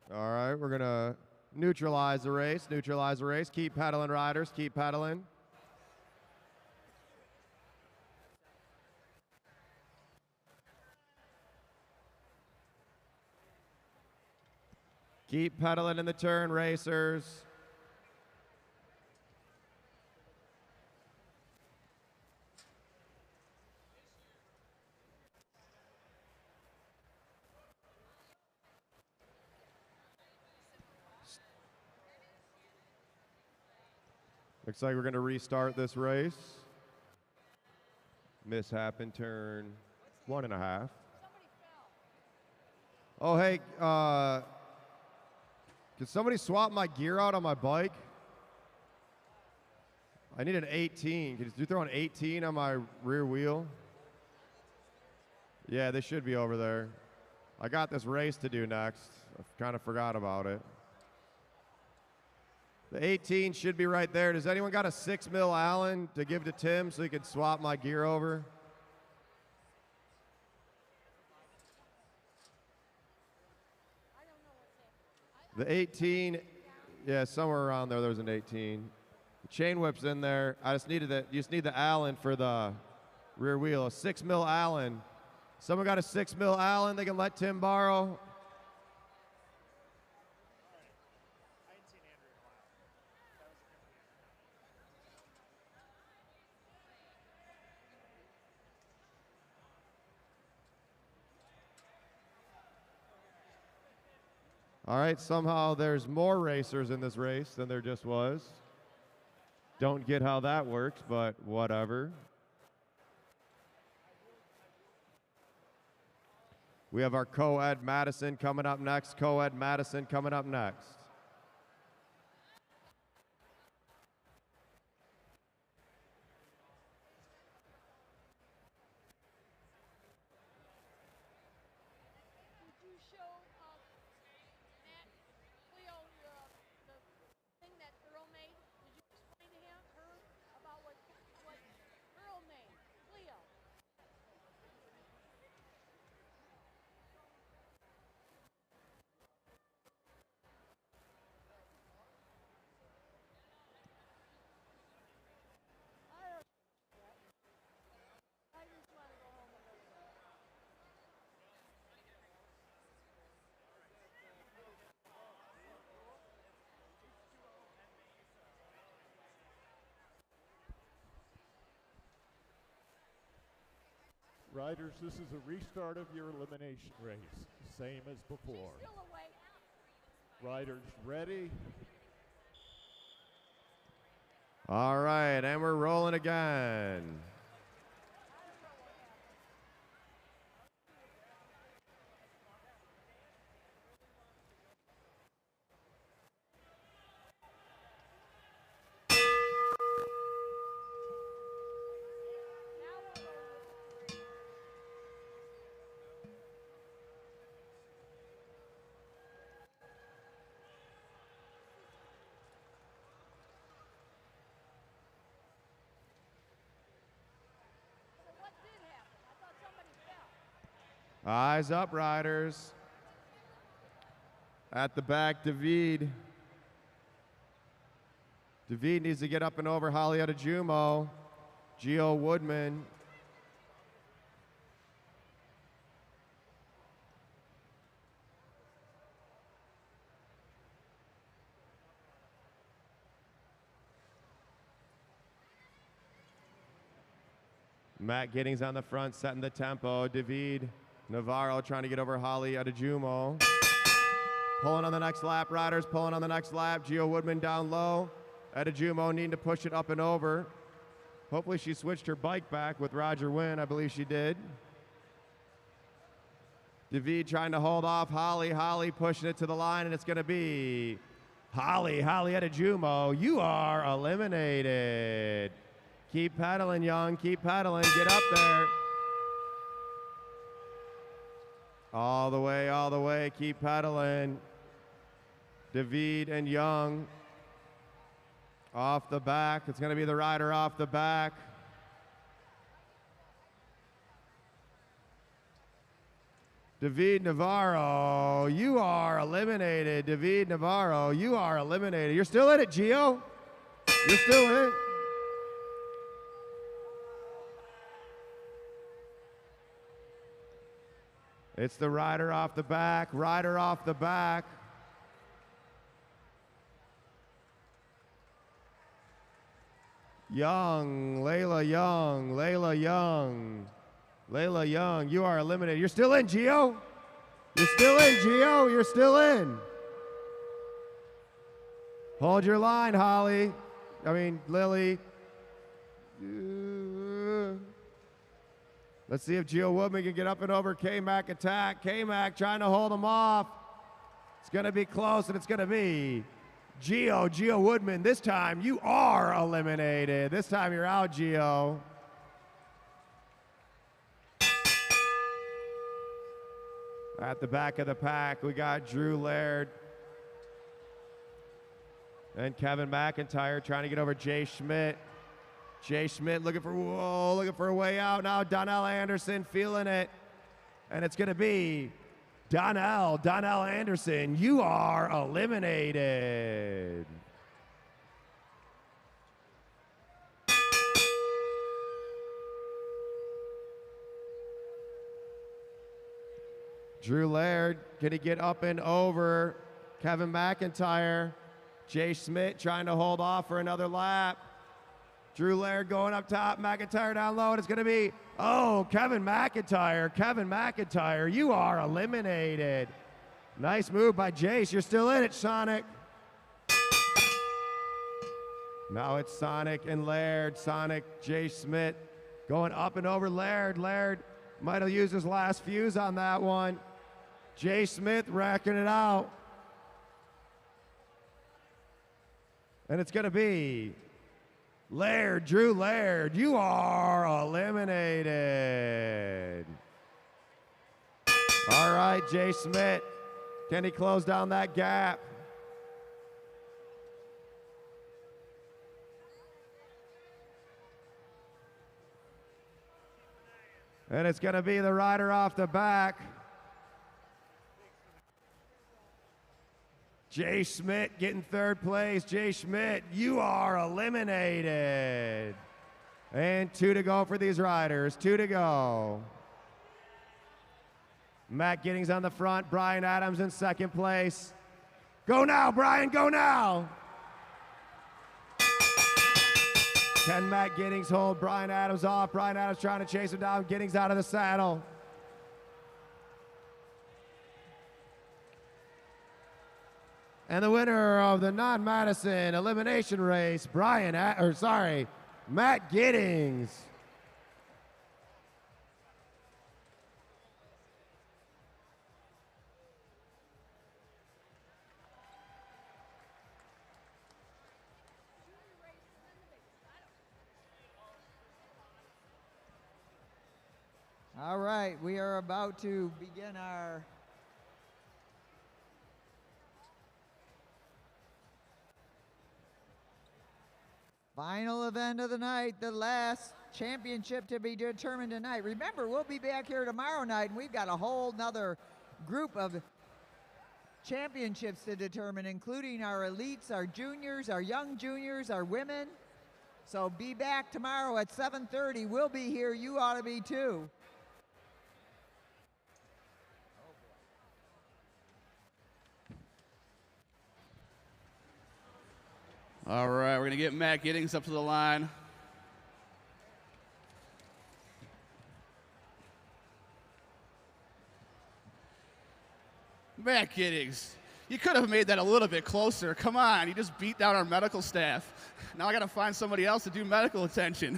All right, we're going to neutralize the race. Neutralize the race. Keep pedaling, riders. Keep pedaling. Keep pedaling in the turn, racers. Looks like we're going to restart this race. Mishap in turn 1.5. Oh, hey, can somebody swap my gear out on my bike? I need an 18. Can you throw an 18 on my rear wheel? Yeah, they should be over there. I got this race to do next. I kind of forgot about it. The 18 should be right there. Does anyone got a 6 mil Allen to give to Tim so he can swap my gear over? The 18, yeah, somewhere around there, there's an 18. The chain whip's in there. I just needed that. You just need the Allen for the rear wheel. A 6 mil Allen. Someone got a 6 mil Allen they can let Tim borrow? All right, somehow there's more racers in this race than there just was. Don't get how that works, but whatever. We have our co-ed Madison coming up next. Co-ed Madison coming up next. Riders, this is a restart of your elimination race, same as before. Riders ready? All right, and we're rolling again. Eyes up, riders. At the back, David. David needs to get up and over Holly Adejumo. Gio Woodman. Matt Giddings on the front, setting the tempo. David Navarro trying to get over Holly Adejumo. Pulling on the next lap, riders pulling on the next lap. Gio Woodman down low. Adejumo needing to push it up and over. Hopefully she switched her bike back with Roger Wynn. I believe she did. David trying to hold off Holly. Holly pushing it to the line, and it's going to be Holly Adejumo. You are eliminated. Keep pedaling, Young. Keep pedaling. Get up there. All the way, keep pedaling. David and Young off the back. It's going to be the rider off the back. David Navarro, you are eliminated. David Navarro, you are eliminated. You're still in it, Gio. You're still in it. It's the rider off the back, rider off the back. Young, Layla Young, Layla Young, Layla Young, you are eliminated. You're still in, Gio. You're still in, Gio. You're still in. Hold your line, Holly. Lily. Let's see if Gio Woodman can get up and over K-Mac attack. K-Mac trying to hold him off. It's going to be close, and it's going to be Gio Woodman. This time you are eliminated. This time you're out, Gio. At the back of the pack, we got Drew Laird and Kevin McIntyre trying to get over Jay Schmidt. Jay Schmidt looking for a way out. Now Donnell Anderson feeling it. And it's going to be Donnell Anderson. You are eliminated. Drew Laird, can he get up and over Kevin McIntyre? Jay Schmidt trying to hold off for another lap. Drew Laird going up top, McIntyre down low, and it's going to be, Kevin McIntyre. Kevin McIntyre, you are eliminated. Nice move by Jace. You're still in it, Sonic. Now it's Sonic and Laird. Sonic, Jace Smith going up and over Laird. Laird might have used his last fuse on that one. Jace Smith racking it out. And it's going to be Laird, Drew Laird. You are eliminated. All right, Jace Smith. Can he close down that gap? And it's going to be the rider off the back. Jay Schmidt getting third place. Jay Schmidt, you are eliminated. And 2 to go for these riders. 2 to go. Matt Giddings on the front. Brian Adams in second place. Go now, Brian, go now. Can Matt Giddings hold Brian Adams off? Brian Adams trying to chase him down. Giddings out of the saddle. And the winner of the Non-Madison elimination race, Matt Giddings. All right, we are about to begin our final event of the night, the last championship to be determined tonight. Remember, we'll be back here tomorrow night, and we've got a whole nother group of championships to determine, including our elites, our juniors, our young juniors, our women. So be back tomorrow at 7:30. We'll be here. You ought to be too. All right, we're going to get Matt Giddings up to the line. Matt Giddings, you could have made that a little bit closer. Come on, you just beat down our medical staff. Now I got to find somebody else to do medical attention.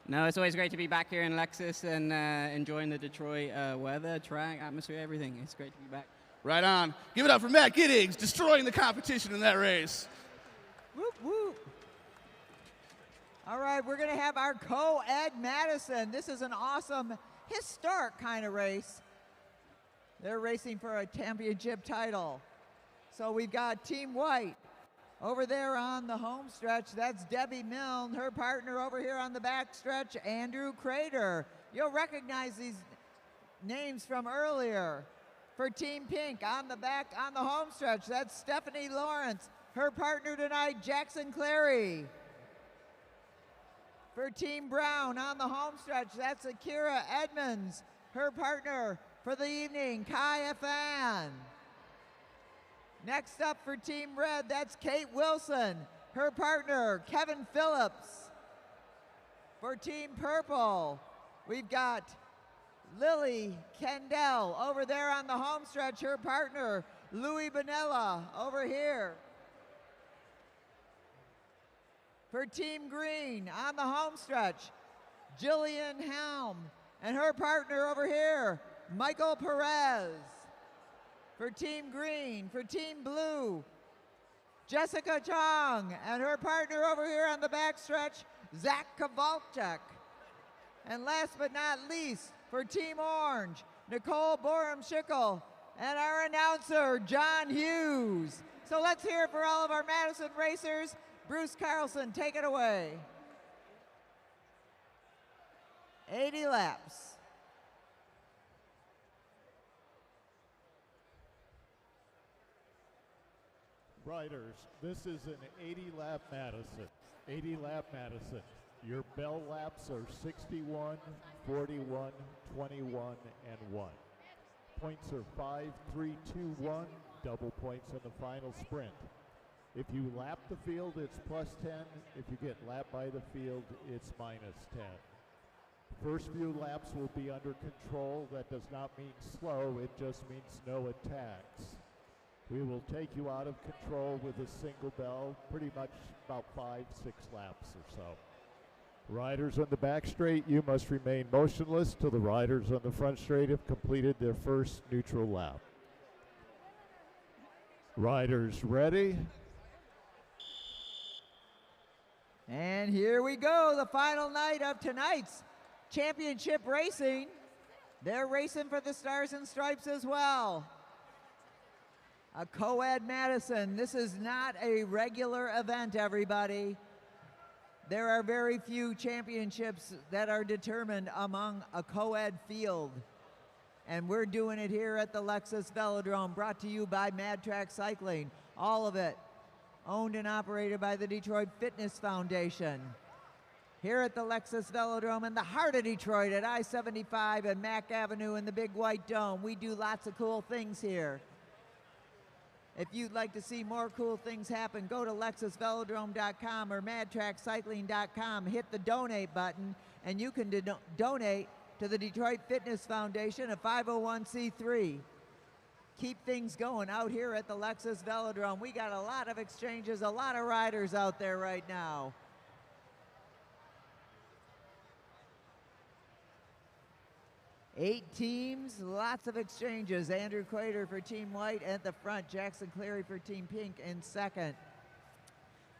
No, it's always great to be back here in Lexus and enjoying the Detroit weather, track, atmosphere, everything. It's great to be back. Right on. Give it up for Matt Giddings, destroying the competition in that race. Whoop, whoop. All right, we're going to have our co-ed Madison. This is an awesome, historic kind of race. They're racing for a championship title. So we've got Team White over there on the home stretch. That's Debbie Milne. Her partner over here on the back stretch, Andrew Crater. You'll recognize these names from earlier. For Team Pink, on the back, on the home stretch, that's Stephanie Lawrence. Her partner tonight, Jackson Clary. For Team Brown, on the home stretch, that's Akira Edmonds. Her partner for the evening, Kaya Fan. Next up for Team Red, that's Kate Wilson. Her partner, Kevin Phillips. For Team Purple, we've got Lily Kendall over there on the home stretch, her partner, Louis Bonella over here. For Team Green on the home stretch, Jillian Helm and her partner over here, Michael Perez. For Team Green, for Team Blue, Jessica Chong and her partner over here on the back stretch, Zach Kowalczyk. And last but not least, for Team Orange, Nicole Borum-Schickel, and our announcer, John Hughes. So let's hear it for all of our Madison racers. Bruce Carlson, take it away. 80 laps. Riders, this is an 80-lap Madison. 80-lap Madison. Your bell laps are 61, 41, 21, and 1. Points are 5, 3, 2, 1. Double points in the final sprint. If you lap the field, it's plus 10. If you get lapped by the field, it's minus 10. First few laps will be under control. That does not mean slow, it just means no attacks. We will take you out of control with a single bell, pretty much about 5-6 laps or so. Riders on the back straight, you must remain motionless till the riders on the front straight have completed their first neutral lap. Riders ready? And here we go, the final night of tonight's championship racing. They're racing for the Stars and Stripes as well. A co-ed Madison. This is not a regular event, everybody. There are very few championships that are determined among a co-ed field. And we're doing it here at the Lexus Velodrome, brought to you by Mad Track Cycling. All of it owned and operated by the Detroit Fitness Foundation. Here at the Lexus Velodrome in the heart of Detroit at I-75 and Mack Avenue in the Big White Dome. We do lots of cool things here. If you'd like to see more cool things happen, go to LexusVelodrome.com or MadTrackCycling.com, hit the donate button, and you can donate to the Detroit Fitness Foundation, a 501c3. Keep things going out here at the Lexus Velodrome. We got a lot of exchanges, a lot of riders out there right now. Eight teams, lots of exchanges. Andrew Crater for Team White at the front. Jackson Cleary for Team Pink in second.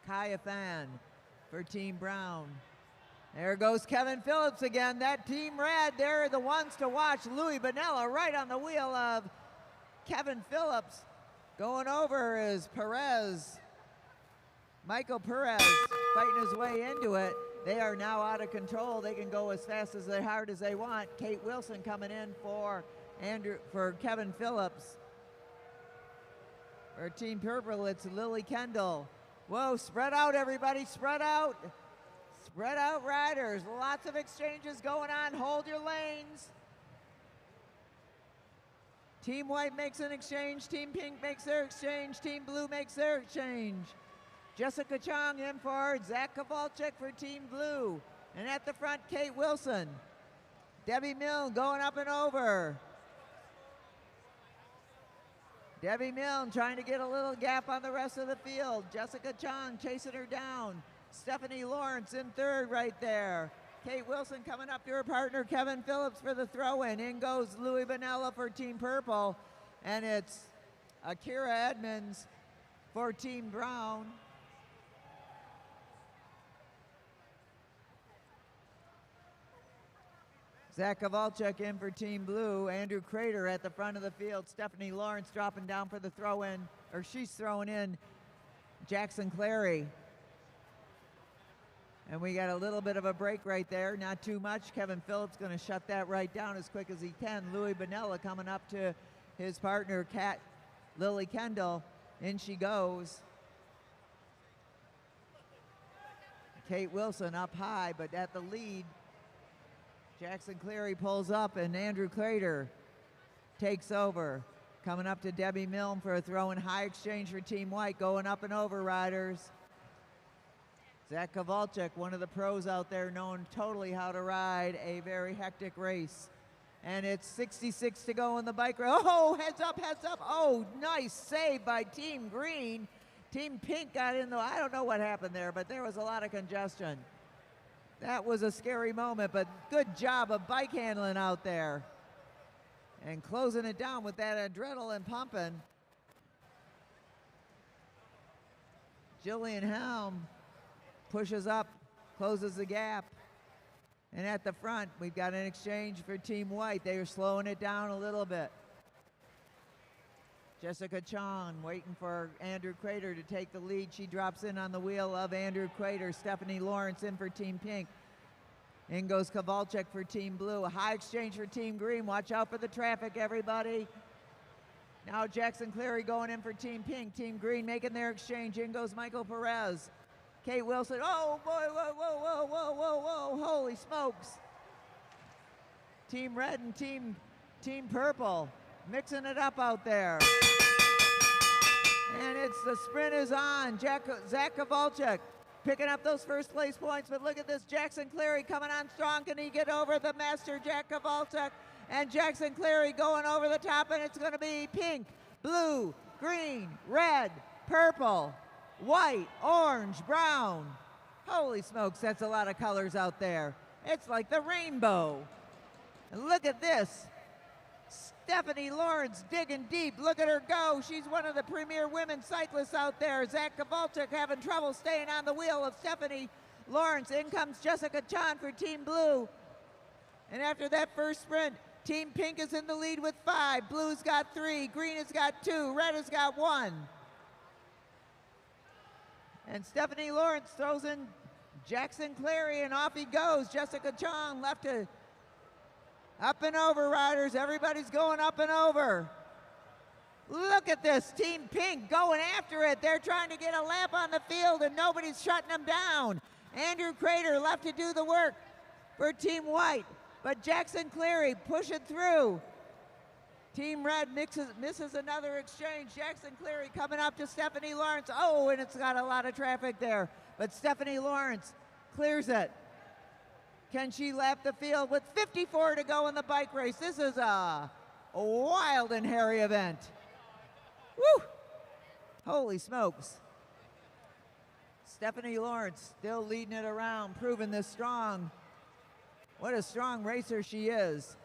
Kaya Fan for Team Brown. There goes Kevin Phillips again. That Team Red, they're the ones to watch. Louis Bonella right on the wheel of Kevin Phillips. Going over is Perez. Michael Perez fighting his way into it. They are now out of control. They can go as fast as hard as they want. Kate Wilson coming in for Kevin Phillips. For Team Purple, it's Lily Kendall. Whoa, spread out, everybody, spread out. Spread out, riders. Lots of exchanges going on. Hold your lanes. Team White makes an exchange. Team Pink makes their exchange. Team Blue makes their exchange. Jessica Chong in for Zach Kowalczyk for Team Blue. And at the front, Kate Wilson. Debbie Milne going up and over. Debbie Milne trying to get a little gap on the rest of the field. Jessica Chong chasing her down. Stephanie Lawrence in third right there. Kate Wilson coming up to her partner, Kevin Phillips, for the throw-in. In goes Louis Bonella for Team Purple. And it's Akira Edmonds for Team Brown. Zach Kowalczyk in for Team Blue. Andrew Crater at the front of the field. Stephanie Lawrence dropping down for the throw-in, or she's throwing in Jackson Clary. And we got a little bit of a break right there, not too much. Kevin Phillips going to shut that right down as quick as he can. Louis Bonella coming up to his partner, Lily Kendall. In she goes. Kate Wilson up high, but at the lead. Jackson Cleary pulls up, and Andrew Crater takes over. Coming up to Debbie Milne for a throw-in high exchange for Team White. Going up and over, riders. Zach Kowalczyk, one of the pros out there, knowing totally how to ride a very hectic race. And it's 66 to go in the bike race. Oh, heads up, heads up. Oh, nice save by Team Green. Team Pink got in, though. I don't know what happened there, but there was a lot of congestion. That was a scary moment, but good job of bike handling out there. And closing it down with that adrenaline pumping. Jillian Helm pushes up, closes the gap. And at the front, we've got an exchange for Team White. They are slowing it down a little bit. Jessica Chong waiting for Andrew Crater to take the lead. She drops in on the wheel of Andrew Crater. Stephanie Lawrence in for Team Pink. In goes Kowalczyk for Team Blue. A high exchange for Team Green. Watch out for the traffic, everybody. Now Jackson Cleary going in for Team Pink. Team Green making their exchange. In goes Michael Perez. Kate Wilson. Oh, boy, whoa, whoa, whoa, whoa, whoa, whoa. Holy smokes. Team Red and Team Purple mixing it up out there. And it's the sprint is on. Zach Kowalczyk picking up those first place points, but look at this, Jackson Cleary coming on strong. Can he get over the master, Jack Kowalczyk? And Jackson Cleary going over the top, and it's going to be pink, blue, green, red, purple, white, orange, brown. Holy smokes, that's a lot of colors out there. It's like the rainbow. And look at this. Stephanie Lawrence digging deep. Look at her go. She's one of the premier women cyclists out there. Zach Kowalczyk having trouble staying on the wheel of Stephanie Lawrence. In comes Jessica Chon for Team Blue. And after that first sprint, Team Pink is in the lead with 5. Blue's got 3. Green has got 2. Red has got 1. And Stephanie Lawrence throws in Jackson Cleary, and off he goes. Jessica Chong left to up and over, riders. Everybody's going up and over. Look at this, Team Pink going after it. They're trying to get a lap on the field, and nobody's shutting them down. Andrew Crater left to do the work for Team White, but Jackson Cleary pushing through. Team Red misses another exchange. Jackson Cleary coming up to Stephanie Lawrence. Oh, and it's got a lot of traffic there, but Stephanie Lawrence clears it. Can she lap the field with 54 to go in the bike race? This is a wild and hairy event. Woo! Holy smokes. Stephanie Lawrence still leading it around, proving this strong. What a strong racer she is.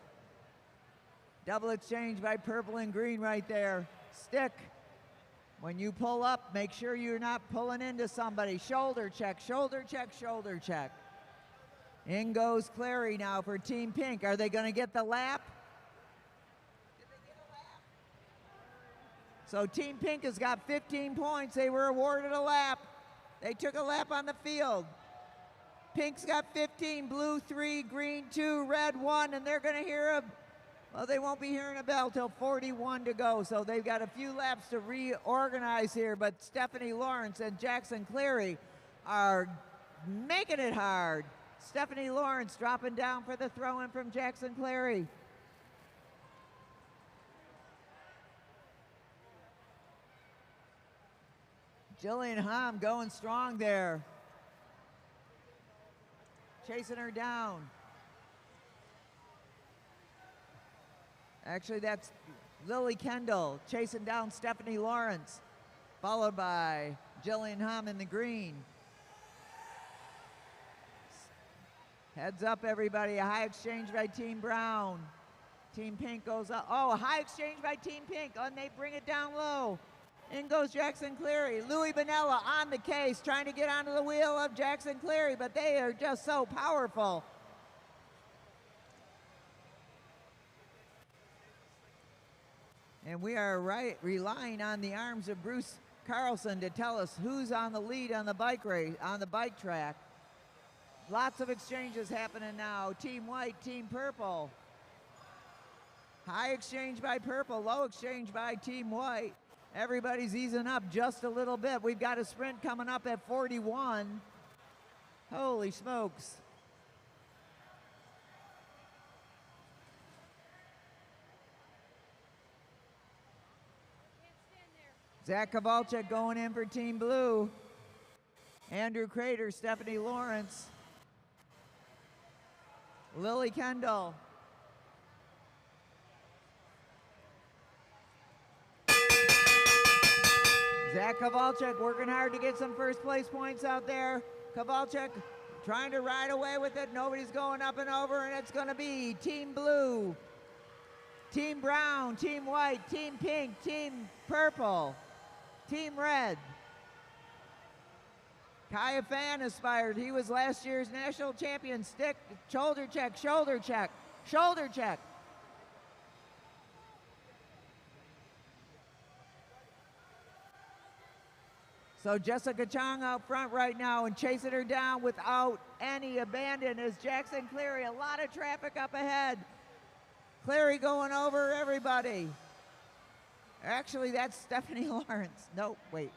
Double exchange by purple and green right there. Stick. When you pull up, make sure you're not pulling into somebody. Shoulder check, shoulder check, shoulder check. In goes Clary now for Team Pink. Are they going to get the lap? So Team Pink has got 15 points. They were awarded a lap. They took a lap on the field. Pink's got 15, blue 3, green 2, red 1, and they're going to hear a, well, they won't be hearing a bell till 41 to go. So they've got a few laps to reorganize here, but Stephanie Lawrence and Jackson Cleary are making it hard. Stephanie Lawrence dropping down for the throw-in from Jackson Cleary. Jillian Hom going strong there. Chasing her down. Actually, that's Lily Kendall chasing down Stephanie Lawrence, followed by Jillian Hom in the green. Heads up, everybody. A high exchange by Team Brown. Team Pink goes up. Oh, a high exchange by Team Pink, and they bring it down low. In goes Jackson Cleary. Louis Bonella on the case, trying to get onto the wheel of Jackson Cleary, but they are just so powerful. And we are relying on the arms of Bruce Carlson to tell us who's on the lead on the bike race, on the bike track. Lots of exchanges happening now. Team White, Team Purple. High exchange by Purple, low exchange by Team White. Everybody's easing up just a little bit. We've got a sprint coming up at 41. Holy smokes. Zach Kowalczyk going in for Team Blue. Andrew Crater, Stephanie Lawrence. Lily Kendall. Zach Kowalczyk working hard to get some first place points out there. Kowalczyk trying to ride away with it. Nobody's going up and over, and it's going to be Team Blue, Team Brown, Team White, Team Pink, Team Purple, Team Red. Kaya Fan aspired. He was last year's national champion. Stick, shoulder check, shoulder check, shoulder check. So Jessica Chong out front right now and chasing her down without any abandon is Jackson Cleary. A lot of traffic up ahead. Cleary going over everybody. Actually, that's Stephanie Lawrence. No, wait.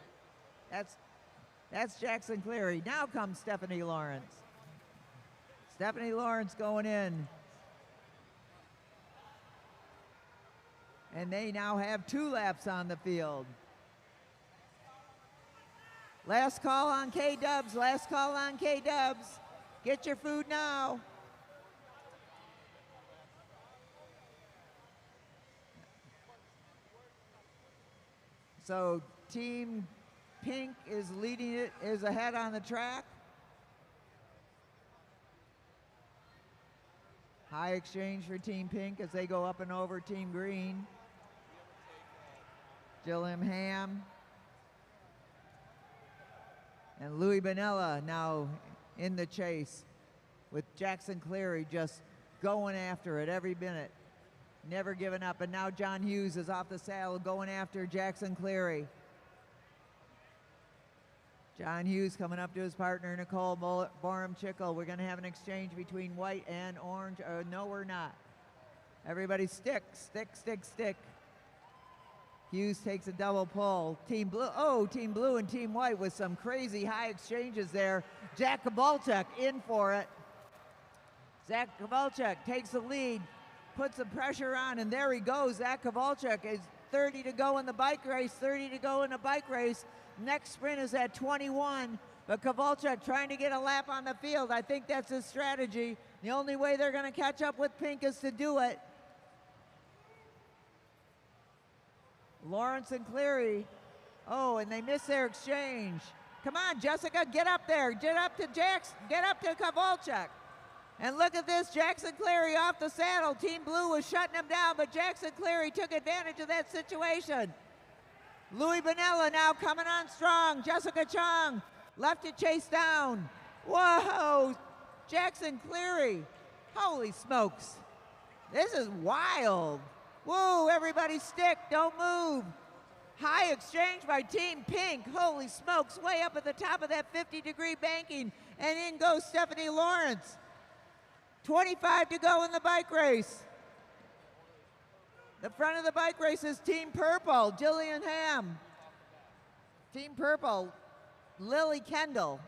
That's Jackson Cleary. Now comes Stephanie Lawrence. Stephanie Lawrence going in. And they now have 2 laps on the field. Last call on K-Dubs, last call on K-Dubs. Get your food now. So Team Pink is leading it, is ahead on the track. High exchange for Team Pink as they go up and over Team Green. Gilliam Ham and Louis Bonella now in the chase with Jackson Cleary just going after it every minute, never giving up. And now John Hughes is off the saddle going after Jackson Cleary. John Hughes coming up to his partner, Nicole Borum-Chickle. We're going to have an exchange between white and orange. No, we're not. Everybody stick, stick, stick, stick. Hughes takes a double pull. Team Blue, Team Blue and Team White with some crazy high exchanges there. Jack Kowalczyk in for it. Zach Kowalczyk takes the lead, puts some pressure on, and there he goes. Zach Kowalczyk is 30 to go in the bike race, 30 to go in the bike race. Next sprint is at 21, but Kowalczyk trying to get a lap on the field. I think that's his strategy. The only way they're going to catch up with Pink is to do it. Lawrence and Cleary. Oh, and they miss their exchange. Come on, Jessica, get up there. Get up to Jackson. Get up to Kowalczyk. And look at this, Jackson Cleary off the saddle. Team Blue was shutting him down, but Jackson Cleary took advantage of that situation. Louis Bonella now coming on strong. Jessica Chong left to chase down. Whoa, Jackson Cleary. Holy smokes. This is wild. Whoa, everybody stick, don't move. High exchange by Team Pink. Holy smokes, way up at the top of that 50-degree banking. And in goes Stephanie Lawrence. 25 to go in the bike race. The front of the bike race is Team Purple, Jillian Ham. Team Purple, Lily Kendall.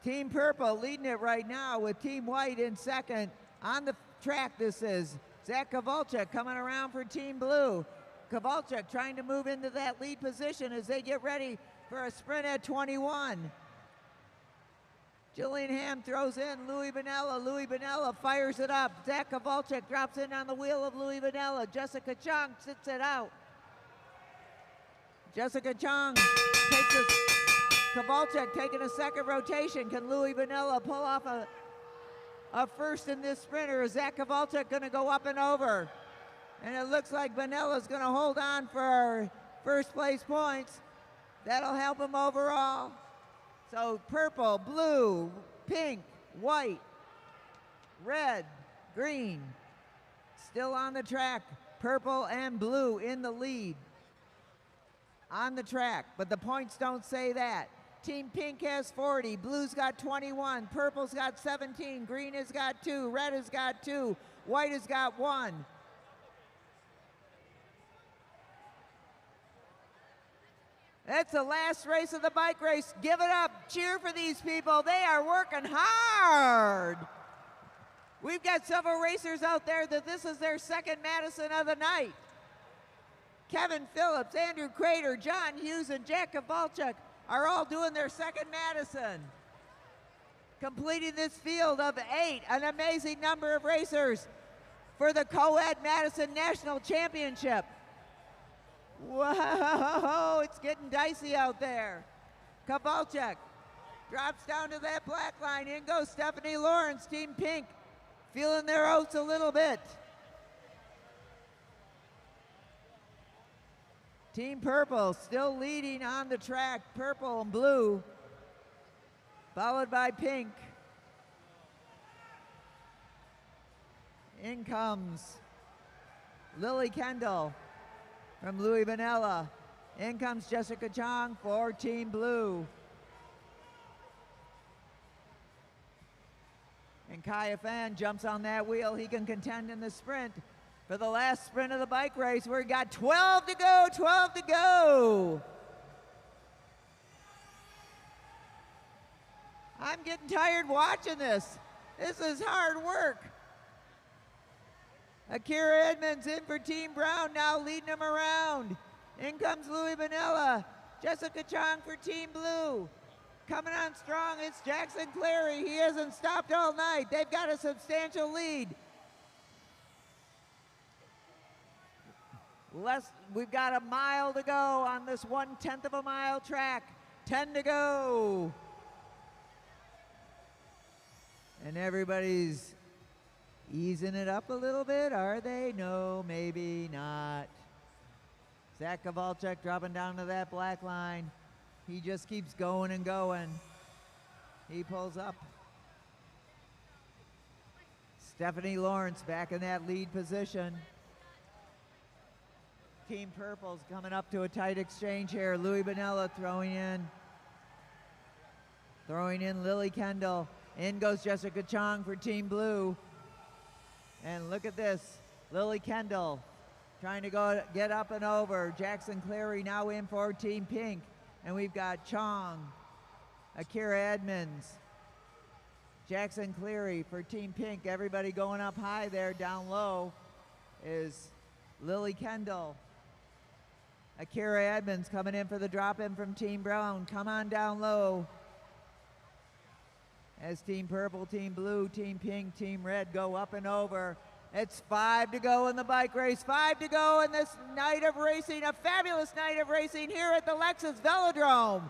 Team Purple leading it right now with Team White in second. On the track this is Zach Kowalczyk coming around for Team Blue. Kowalczyk trying to move into that lead position as they get ready for a sprint at 21. Jillian Ham throws in Louis Bonella. Louis Bonella fires it up. Zach Kowalczyk drops in on the wheel of Louis Bonella. Jessica Chong sits it out. Jessica Chong takes a Kowalczyk taking a second rotation. Can Louis Bonella pull off a first in this sprint, or is Zach Kowalczyk going to go up and over? And it looks like Bonella's going to hold on for our first place points. That'll help him overall. So purple, blue, pink, white, red, green. Still on the track. Purple and blue in the lead. On the track, but the points don't say that. Team Pink has 40, blue's got 21, purple's got 17, green has got 2, red has got 2, white has got 1. That's the last race of the bike race. Give it up, cheer for these people. They are working hard. We've got several racers out there that this is their second Madison of the night. Kevin Phillips, Andrew Crater, John Hughes, and Jack Kowalczyk are all doing their second Madison. Completing this field of 8, an amazing number of racers for the Co-Ed Madison National Championship. Whoa, it's getting dicey out there. Kowalczyk drops down to that black line. In goes Stephanie Lawrence, Team Pink, feeling their oats a little bit. Team Purple still leading on the track, purple and blue, followed by Pink. In comes Lily Kendall from Louis Bonella. In comes Jessica Chong for Team Blue. And Kaya Fan jumps on that wheel. He can contend in the sprint. For the last sprint of the bike race, we've got 12 to go, 12 to go. I'm getting tired watching this. This is hard work. Akira Edmonds in for Team Brown, now leading them around. In comes Louis Vanilla. Jessica Chong for Team Blue. Coming on strong, it's Jackson Clary. He hasn't stopped all night. They've got a substantial lead. We've got a mile to go on this 1/10 of a mile track. 10 to go. And everybody's easing it up a little bit, are they? No, maybe not. Zach Kowalczyk dropping down to that black line. He just keeps going and going. He pulls up. Stephanie Lawrence back in that lead position. Team Purple's coming up to a tight exchange here. Louis Bonella throwing in Lily Kendall. In goes Jessica Chong for Team Blue. And look at this, Lily Kendall trying to get up and over. Jackson Clary now in for Team Pink. And we've got Chong, Akira Edmonds, Jackson Cleary for Team Pink. Everybody going up high there. Down low is Lily Kendall. Akira Edmonds coming in for the drop-in from Team Brown. Come on down low as Team Purple, Team Blue, Team Pink, Team Red go up and over. It's 5 to go in the bike race. 5 to go in this night of racing, a fabulous night of racing here at the Lexus Velodrome.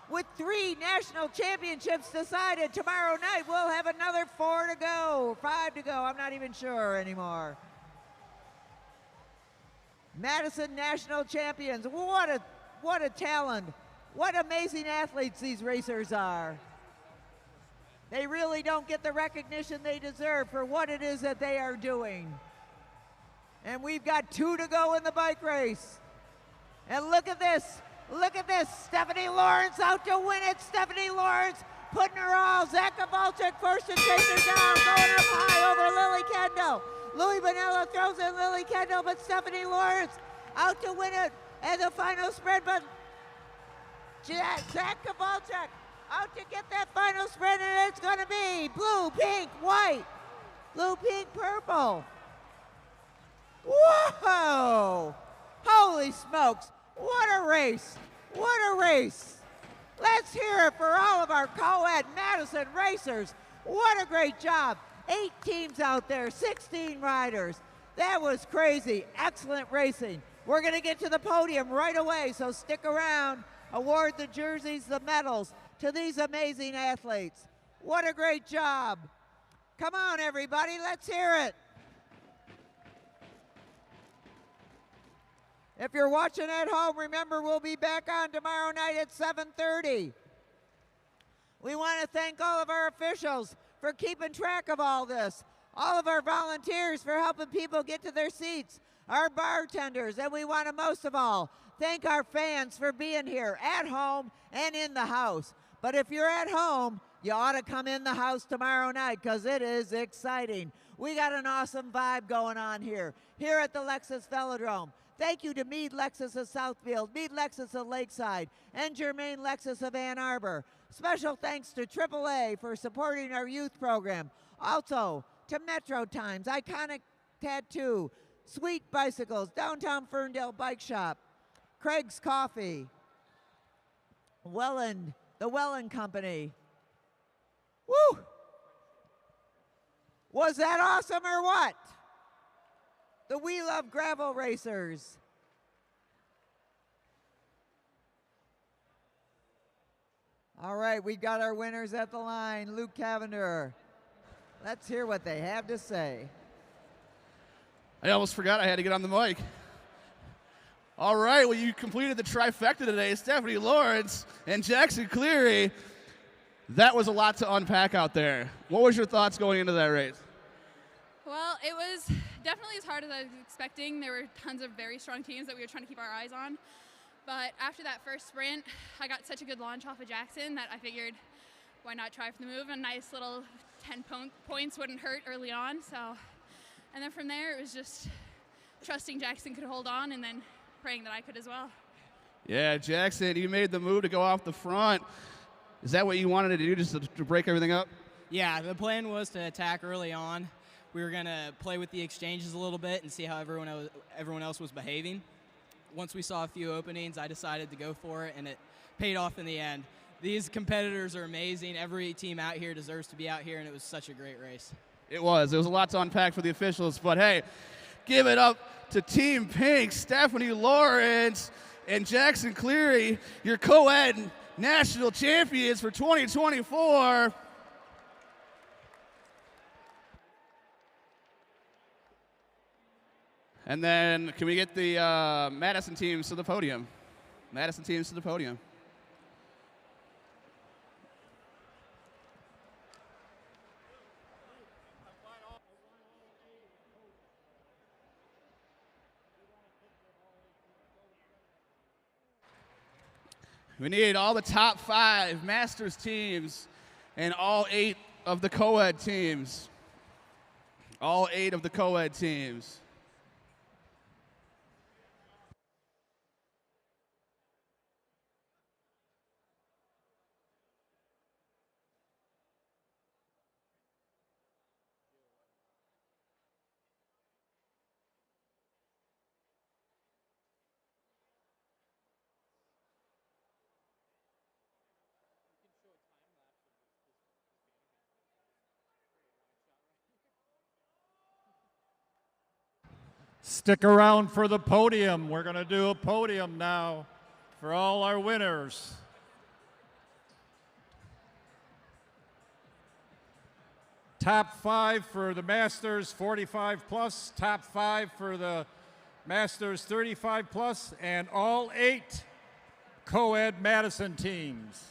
With 3 national championships decided, tomorrow night we'll have another 4 to go, 5 to go, I'm not even sure anymore. Madison national champions, what a talent. What amazing athletes these racers are. They really don't get the recognition they deserve for what it is that they are doing. And we've got 2 to go in the bike race. And look at this, Stephanie Lawrence out to win it. Stephanie Lawrence putting her all. Zach Kowalczyk first to chase her down, going up high over Lily Kendall. Louis Bonella throws in Lily Kendall, but Stephanie Lawrence out to win it. And the final spread, but Zach Kowalczyk out to get that final spread, and it's going to be blue, pink, white, blue, pink, purple. Whoa! Holy smokes! What a race! What a race! Let's hear it for all of our co-ed Madison racers. What a great job! 8 teams out there, 16 riders. That was crazy. Excellent racing. We're going to get to the podium right away, so stick around. Award the jerseys, the medals to these amazing athletes. What a great job. Come on, everybody, let's hear it. If you're watching at home, remember we'll be back on tomorrow night at 7:30. We want to thank all of our officials for keeping track of all this, all of our volunteers for helping people get to their seats, our bartenders, and we want to most of all thank our fans for being here at home and in the house. But if you're at home, you ought to come in the house tomorrow night because it is exciting. We got an awesome vibe going on here at the Lexus Velodrome. Thank you to Meade Lexus of Southfield, Meade Lexus of Lakeside, and Germain Lexus of Ann Arbor. Special thanks to AAA for supporting our youth program. Also to Metro Times, Iconic Tattoo, Sweet Bicycles, Downtown Ferndale Bike Shop, Craig's Coffee, the Welland Company. Woo! Was that awesome or what? The We Love Gravel Racers. All right, we got our winners at the line. Luke Cavender. Let's hear what they have to say. I almost forgot I had to get on the mic. All right, well, you completed the trifecta today, Stephanie Lawrence and Jackson Cleary. That was a lot to unpack out there. What was your thoughts going into that race? Well, it was definitely as hard as I was expecting. There were tons of very strong teams that we were trying to keep our eyes on. But after that first sprint, I got such a good launch off of Jackson that I figured, why not try for the move? A nice little 10 points wouldn't hurt early on. And then from there, it was just trusting Jackson could hold on and then praying that I could as well. Yeah, Jackson, you made the move to go off the front. Is that what you wanted to do, just to break everything up? Yeah, the plan was to attack early on. we were going to play with the exchanges a little bit and see how everyone else was behaving. Once we saw a few openings, I decided to go for it, and it paid off in the end. These competitors are amazing. Every team out here deserves to be out here, and it was such a great race. It was. There was a lot to unpack for the officials, but hey, give it up to Team Pink, Stephanie Lawrence and Jackson Cleary, your co-ed national champions for 2024. And then can we get the Madison teams to the podium? Madison teams to the podium. We need all the top 5 Masters teams and all 8 of the co-ed teams. All 8 of the co-ed teams. Stick around for the podium. We're going to do a podium now for all our winners. Top 5 for the Masters 45 plus, top 5 for the Masters 35 plus, and all 8 co-ed Madison teams.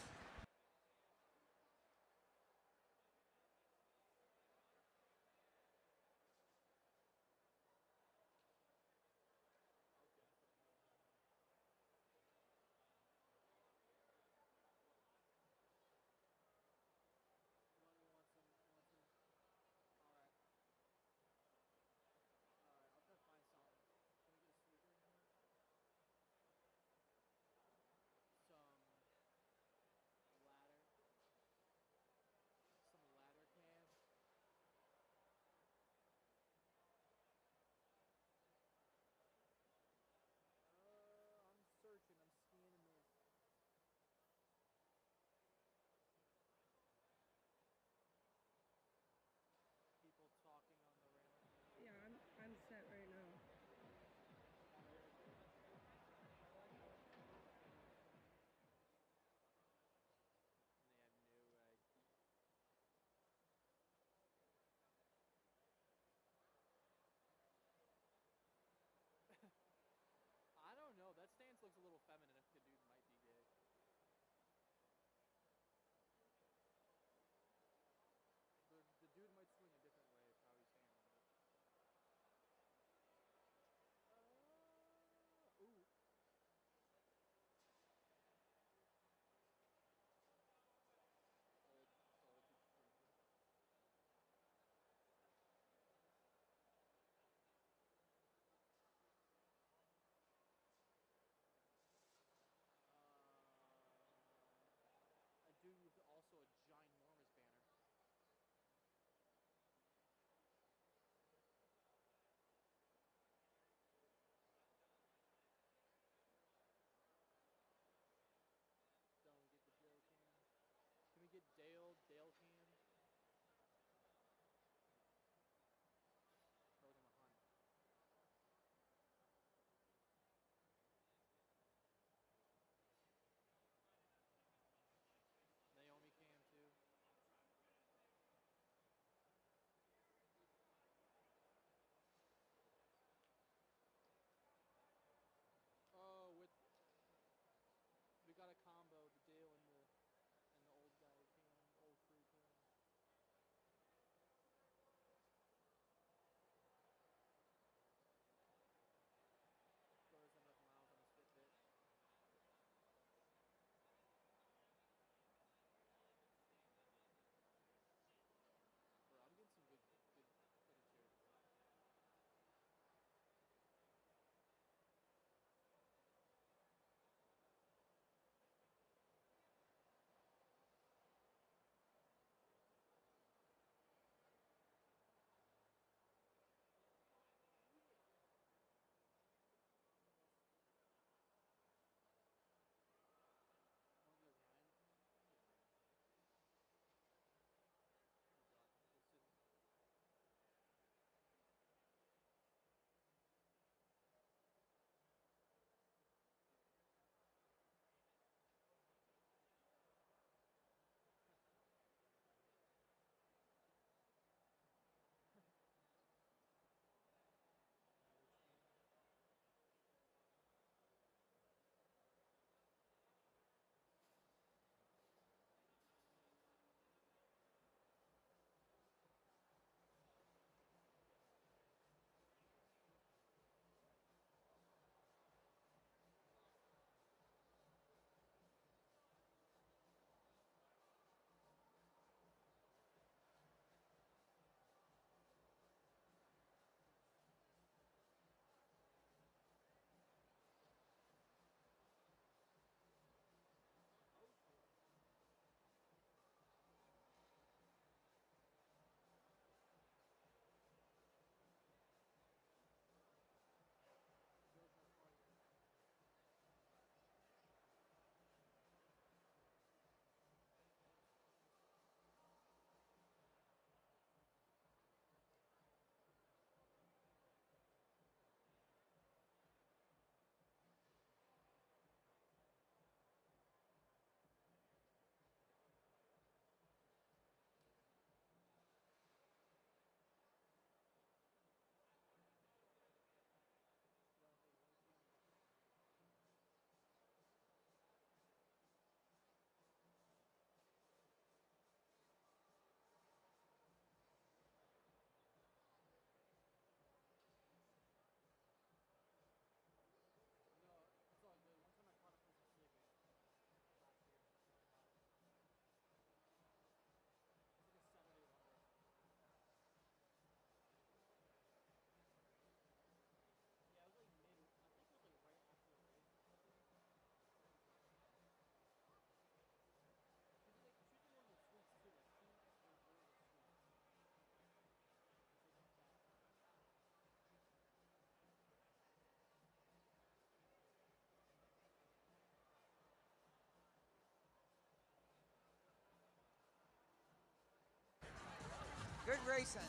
racing.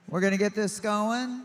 We're going to get this going.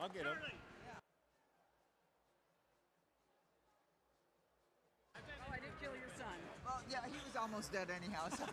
I'll get him. Oh, I did kill your son. Well, yeah, he was almost dead anyhow. So.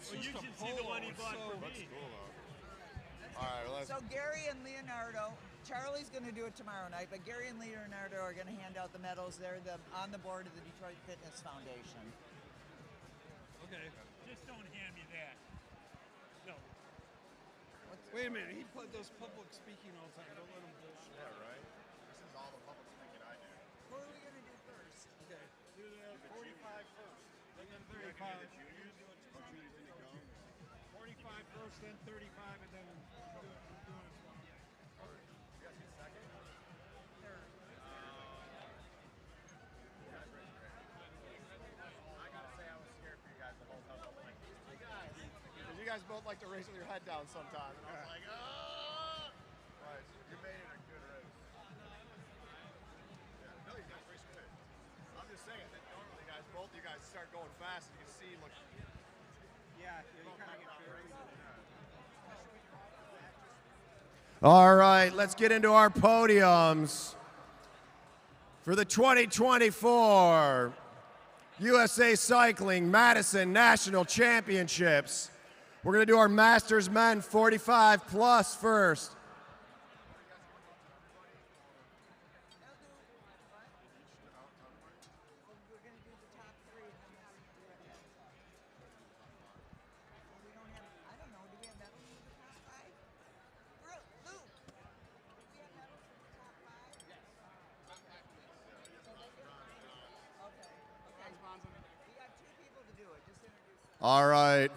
Well, you should see the one he bought for me. Cool, all right, let's. So Gary and Leonardo, Charlie's going to do it tomorrow night, but Gary and Leonardo are going to hand out the medals. They're on the board of the Detroit Fitness Foundation. Okay. Just don't hand me that. No. Wait a minute. He put those public speaking all the time. Don't let him bullshit. Yeah, right. This is all the public speaking I do. Who are we going to do first? Okay. Do the 45 first. And then 35. 45 first, then 35, and then do it. You guys both like to race with your head down sometime, and I was like, oh! Right, you made it a good race. Yeah, no, you guys race good. I'm just saying that normally, guys, both you guys start going fast, and you can see, look. Yeah, you kind of get crazy. All right, let's get into our podiums for the 2024 USA Cycling Madison National Championships. We're going to do our Masters Men 45 plus first. All right,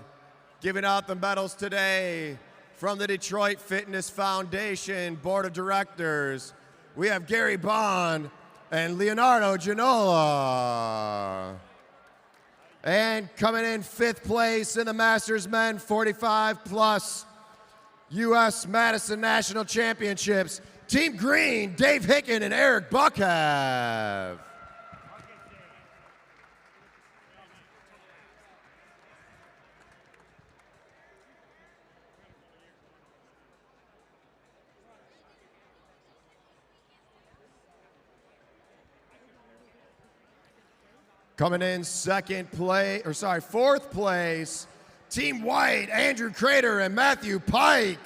giving out the medals today from the Detroit Fitness Foundation Board of Directors. We have Gary Bond and Leonardo Ginola. And coming in 5th place in the Masters Men 45 plus US Madison National Championships, Team Green, Dave Hicken and Eric Buckhav. Coming in 4th place, Team White, Andrew Crater and Matthew Pike.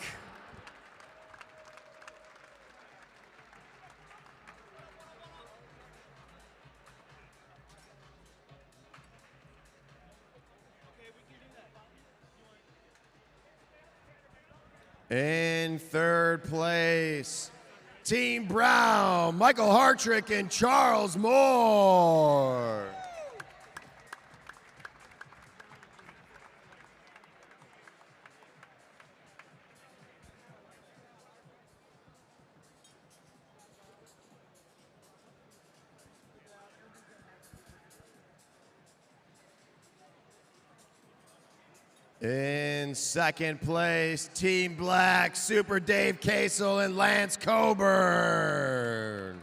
In 3rd place, Team Brown, Michael Hartrick and Charles Moore. In second place, Team Black, Super Dave Kasel and Lance Coburn.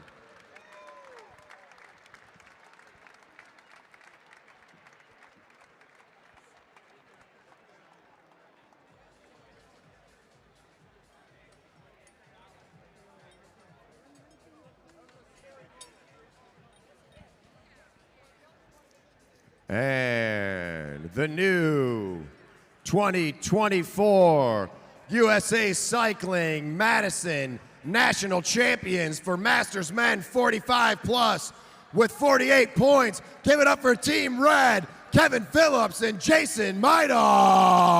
And the new 2024 USA Cycling Madison National Champions for Masters Men 45 plus with 48 points. Give it up for Team Red, Kevin Phillips and Jason Maidov.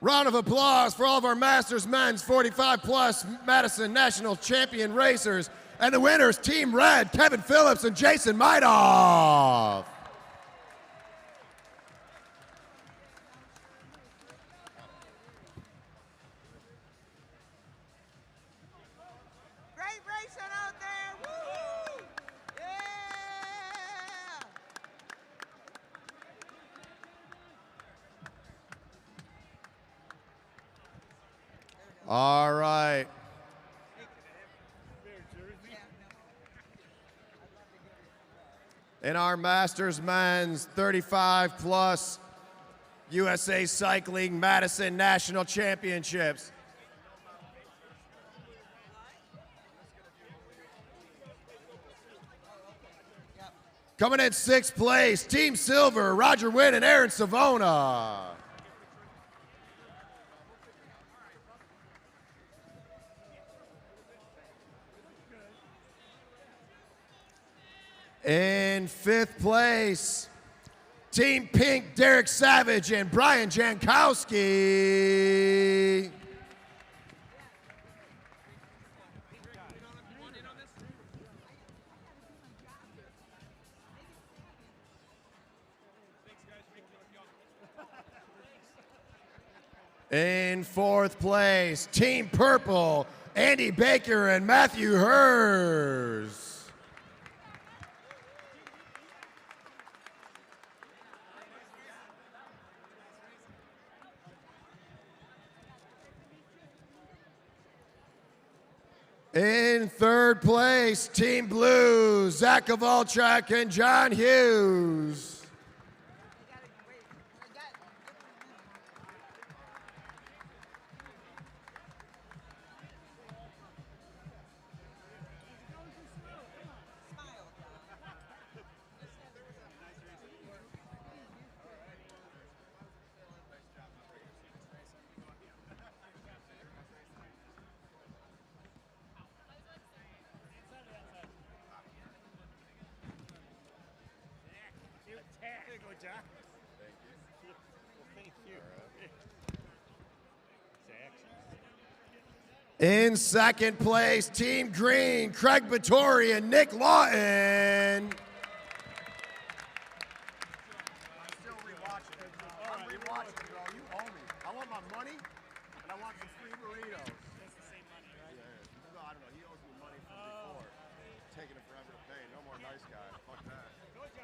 Round of applause for all of our Masters Men's 45 plus Madison National Champion racers. And the winners, Team Red, Kevin Phillips and Jason Maidov. Great racing out there. Woo! Yeah! All right. In our Masters Men's 35 plus USA Cycling Madison National Championships. Coming in sixth place, Team Silver, Roger Wynn and Aaron Savona. In fifth place, Team Pink, Derek Savage and Brian Jankowski. In fourth place, Team Purple, Andy Baker and Matthew Hers. In third place, Team Blue, Zach Kowalczyk and John Hughes. In second place, Team Green, Craig Vittori and Nick Lawton. I'm still rewatching it. I'm rewatching it, bro. You owe me. I want my money, and I want some free burritos. That's the same money, right? Yeah. No, I don't know. He owes me money from before. Taking it forever to pay. No more nice guy. Fuck that. About to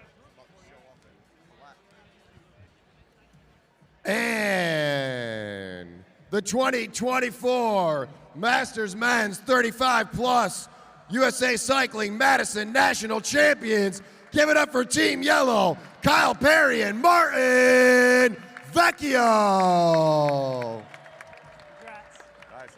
show up and collect. And the 2024 Masters Men's 35 plus USA Cycling Madison National Champions. Give it up for Team Yellow, Kyle Perry and Martin Vecchio. Nice racing.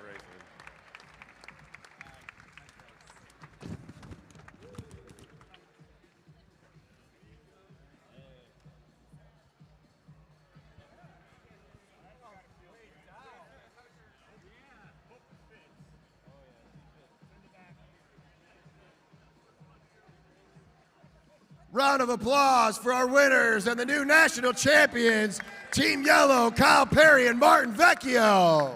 Round of applause for our winners and the new national champions, Team Yellow, Kyle Perry and Martin Vecchio.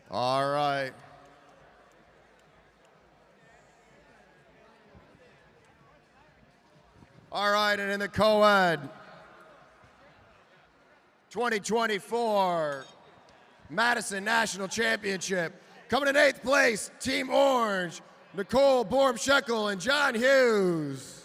All right. All right, and in the co-ed 2024 Madison National Championship, coming in 8th place, Team Orange, Nicole Borm-Shekel and John Hughes.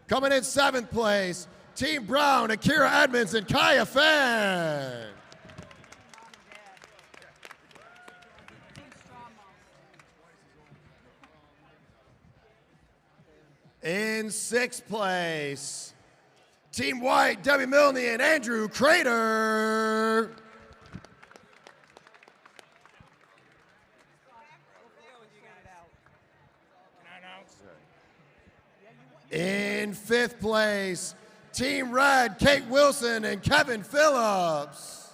Coming in 7th place, Team Brown, Akira Edmonds and Kaya Fan. In 6th place, Team White, Debbie Milne and Andrew Crater. In 5th place, Team Red, Kate Wilson and Kevin Phillips.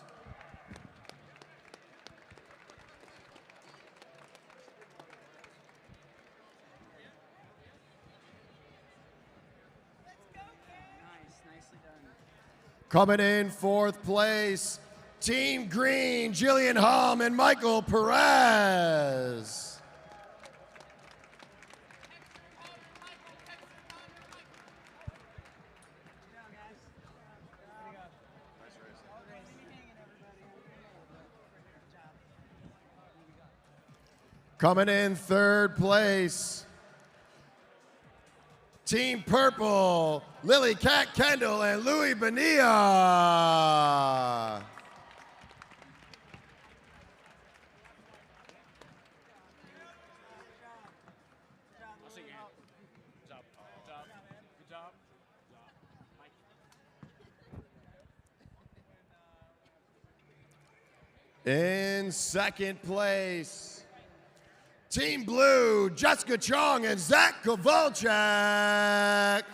Coming in 4th place, Team Green, Jillian Hom and Michael Perez. Coming in 3rd place, Team Purple, Lily Cat Kendall and Louis Bonilla. In 2nd place, Team Blue, Jessica Chong and Zach Kovalchuk.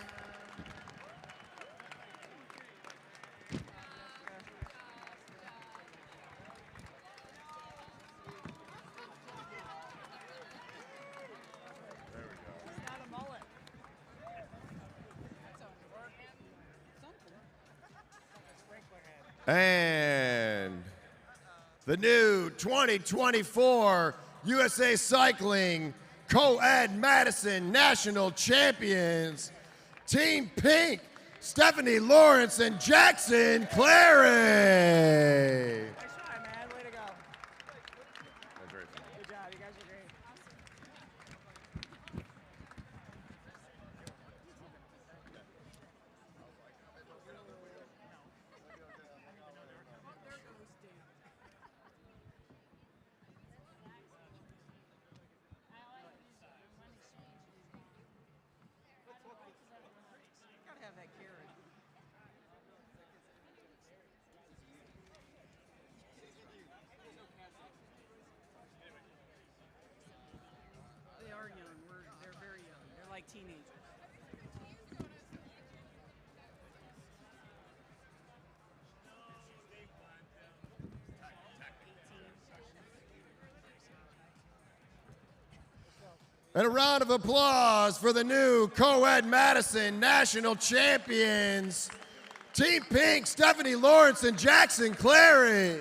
And the new 2024 USA Cycling Co-Ed Madison National Champions, Team Pink, Stephanie Lawrence and Jackson Clary. teenagers. And a round of applause for the new co-ed Madison national champions, Team Pink, Stephanie Lawrence and Jackson Clary.